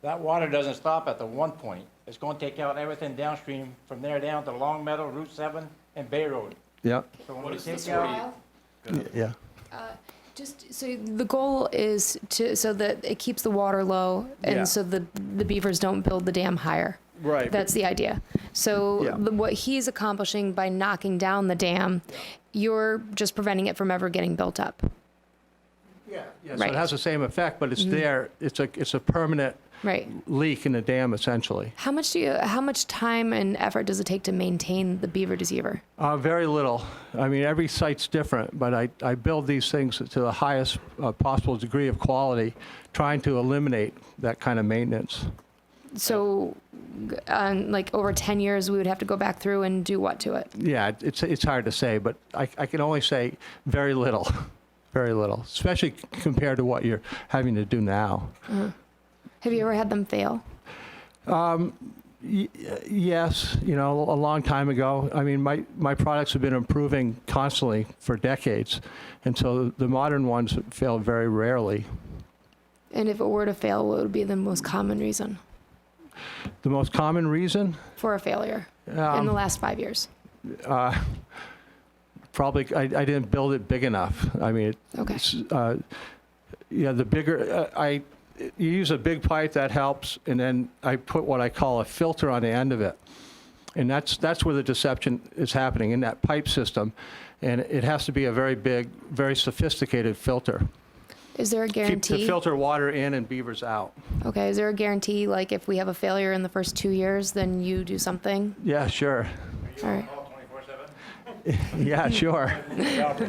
That water doesn't stop at the one point. It's gonna take out everything downstream from there down to Long Meadow, Route 7, and Bay Road. Yeah. So when we take out, Yeah. Just so the goal is so that it keeps the water low, and Yeah. so the beavers don't build the dam higher. Right. That's the idea. So Yeah. what he's accomplishing by knocking down the dam, you're just preventing it from ever getting built up. Yeah, so Right. it has the same effect, but it's there, it's a permanent Right. leak in the dam, essentially. How much time and effort does it take to maintain the beaver deceiver? Very little. I mean, every site's different, but I build these things to the highest possible degree of quality, trying to eliminate that kind of maintenance. So, like over 10 years, we would have to go back through and do what to it? Yeah, it's hard to say, but I can only say very little, very little, especially compared to what you're having to do now. Have you ever had them fail? Yes, a long time ago. I mean, my products have been improving constantly for decades, and so the modern ones fail very rarely. And if it were to fail, what would be the most common reason The most common reason? for a failure in the last 5 years? Probably I didn't build it big enough. I mean, Okay. The bigger, you use a big pipe, that helps, and then I put what I call a filter on the end of it. And that's where the deception is happening, in that pipe system. And it has to be a very big, very sophisticated filter. Is there a To guarantee? filter water in and beavers out. Okay, is there a guarantee, like if we have a failure in the first 2 years, then you do something? Yeah, sure. All right. Yeah, sure.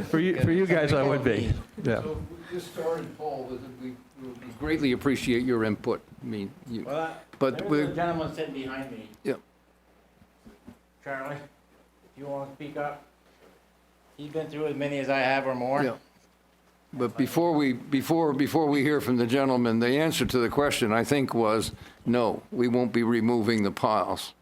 For you guys, I would be. Yeah. So this started, Paul, with we greatly appreciate your input. I mean, but there was a gentleman sitting behind me. Yeah. Charlie, if you want to speak up. He's been through as many as I have or more. Yeah. But before we hear from the gentleman, the answer to the question, I think, was no, we won't be removing the piles,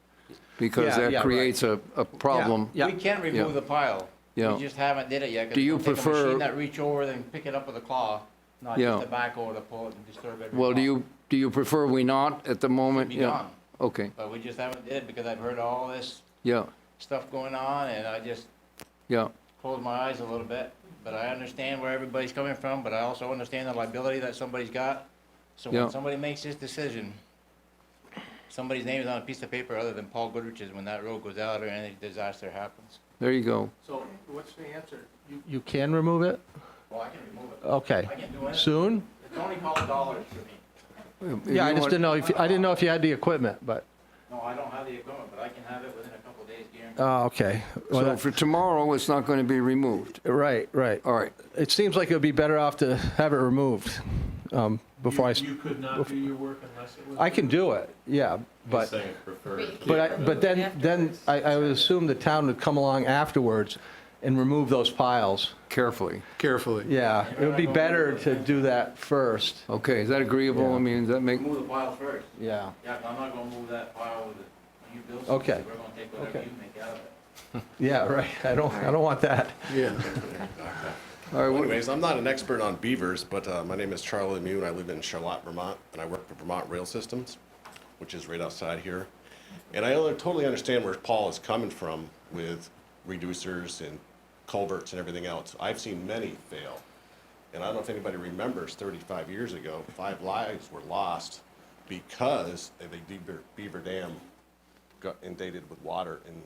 because that creates a problem. We can remove the pile. Yeah. We just haven't did it yet. 'Cause Do you it's gonna take a prefer- machine that reach over and pick it up with a claw, not Yeah. just a backhoe to pull it and disturb every Well, claw. do you prefer we not at the moment? Be Yeah. gone. Okay, But we just haven't did it because I've heard all this yeah, stuff going on, and I just yeah, closed my eyes a little bit. But I understand where everybody's coming from, but I also understand the liability that somebody's got. So Yeah. when somebody makes this decision, somebody's name is on a piece of paper other than Paul Goodrich's when that road goes out or any disaster happens. there you go. So what's the answer? You can remove it? Well, I can remove it. Okay. I can do it. Soon? It's only called dollars for me. Yeah, I just didn't know if you had the equipment, but. No, I don't have the equipment, but I can have it within a couple of days, guaranteed. Okay. Well, So that- for tomorrow, it's not going to be removed. Right, right. All right. It seems like it would be better off to have it removed before You could not do your work unless it was. I can do it, yeah, but, but then I would assume the town would come along afterwards and remove those piles. Carefully. Carefully. Yeah, it would be better to do that first. Okay, is that agreeable? Yeah. I mean, does that make, Move the pile first. Yeah. Yeah, I'm not gonna move that pile with it. When you build Okay. something, we're gonna take whatever Okay. you make out of it. Yeah, right. I don't want that. Yeah. all right, Anyways, I'm not an expert on beavers, but my name is Charlie Lemieux, and I live in Charlotte, Vermont, and I work for Vermont Rail Systems, which is right outside here. And I totally understand where Paul is coming from with reducers and culverts and everything else. I've seen many fail. And I don't know if anybody remembers 35 years ago, 5 lives were lost because a beaver dam got inundated with water and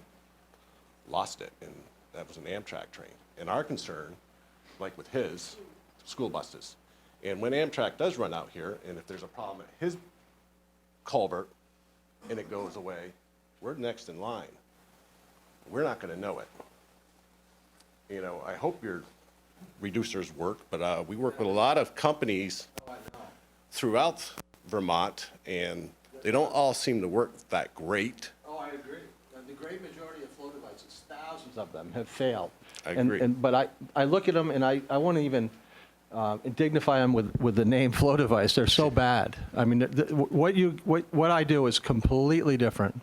lost it. And that was an Amtrak train. And our concern, like with his, school buses. And when Amtrak does run out here, and if there's a problem at his culvert and it goes away, we're next in line. We're not gonna know it. You know, I hope your reducers work, but we work with a lot of companies throughout Vermont, and they don't all seem to work that great. Oh, I agree. The great majority of flow devices, thousands of them, have failed. I agree. But I look at them and I want to even dignify them with the name flow device. They're so bad. I mean, what I do is completely different.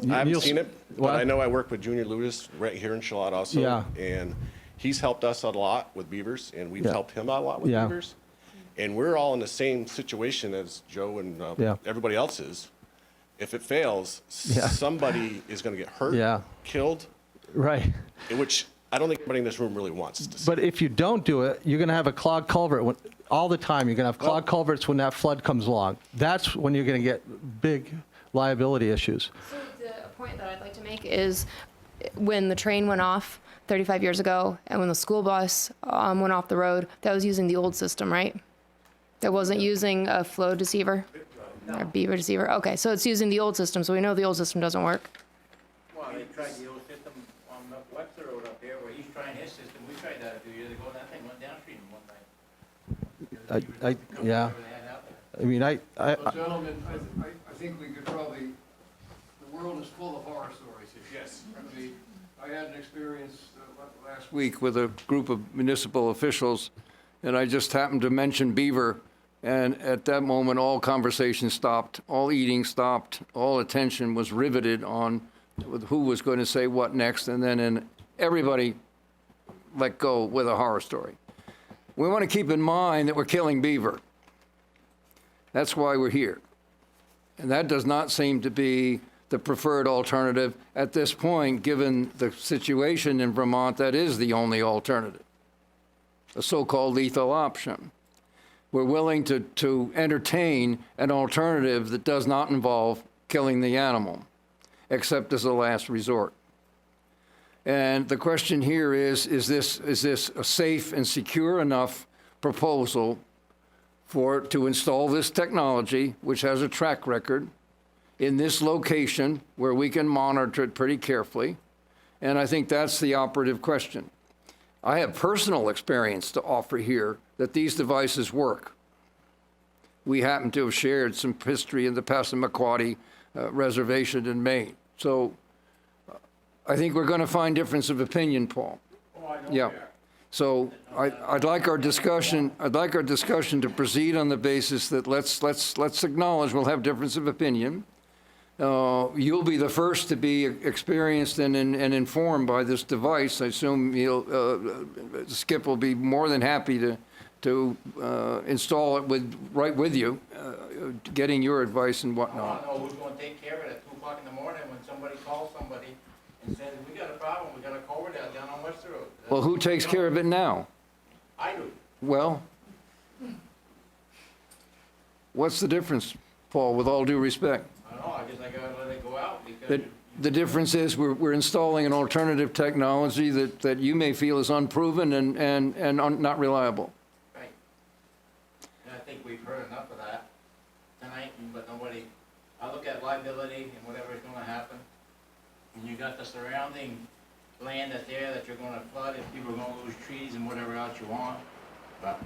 I haven't You'll seen s- it, but what? I know I work with Junior Lewis right here in Charlotte also. Yeah. And he's helped us a lot with beavers, and we've Yeah. helped him out a lot with Yeah. beavers. And we're all in the same situation as Joe and Yeah. everybody else is. If it fails, Yeah. somebody is going to get hurt, Yeah. killed, Right. which I don't think anybody in this room really wants to see. But if you don't do it, you're going to have a clogged culvert all the time. You're going to have clogged culverts when that flood comes along. That's when you're going to get big liability issues. So the point that I'd like to make is when the train went off 35 years ago and when the school bus went off the road, that was using the old system, right? That wasn't using a flow deceiver or beaver deceiver. Okay, so it's using the old system, so we know the old system doesn't work. Well, they tried the old system on Webster Road up there, where he's trying his system. We tried that a few years ago, and that thing went downstream one night. Yeah. I mean, Well, gentlemen, I think we could probably, the world is full of horror stories here. Yes. I mean, I had an experience last week with a group of municipal officials, and I just happened to mention beaver, and at that moment, all conversation stopped, all eating stopped, all attention was riveted on who was going to say what next, and then everybody let go with a horror story. We want to keep in mind that we're killing beaver. That's why we're here. And that does not seem to be the preferred alternative at this point, given the situation in Vermont. That is the only alternative, a so-called lethal option. We're willing to entertain an alternative that does not involve killing the animal, except as a last resort. And the question here is this a safe and secure enough proposal to install this technology, which has a track record, in this location where we can monitor it pretty carefully? And I think that's the operative question. I have personal experience to offer here that these devices work. We happen to have shared some history in the Passamaquoddy Reservation in Maine. So I think we're going to find difference of opinion, Paul. Yeah. So I'd like our discussion to proceed on the basis that let's acknowledge we'll have difference of opinion. You'll be the first to be experienced and informed by this device. I assume Skip will be more than happy to install it right with you, getting your advice and I whatnot. want to know who's going to take care of it at 2 o'clock in the morning when somebody calls somebody and says, we got a problem, we got a culvert down on Webster Road. Well, who takes care of it now? I do. Well, what's the difference, Paul, with all due respect? I don't know, I guess I got to let it go out because. The difference is we're installing an alternative technology that you may feel is unproven and not reliable. Right. And I think we've heard enough of that tonight, but nobody, I look at liability and whatever is going to happen. and you got the surrounding land that's there that you're gonna flood, if people are gonna lose trees and whatever else you want, but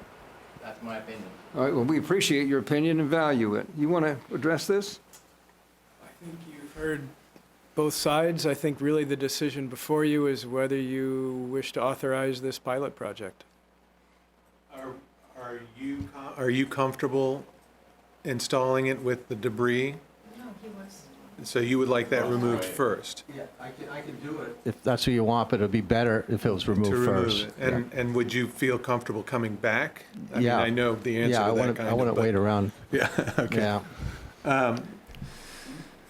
that's my opinion. All right, well, we appreciate your opinion and value it. You want to address this? I think you've heard both sides. I think really the decision before you is whether you wish to authorize this pilot project. Are you comfortable installing it with the debris? No, he was. So you would like that removed first? Yeah, I can do it. If that's what you want, but it'd be better if it was removed To remove first. it. And would you feel comfortable coming back? I mean, Yeah. I know the answer Yeah, to that kind of. I wouldn't but- wait around. Yeah, okay. Yeah.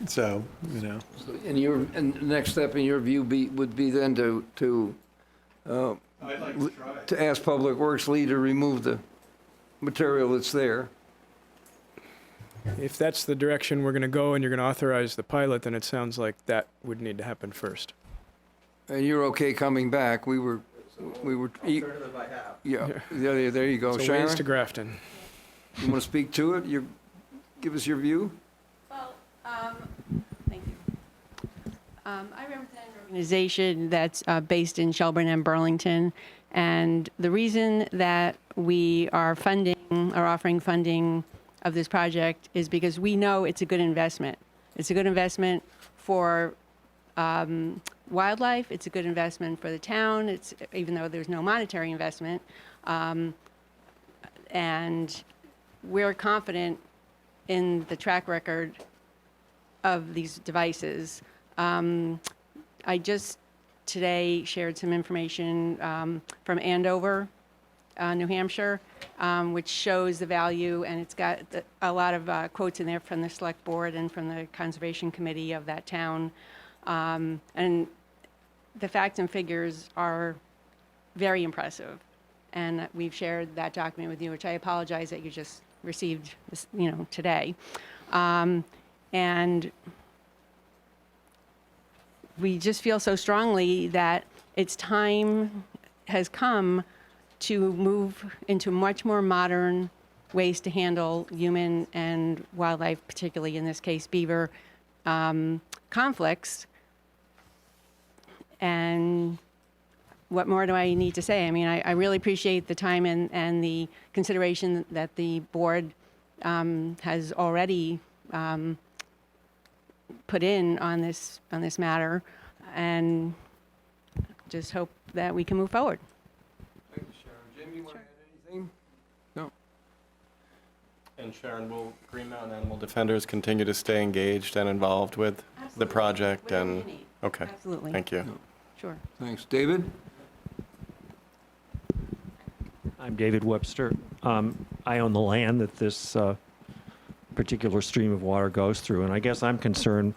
So, you know, And the next step in your view would be then to I'd like to try it. to ask Public Works Lee to remove the material that's there. If that's the direction we're going to go and you're going to authorize the pilot, then it sounds like that would need to happen first. And you're okay coming back. We were. Alternative I have. Yeah, there you go. So Sharon, ways to Grafton. you want to speak to it? Give us your view? Well, thank you. I represent an organization that's based in Shelburne and Burlington, and the reason that we are offering funding of this project is because we know it's a good investment. It's a good investment for wildlife. It's a good investment for the town. It's even though there's no monetary investment, and we're confident in the track record of these devices. I just today shared some information from Andover, New Hampshire, which shows the value, and it's got a lot of quotes in there from the Select Board and from the Conservation Committee of that town. And the facts and figures are very impressive. And we've shared that document with you, which I apologize that you just received this, today. And we just feel so strongly that its time has come to move into much more modern ways to handle human and wildlife, particularly in this case beaver, conflicts. And what more do I need to say? I mean, I really appreciate the time and the consideration that the board has already put in on this matter, and just hope that we can move forward. Thank you, Sharon. Jim, you want to add anything? No. And Sharon, will Green Mountain Animal Defenders continue to stay engaged and involved with the project? Whatever And you need. okay, Absolutely. thank you. Sure. Thanks. David? I'm David Webster. I own the land that this particular stream of water goes through, and I guess I'm concerned.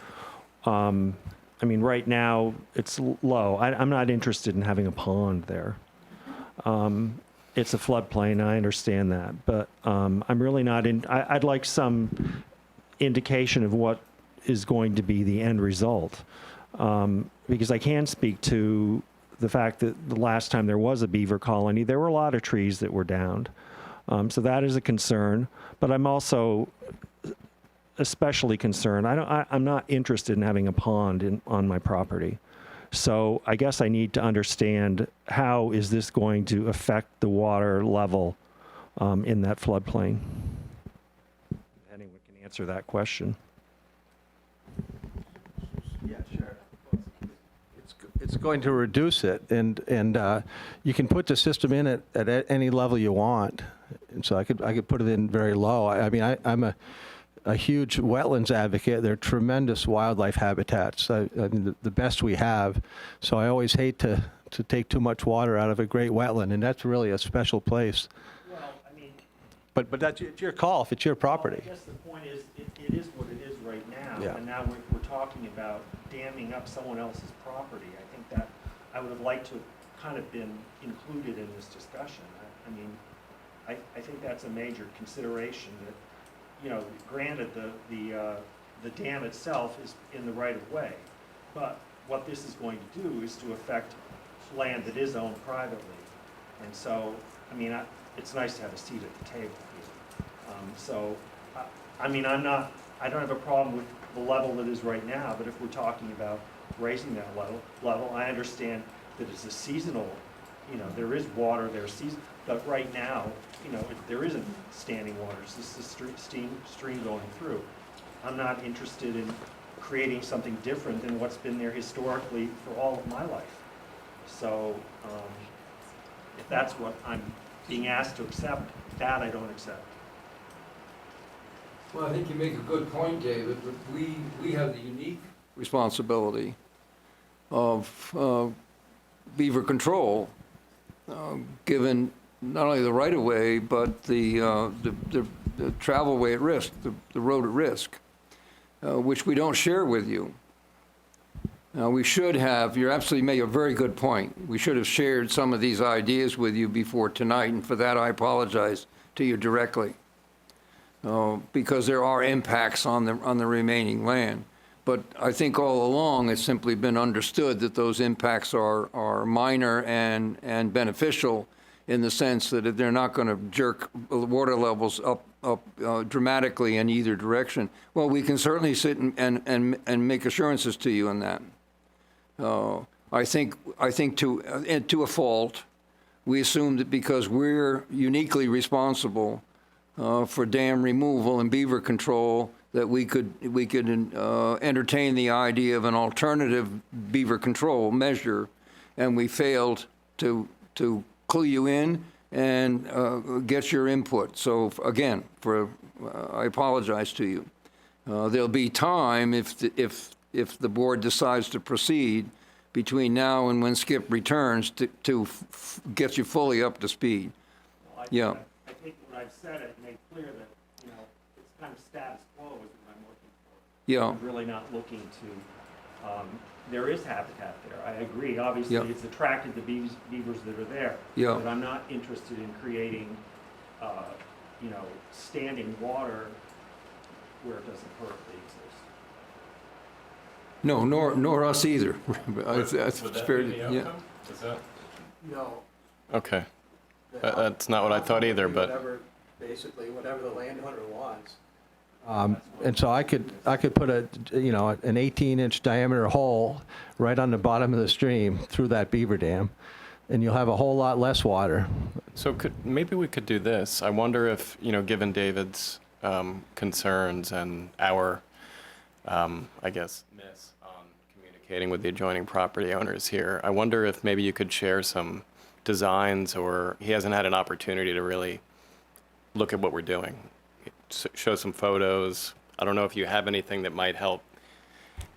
I mean, right now it's low. I'm not interested in having a pond there. It's a floodplain, I understand that, but I'm really not in. I'd like some indication of what is going to be the end result, because I can speak to the fact that the last time there was a beaver colony, there were a lot of trees that were downed. So that is a concern, but I'm also especially concerned. I'm not interested in having a pond on my property. So I guess I need to understand how is this going to affect the water level in that floodplain. Anyone can answer that question. Yeah, sure. It's going to reduce it, and you can put the system in at any level you want. And so I could put it in very low. I mean, I'm a huge wetlands advocate. They're tremendous wildlife habitats. I mean, the best we have. So I always hate to take too much water out of a great wetland, and that's really a special place. Well, I mean, but that's it's your call if it's your property. I guess the point is, it is what it is right now. Yeah. And now we're talking about damming up someone else's property. I think that I would have liked to have kind of been included in this discussion. I mean, I think that's a major consideration that, granted the dam itself is in the right of way, but what this is going to do is to affect land that is owned privately. And so, I mean, it's nice to have a seat at the table here. I mean, I don't have a problem with the level that is right now, but if we're talking about raising that level. I understand that it's a seasonal, there is water there, but right now, there isn't standing water. It's just the stream going through. I'm not interested in creating something different than what's been there historically for all of my life. So if that's what I'm being asked to accept, that I don't accept. Well, I think you make a good point, David, but we have the unique responsibility of beaver control, given not only the right-of-way, but the travel way at risk, the road at risk, which we don't share with you. We should have, you're absolutely made a very good point. We should have shared some of these ideas with you before tonight, and for that I apologize to you directly. Because there are impacts on the remaining land. But I think all along it's simply been understood that those impacts are minor and beneficial in the sense that they're not going to jerk water levels up dramatically in either direction. Well, we can certainly sit and make assurances to you on that. I think to a fault, we assume that because we're uniquely responsible for dam removal and beaver control, that we could entertain the idea of an alternative beaver control measure, and we failed to clue you in and get your input. So again, I apologize to you. There'll be time if the board decides to proceed between now and when Skip returns to get you fully up to speed. Well, Yeah. I think what I've said, I've made clear that, it's kind of status quo is what I'm looking for. Yeah. I'm really not looking to, there is habitat there. I agree. Obviously, Yeah. it's attracted the beavers that are there. Yeah. But I'm not interested in creating, standing water where it doesn't currently exist. No, nor us either. Would that be the outcome? Is that? No. Okay. That's not what I thought either, but. Basically, whatever the landowner wants. And so I could put an 18-inch diameter hole right on the bottom of the stream through that beaver dam, and you'll have a whole lot less water. So maybe we could do this. I wonder if, given David's concerns and our, I guess, miss on communicating with the adjoining property owners here, I wonder if maybe you could share some designs, or he hasn't had an opportunity to really look at what we're doing. Show some photos. I don't know if you have anything that might help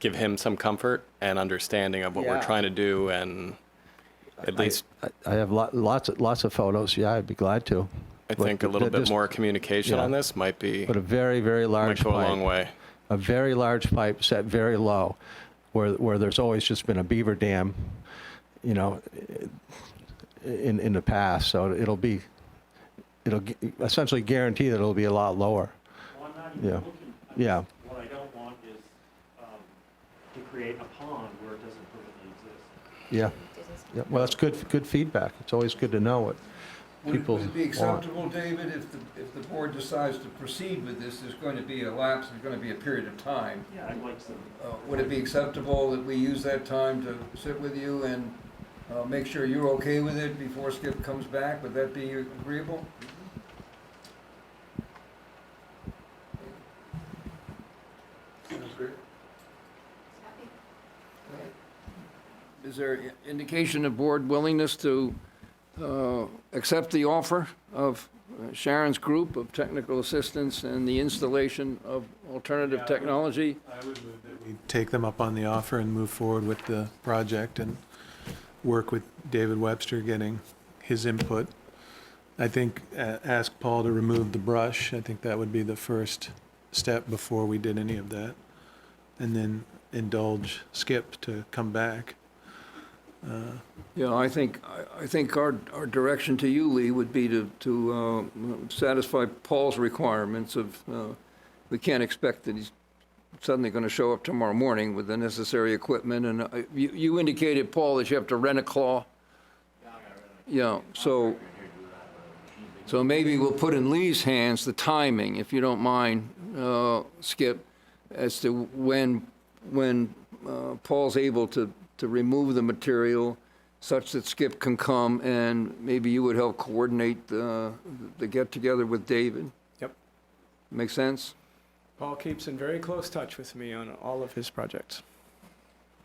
give him some comfort and understanding of what we're trying to do, and at least I have lots of photos. Yeah, I'd be glad to. I think a little bit more communication on this might be. But a very, very large might go pipe. a long way. A very large pipe set very low, where there's always just been a beaver dam, in the past. So it'll essentially guarantee that it'll be a lot lower. Well, I'm not even looking. Yeah. What I don't want is to create a pond where it doesn't currently exist. Yeah. Yeah. Well, that's good feedback. It's always good to know what people Would it be want. acceptable, David, if the board decides to proceed with this, there's going to be a lapse, there's going to be a period of time. Yeah, I'd like some. Would it be acceptable that we use that time to sit with you and make sure you're okay with it before Skip comes back? Would that be agreeable? Is there indication of board willingness to accept the offer of Sharon's group of technical assistance and the installation of alternative technology? I would move that we take them up on the offer and move forward with the project and work with David Webster getting his input. I think ask Paul to remove the brush. I think that would be the first step before we did any of that. And then indulge Skip to come back. Yeah, I think our direction to you, Lee, would be to satisfy Paul's requirements of, we can't expect that he's suddenly going to show up tomorrow morning with the necessary equipment. And you indicated, Paul, that you have to rent a claw. Yeah, so maybe we'll put in Lee's hands the timing, if you don't mind, Skip, as to when Paul's able to remove the material such that Skip can come, and maybe you would help coordinate the get-together with David. Yep. Make sense? Paul keeps in very close touch with me on all of his projects,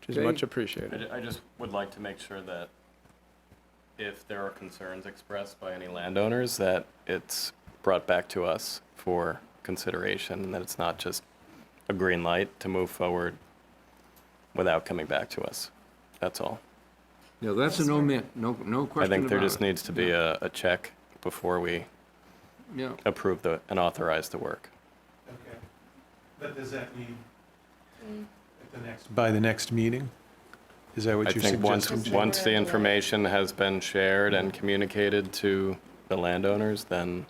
which is Okay. much appreciated. I just would like to make sure that if there are concerns expressed by any landowners, that it's brought back to us for consideration, and that it's not just a green light to move forward without coming back to us. That's all. Yeah, that's a no question I think there about just it. needs to be a check before we Yeah. approve and authorize the work. Okay. But does that mean by the next meeting? Is that what I you're think suggesting? once the information has been shared and communicated to the landowners, then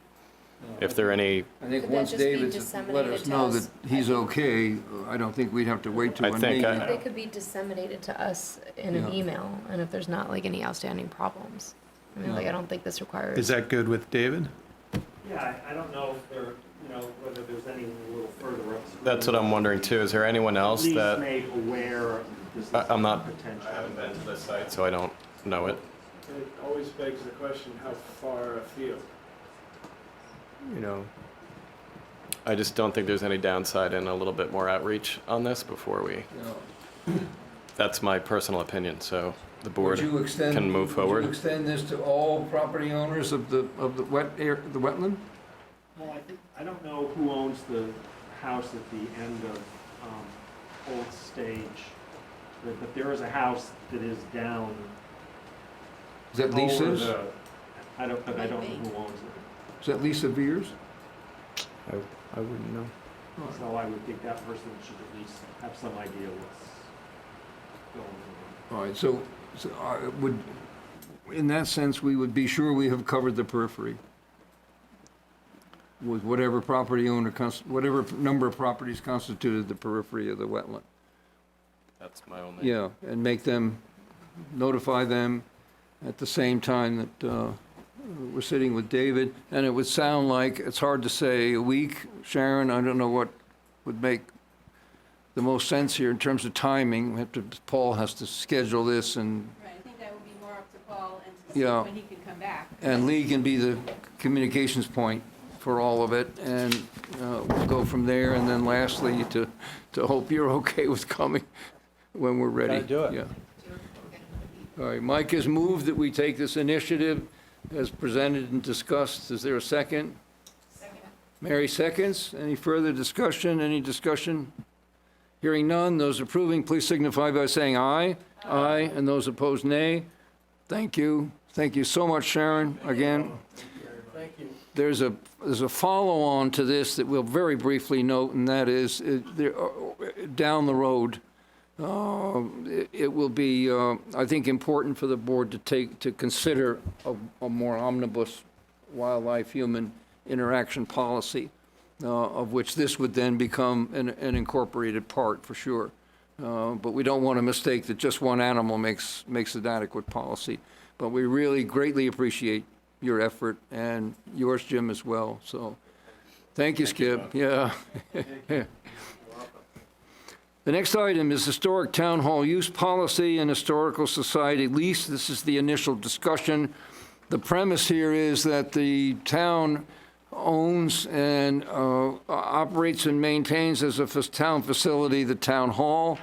if there are any, I think Could that once just be David's let disseminated us to know us? that he's okay, I don't think we'd have to wait till I a think meeting. I- They could be disseminated to us in an Yeah. email, and if there's not like any outstanding problems. I mean, like, I don't think this requires. Is that good with David? Yeah, I don't know if there, whether there's any little further upstream. that's what I'm wondering too. Is there anyone else At least that, made aware of this I'm not, potential. I haven't been to this site, so I don't know it. It always begs the question, how far afield? You know, I just don't think there's any downside in a little bit more outreach on this before we, that's my personal opinion, so the board Would you extend? can move Would forward. you extend this to all property owners of the wetland? Well, I don't know who owns the house at the end of Old Stage, but there is a house that is down. Is that over Lisa's? the- I don't know who owns it. Is that Lisa Veers? I wouldn't know. So I would think that person should at least have some idea what's going on. All right, so would, in that sense, we would be sure we have covered the periphery with whatever property owner, whatever number of properties constituted the periphery of the wetland. That's my only. Yeah, and make them, notify them at the same time that we're sitting with David. And it would sound like, it's hard to say, a week, Sharon, I don't know what would make the most sense here in terms of timing. Paul has to schedule this, and Right, I think that would be more up to Paul and to see Yeah. when he can come back. And Lee can be the communications point for all of it, and we'll go from there. And then lastly, to hope you're okay with coming when we're ready. Gotta do it. Yeah. All right, Mike has moved that we take this initiative as presented and discussed. Is there a second? Second. Mary seconds. Any further discussion? Any discussion? Hearing none, those approving, please signify by saying aye. Aye. And those opposed, nay. Thank you. Thank you so much, Sharon, again. Thank you. There's a follow-on to this that we'll very briefly note, and that is, down the road, it will be, I think, important for the board to consider a more omnibus wildlife-human interaction policy, of which this would then become an incorporated part, for sure. But we don't want to mistake that just one animal makes an adequate policy. But we really greatly appreciate your effort, and yours, Jim, as well. So, thank you, Skip. Yeah. The next item is Historic Town Hall Use Policy and Historical Society Lease. This is the initial discussion. The premise here is that the town owns and operates and maintains as a town facility the town hall.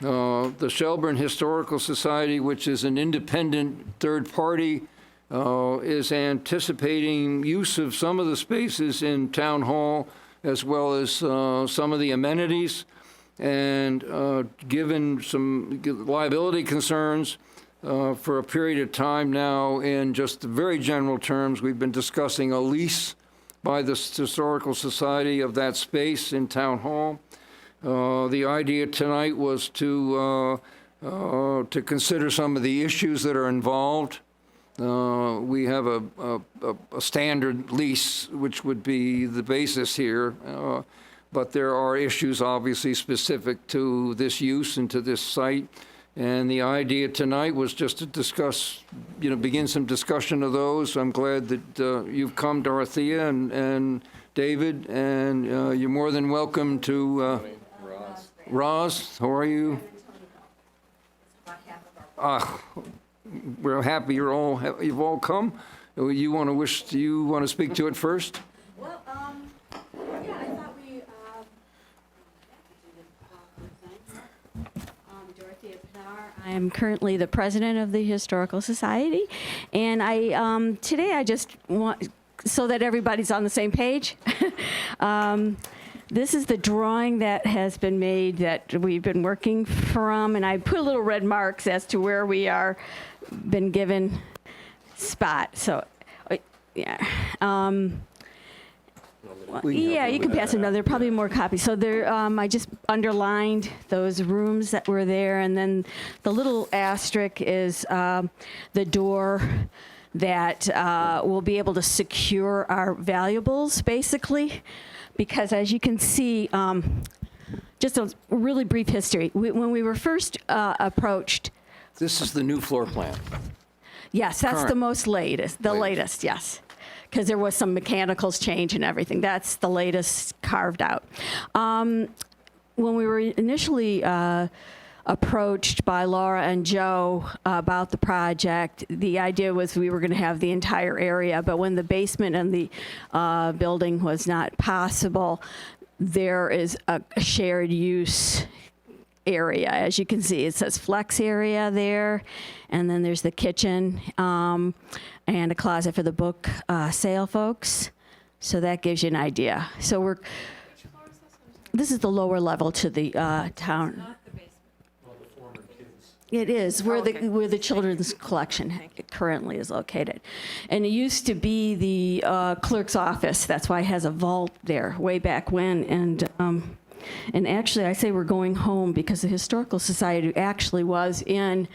The Shelburne Historical Society, which is an independent third party, is anticipating use of some of the spaces in town hall as well as some of the amenities. And given some liability concerns for a period of time now, in just very general terms, we've been discussing a lease by the Historical Society of that space in Town Hall. The idea tonight was to consider some of the issues that are involved. We have a standard lease, which would be the basis here. But there are issues obviously specific to this use and to this site. And the idea tonight was just to discuss, begin some discussion of those. I'm glad that you've come, Dorothea and David, and you're more than welcome to, Roz, how are you? We're happy you've all come. Do you want to speak to it first? Well, yeah, I thought we, Dorothea Pinar. I am currently the president of the Historical Society, and today I just want, so that everybody's on the same page, this is the drawing that has been made that we've been working from, and I put little red marks as to where we are been given spot. So, yeah. Yeah, you can pass another, probably more copies. So there, I just underlined those rooms that were there, and then the little asterisk is the door that will be able to secure our valuables, basically. Because as you can see, just a really brief history. When we were first approached. This is the new floor plan. Yes, that's Current. the most latest, latest, yes. Because there was some mechanicals change and everything. That's the latest carved out. When we were initially approached by Laura and Joe about the project, the idea was we were going to have the entire area, but when the basement and the building was not possible, there is a shared use area. As you can see, it says flex area there, and then there's the kitchen and a closet for the book sale folks. So that gives you an idea. So this is the lower level to the town. It is where the children's collection currently is located, and it used to be the clerk's office. That's why it has a vault there way back when. And actually, I say we're going home because the Historical Society actually was in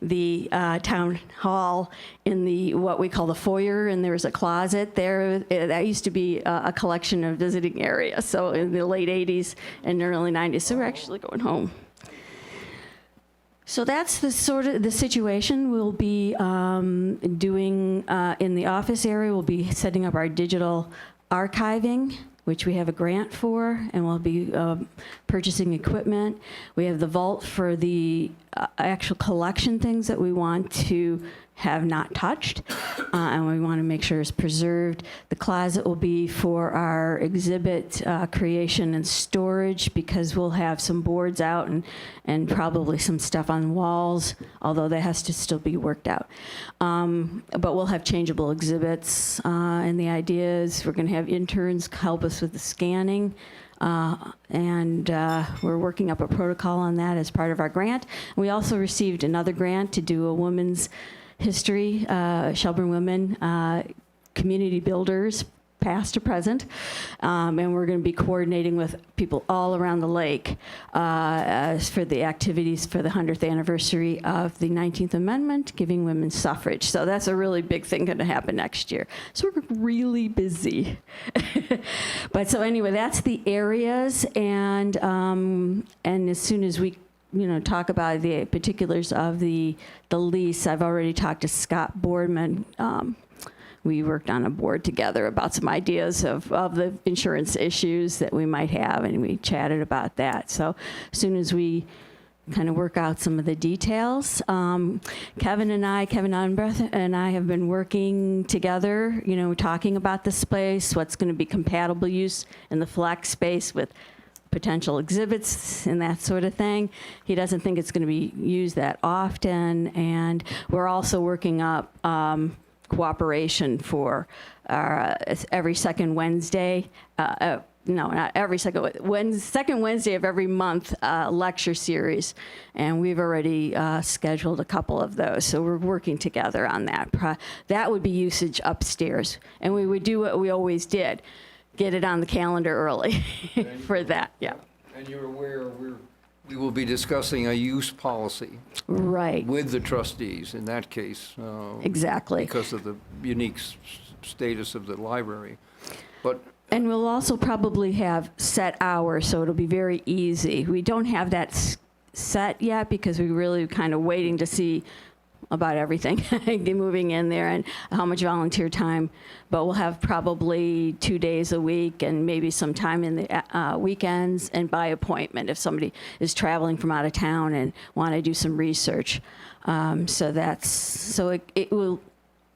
the town hall in the what we call the foyer, and there was a closet there. That used to be a collection of visiting areas. So in the late 80s and early 90s, so we're actually going home. So that's the sort of the situation. We'll be doing in the office area. We'll be setting up our digital archiving, which we have a grant for, and we'll be purchasing equipment. We have the vault for the actual collection things that we want to have not touched, and we want to make sure it's preserved. The closet will be for our exhibit creation and storage, because we'll have some boards out and probably some stuff on walls, although that has to still be worked out. But we'll have changeable exhibits, and the idea is we're going to have interns help us with the scanning. And we're working up a protocol on that as part of our grant. We also received another grant to do a women's history, Shelburne women, community builders, past to present, and we're going to be coordinating with people all around the lake for the activities for the 100th anniversary of the 19th Amendment, giving women suffrage. So that's a really big thing going to happen next year. So we're really busy. But so anyway, that's the areas, and as soon as we talk about the particulars of the lease, I've already talked to Scott Boardman. We worked on a board together about some ideas of the insurance issues that we might have, and we chatted about that. So as soon as we kind of work out some of the details, Kevin Unbreth and I have been working together, talking about the space, what's going to be compatible use in the flex space with potential exhibits and that sort of thing. He doesn't think it's going to be used that often, and we're also working up cooperation for every second Wednesday, no, not every second Wednesday of every month lecture series, and we've already scheduled a couple of those, so we're working together on that. That would be usage upstairs, and we would do what we always did, get it on the calendar early for that, yeah. And you're aware we will be discussing a use policy. Right. With the trustees in that case. Exactly. Because of the unique status of the library. And we'll also probably have set hours, so it'll be very easy. We don't have that set yet because we're really kind of waiting to see about everything, moving in there and how much volunteer time. But we'll have probably 2 days a week and maybe some time in the weekends and by appointment if somebody is traveling from out of town and want to do some research. So it will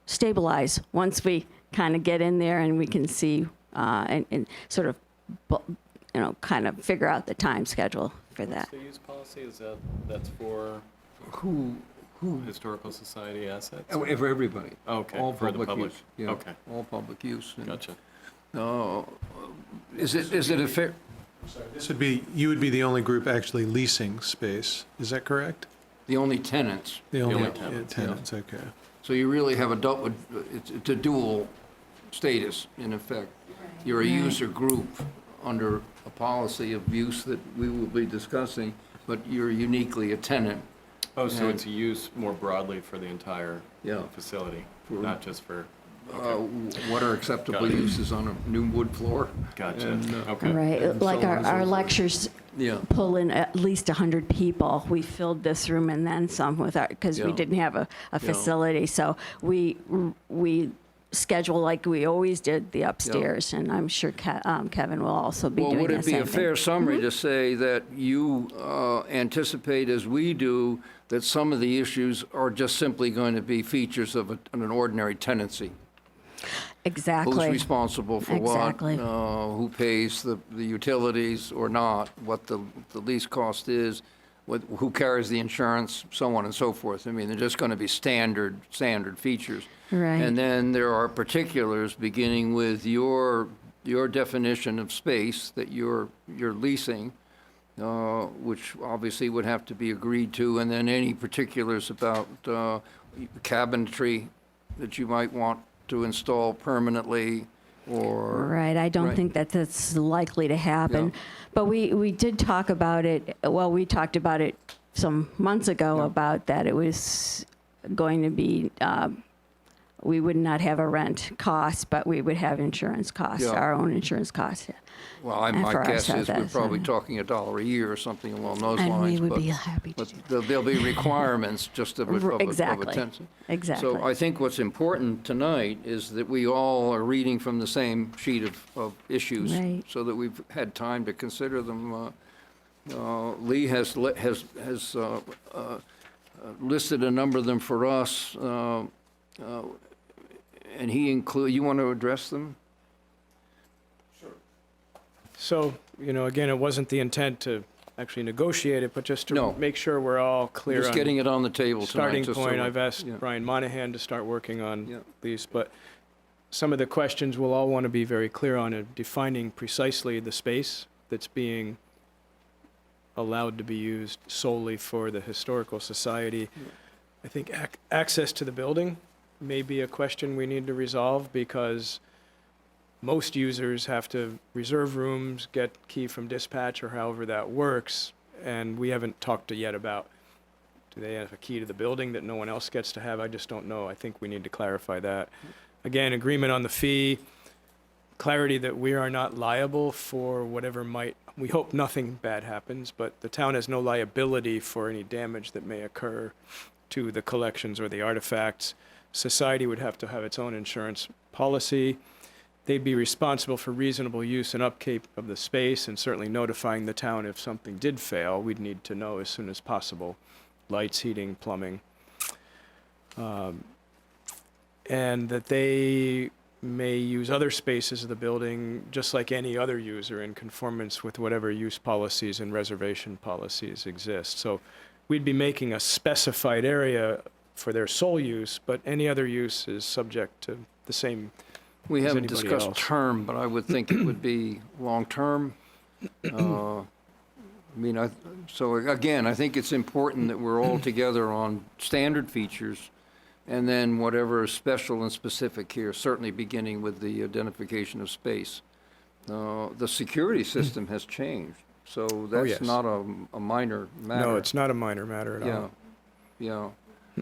stabilize once we kind of get in there and we can see and sort of, kind of figure out the time schedule for that. What's the use policy? That's for Who? historical society assets? For everybody. Okay, All for the public public. use. Yeah, Okay. all public use. And, Gotcha. Is it a fair? You would be the only group actually leasing space, is that correct? The only tenants. The only tenants, tenants, okay. So you really have it's a dual status, in effect. You're a user group under a policy of use that we will be discussing, but you're uniquely a tenant. Oh, so And- it's used more broadly for the entire Yeah. facility, not just for, What are acceptable Got it. uses on a new wood floor? gotcha, And, okay. Right, and like so on and so our forth. lectures Yeah. pull in at least 100 people. We filled this room and then some with our, because we Yeah. didn't have a facility. So we schedule like we always did the upstairs, and I'm sure Kevin will also be Well, doing would the it be same a thing. fair summary to say that you anticipate, as we do, that some of the issues are just simply going to be features of an ordinary tenancy? Exactly. Who's responsible for Exactly. what? Who pays the utilities or not? What the lease cost is? Who carries the insurance? So on and so forth. I mean, they're just going to be standard features. Right. And then there are particulars beginning with your definition of space that you're leasing, which obviously would have to be agreed to, and then any particulars about cabinetry that you might want to install permanently, or Right, I don't Right. think that that's likely to happen. Yeah. But we did talk about it, well, we talked about it some months ago about that it was going to be, we would not have a rent cost, but we would have insurance costs, Yeah. our own insurance costs. Well, And my for guess is we're ourselves, probably talking $1 a year or something along those And lines. we would but- be happy to but there'll be requirements just of a Exactly. tenancy. Exactly. So I think what's important tonight is that we all are reading from the same sheet of issues. Right. So that we've had time to consider them. Lee has listed a number of them for us. And you want to address them? So, again, it wasn't the intent to actually negotiate it, but just to No. make sure we're all clear Just on getting it on the table tonight. starting just so point. we- I've asked yeah. Brian Monahan to start working on Yeah. these, but some of the questions we'll all want to be very clear on are defining precisely the space that's being allowed to be used solely for the Historical Society. I think access to the building may be a question we need to resolve, because most users have to reserve rooms, get key from dispatch, or however that works, and we haven't talked yet about, do they have a key to the building that no one else gets to have? I just don't know. I think we need to clarify that. Again, agreement on the fee, clarity that we are not liable for whatever we hope nothing bad happens, but the town has no liability for any damage that may occur to the collections or the artifacts. Society would have to have its own insurance policy. They'd be responsible for reasonable use and upkeep of the space, and certainly notifying the town if something did fail. We'd need to know as soon as possible. Lights, heating, plumbing. And that they may use other spaces of the building just like any other user in conformance with whatever use policies and reservation policies exist. So we'd be making a specified area for their sole use, but any other use is subject to the same We as haven't anybody discussed else. term, but I would think it would be long-term. So again, I think it's important that we're all together on standard features, and then whatever is special and specific here, certainly beginning with the identification of space. The security system has changed, so that's yes. not a minor matter. No, it's not a minor matter at all. Yeah.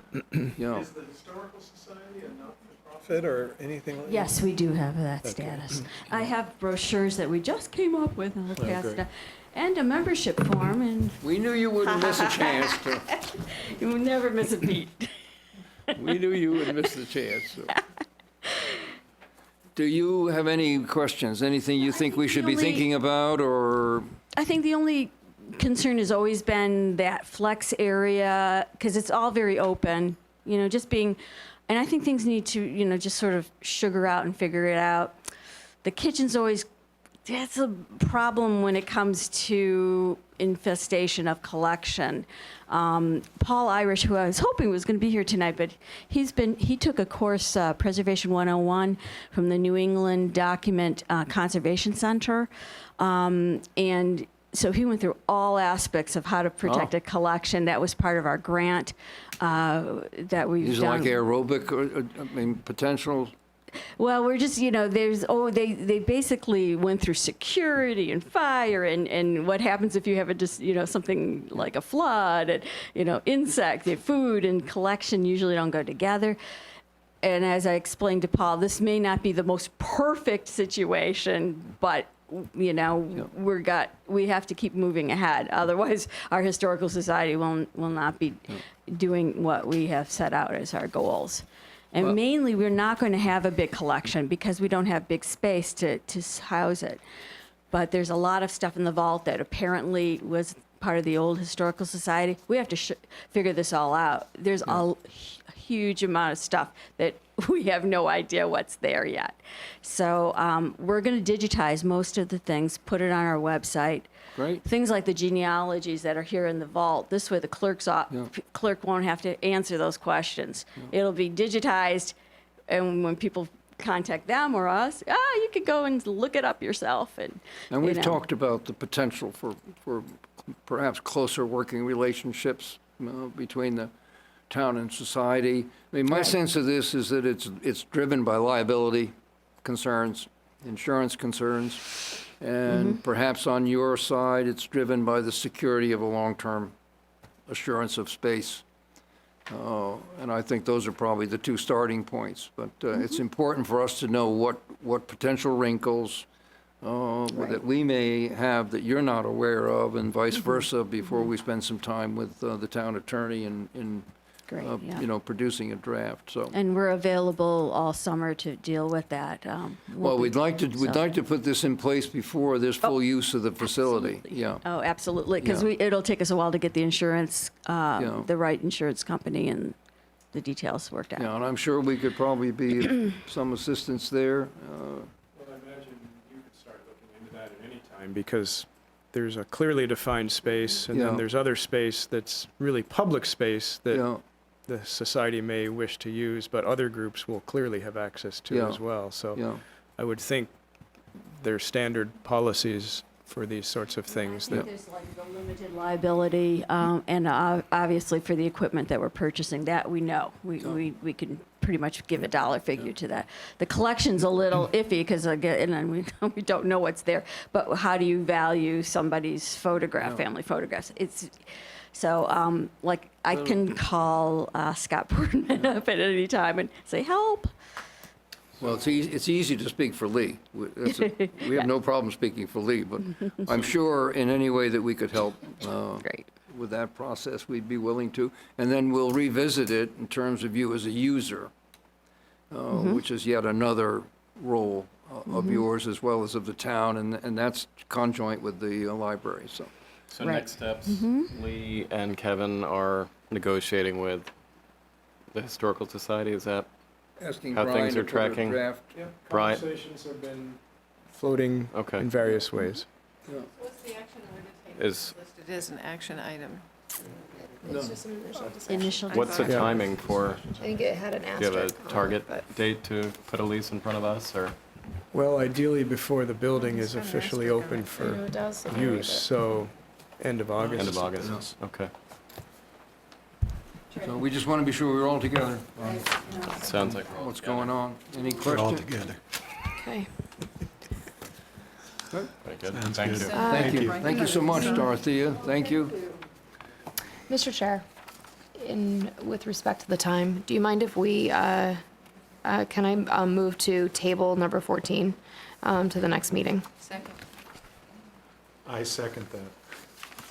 Is the Historical Society a not-for-profit or anything like that? Yes, we do have that status. I have brochures that we just came up with, and I'll pass great. it out. And a membership form, and We knew you wouldn't miss a chance to. you will never miss a beat. We knew you would miss the chance. So. Do you have any questions? Anything you think we should be thinking about, or? I think the only concern has always been that flex area, because it's all very open, just being, and I think things need to, just sort of sugar out and figure it out. The kitchen's always, that's a problem when it comes to infestation of collection. Paul Irish, who I was hoping was going to be here tonight, but he took a course, Preservation 101, from the New England Document Conservation Center. And so he went through all aspects of how to protect a collection. That was part of our grant that we've These done. are like aerobic, potential? Well, we're just, they basically went through security and fire and what happens if you have something like a flood and, insect, food and collection usually don't go together. And as I explained to Paul, this may not be the most perfect situation, but we have to keep moving ahead. Otherwise, our historical society will not be doing what we have set out as our goals. And mainly, we're not going to have a big collection because we don't have big space to house it. But there's a lot of stuff in the vault that apparently was part of the old historical society. We have to figure this all out. There's a huge amount of stuff that we have no idea what's there yet. So we're going to digitize most of the things, put it on our website. Great. Things like the genealogies that are here in the vault. This way the clerk won't have to answer those questions. It'll be digitized, and when people contact them or us, you can go and look it up yourself. And we've talked about the potential for perhaps closer working relationships between the town and society. I mean, my sense of this is that it's driven by liability concerns, insurance concerns, and perhaps on your side, it's driven by the security of a long-term assurance of space. And I think those are probably the two starting points. But it's important for us to know what potential wrinkles that we may have that you're not aware of, and vice versa, before we spend some time with the town attorney in producing a draft. So. And we're available all summer to deal with that. We'd like to put this in place before there's full use of the facility. Absolutely. Yeah. Oh, absolutely, because it'll take us a while to get the insurance, the right insurance company and the details worked out. Yeah, and I'm sure we could probably be some assistance there. Well, I imagine you could start looking into that at any time, because there's a clearly defined space, and then there's other space that's really public space that the society may wish to use, but other groups will clearly have access to as well. So I would think there's standard policies for these sorts of things. I think there's like the limited liability, and obviously for the equipment that we're purchasing, that we know. We can pretty much give a dollar figure to that. The collection's a little iffy because again, we don't know what's there. But how do you value somebody's photograph, family photographs? So I can call Scott Boardman up at any time and say, help. Well, it's easy to speak for Lee. We have no problem speaking for Lee, but I'm sure in any way that we could help with that process, we'd be willing to. And then we'll revisit it in terms of you as a user, which is yet another role of yours as well as of the town, and that's conjoint with the library. So next steps, Lee and Kevin are negotiating with the Historical Society. Is that Asking how Brian things to are put a tracking? draft. Brian? Conversations have been floating in various ways. What's the action order to take? Is Listed as an action item. It's just an initial discussion. Initial what's the timing for? I think it had an Do you have asterisk a on it, target but- date to put a lease in front of us, or? Well, ideally before the building is got an officially asterisk on open it. for I know it does, let me read use, it. so end of August. End of August, okay. So we just want to be sure we're all together on Sounds like what's going on. Any questions? together. Okay. very good. Thank you. Thank you. Thank you so much, Dorothea. Thank you. Mr. Chair, with respect to the time, do you mind if we, can I move to table number 14 to the next meeting? Second. I second that.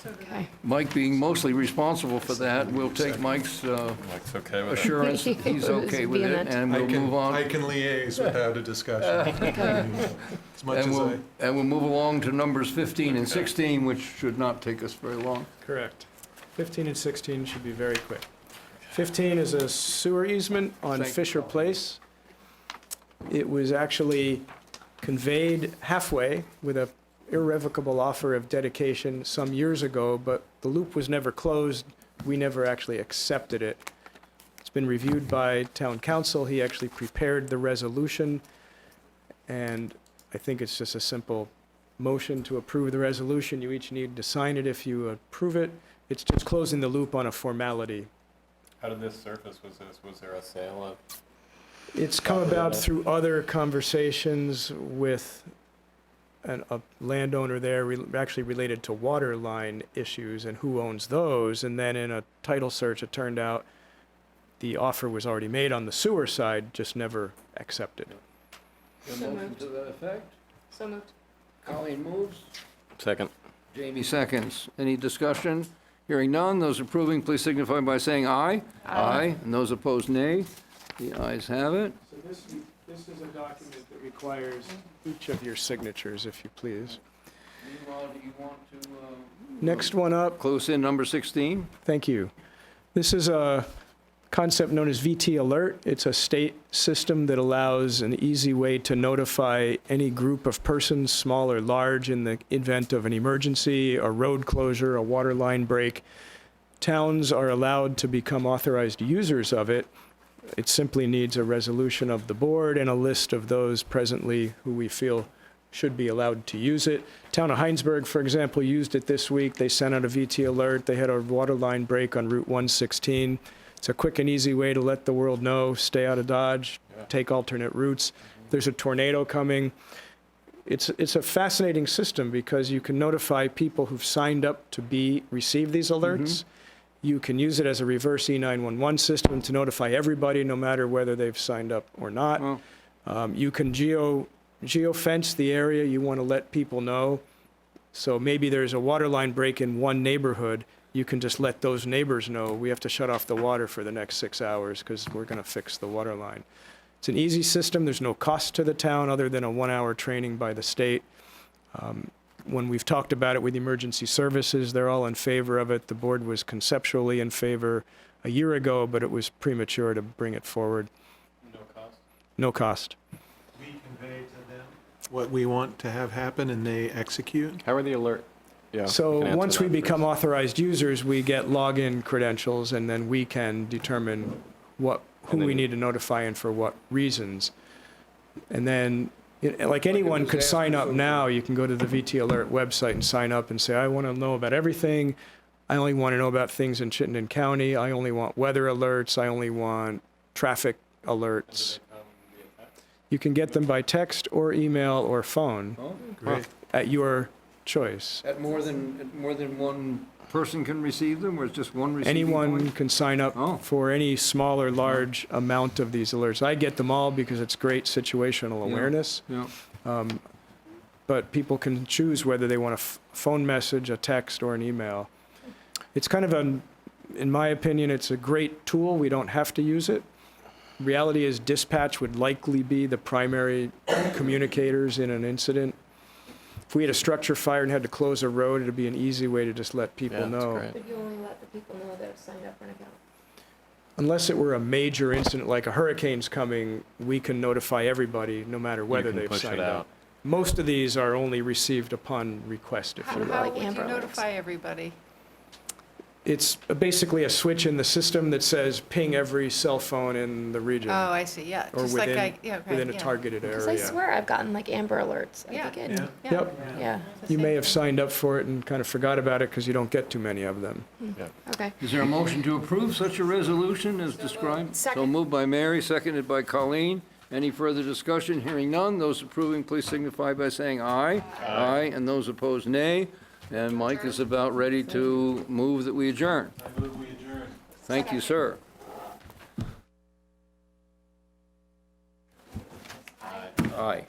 Okay. Mike being mostly responsible for that, we'll take Mike's Mike's okay with it. assurance that he's okay with it, Vehement. and we'll move on. I can liaise without a discussion. As much And as we'll, and we'll move along to numbers 15 and 16, which should not take us very long. Correct. 15 and 16 should be very quick. 15 is a sewer easement on Thank you. Fisher Place. It was actually conveyed halfway with a irrevocable offer of dedication some years ago, but the loop was never closed. We never actually accepted it. It's been reviewed by town council. He actually prepared the resolution, and I think it's just a simple motion to approve the resolution. You each need to sign it if you approve it. It's just closing the loop on a formality. How did this surface? Was there a sale of? It's come about through other conversations with a landowner there, actually related to water line issues and who owns those. And then in a title search, it turned out the offer was already made on the sewer side, just never accepted. A motion to that effect? So moved. Colleen moves. Second. Jamie seconds. Any discussion? Hearing none, those approving, please signify by saying aye. Aye. And those opposed, nay. The ayes have it. So this is a document that requires each of your signatures, if you please. Meanwhile, do you want to Next one up. close in number 16? Thank you. This is a concept known as VT Alert. It's a state system that allows an easy way to notify any group of persons, small or large, in the event of an emergency, a road closure, a water line break. Towns are allowed to become authorized users of it. It simply needs a resolution of the board and a list of those presently who we feel should be allowed to use it. Town of Heinsberg, for example, used it this week. They sent out a VT alert. They had a water line break on Route 116. It's a quick and easy way to let the world know, stay out of Dodge, take alternate routes. There's a tornado coming. It's a fascinating system because you can notify people who've signed up to receive these alerts. You can use it as a reverse E911 system to notify everybody, no matter whether they've signed up or not. You can geo-fence the area you want to let people know. So maybe there's a water line break in one neighborhood. You can just let those neighbors know, we have to shut off the water for the next 6 hours because we're going to fix the water line. It's an easy system. There's no cost to the town other than a 1-hour training by the state. When we've talked about it with emergency services, they're all in favor of it. The board was conceptually in favor a year ago, but it was premature to bring it forward. No cost? No cost. We convey to them what we want to have happen, and they execute. How are the alert? Yeah. So once we become authorized users, we get login credentials, and then we can determine who we need to notify and for what reasons. And then, like anyone could sign up now, you can go to the VT Alert website and sign up and say, I want to know about everything. I only want to know about things in Chittenden County. I only want weather alerts. I only want traffic alerts. You can get them by text or email or phone. Oh, great. At your choice. At more than one person can receive them, or it's just one receiving Anyone point? can sign up for any small or large amount of these alerts. I get them all because it's great situational awareness. Yeah. But people can choose whether they want a phone message, a text, or an email. It's kind of in my opinion, it's a great tool. We don't have to use it. Reality is dispatch would likely be the primary communicators in an incident. If we had a structure fire and had to close a road, it'd be an easy way to just let people know. But you only let the people know that have signed up for an account. Unless it were a major incident, like a hurricane's coming, we can notify everybody, no matter whether can they've push it signed out. up. Most of these are only received upon request, if you How will. would you notify everybody? It's basically a switch in the system that says ping every cell phone in the region. Oh, I see, yeah. Or Just within, like okay, within a yeah. targeted Because area. I swear I've gotten like Amber alerts. I Yeah. think it- Yep. Yeah. You may have signed up for it and kind of forgot about it because you don't get too many of them. Okay. Is there a motion to approve such a resolution as described? So moved by Mary, seconded by Colleen. Any further discussion? Hearing none. Those approving, please signify by saying aye. Aye. And those opposed, nay. And Mike is about ready to move that we adjourn. I move we adjourn. Thank you, sir. Aye.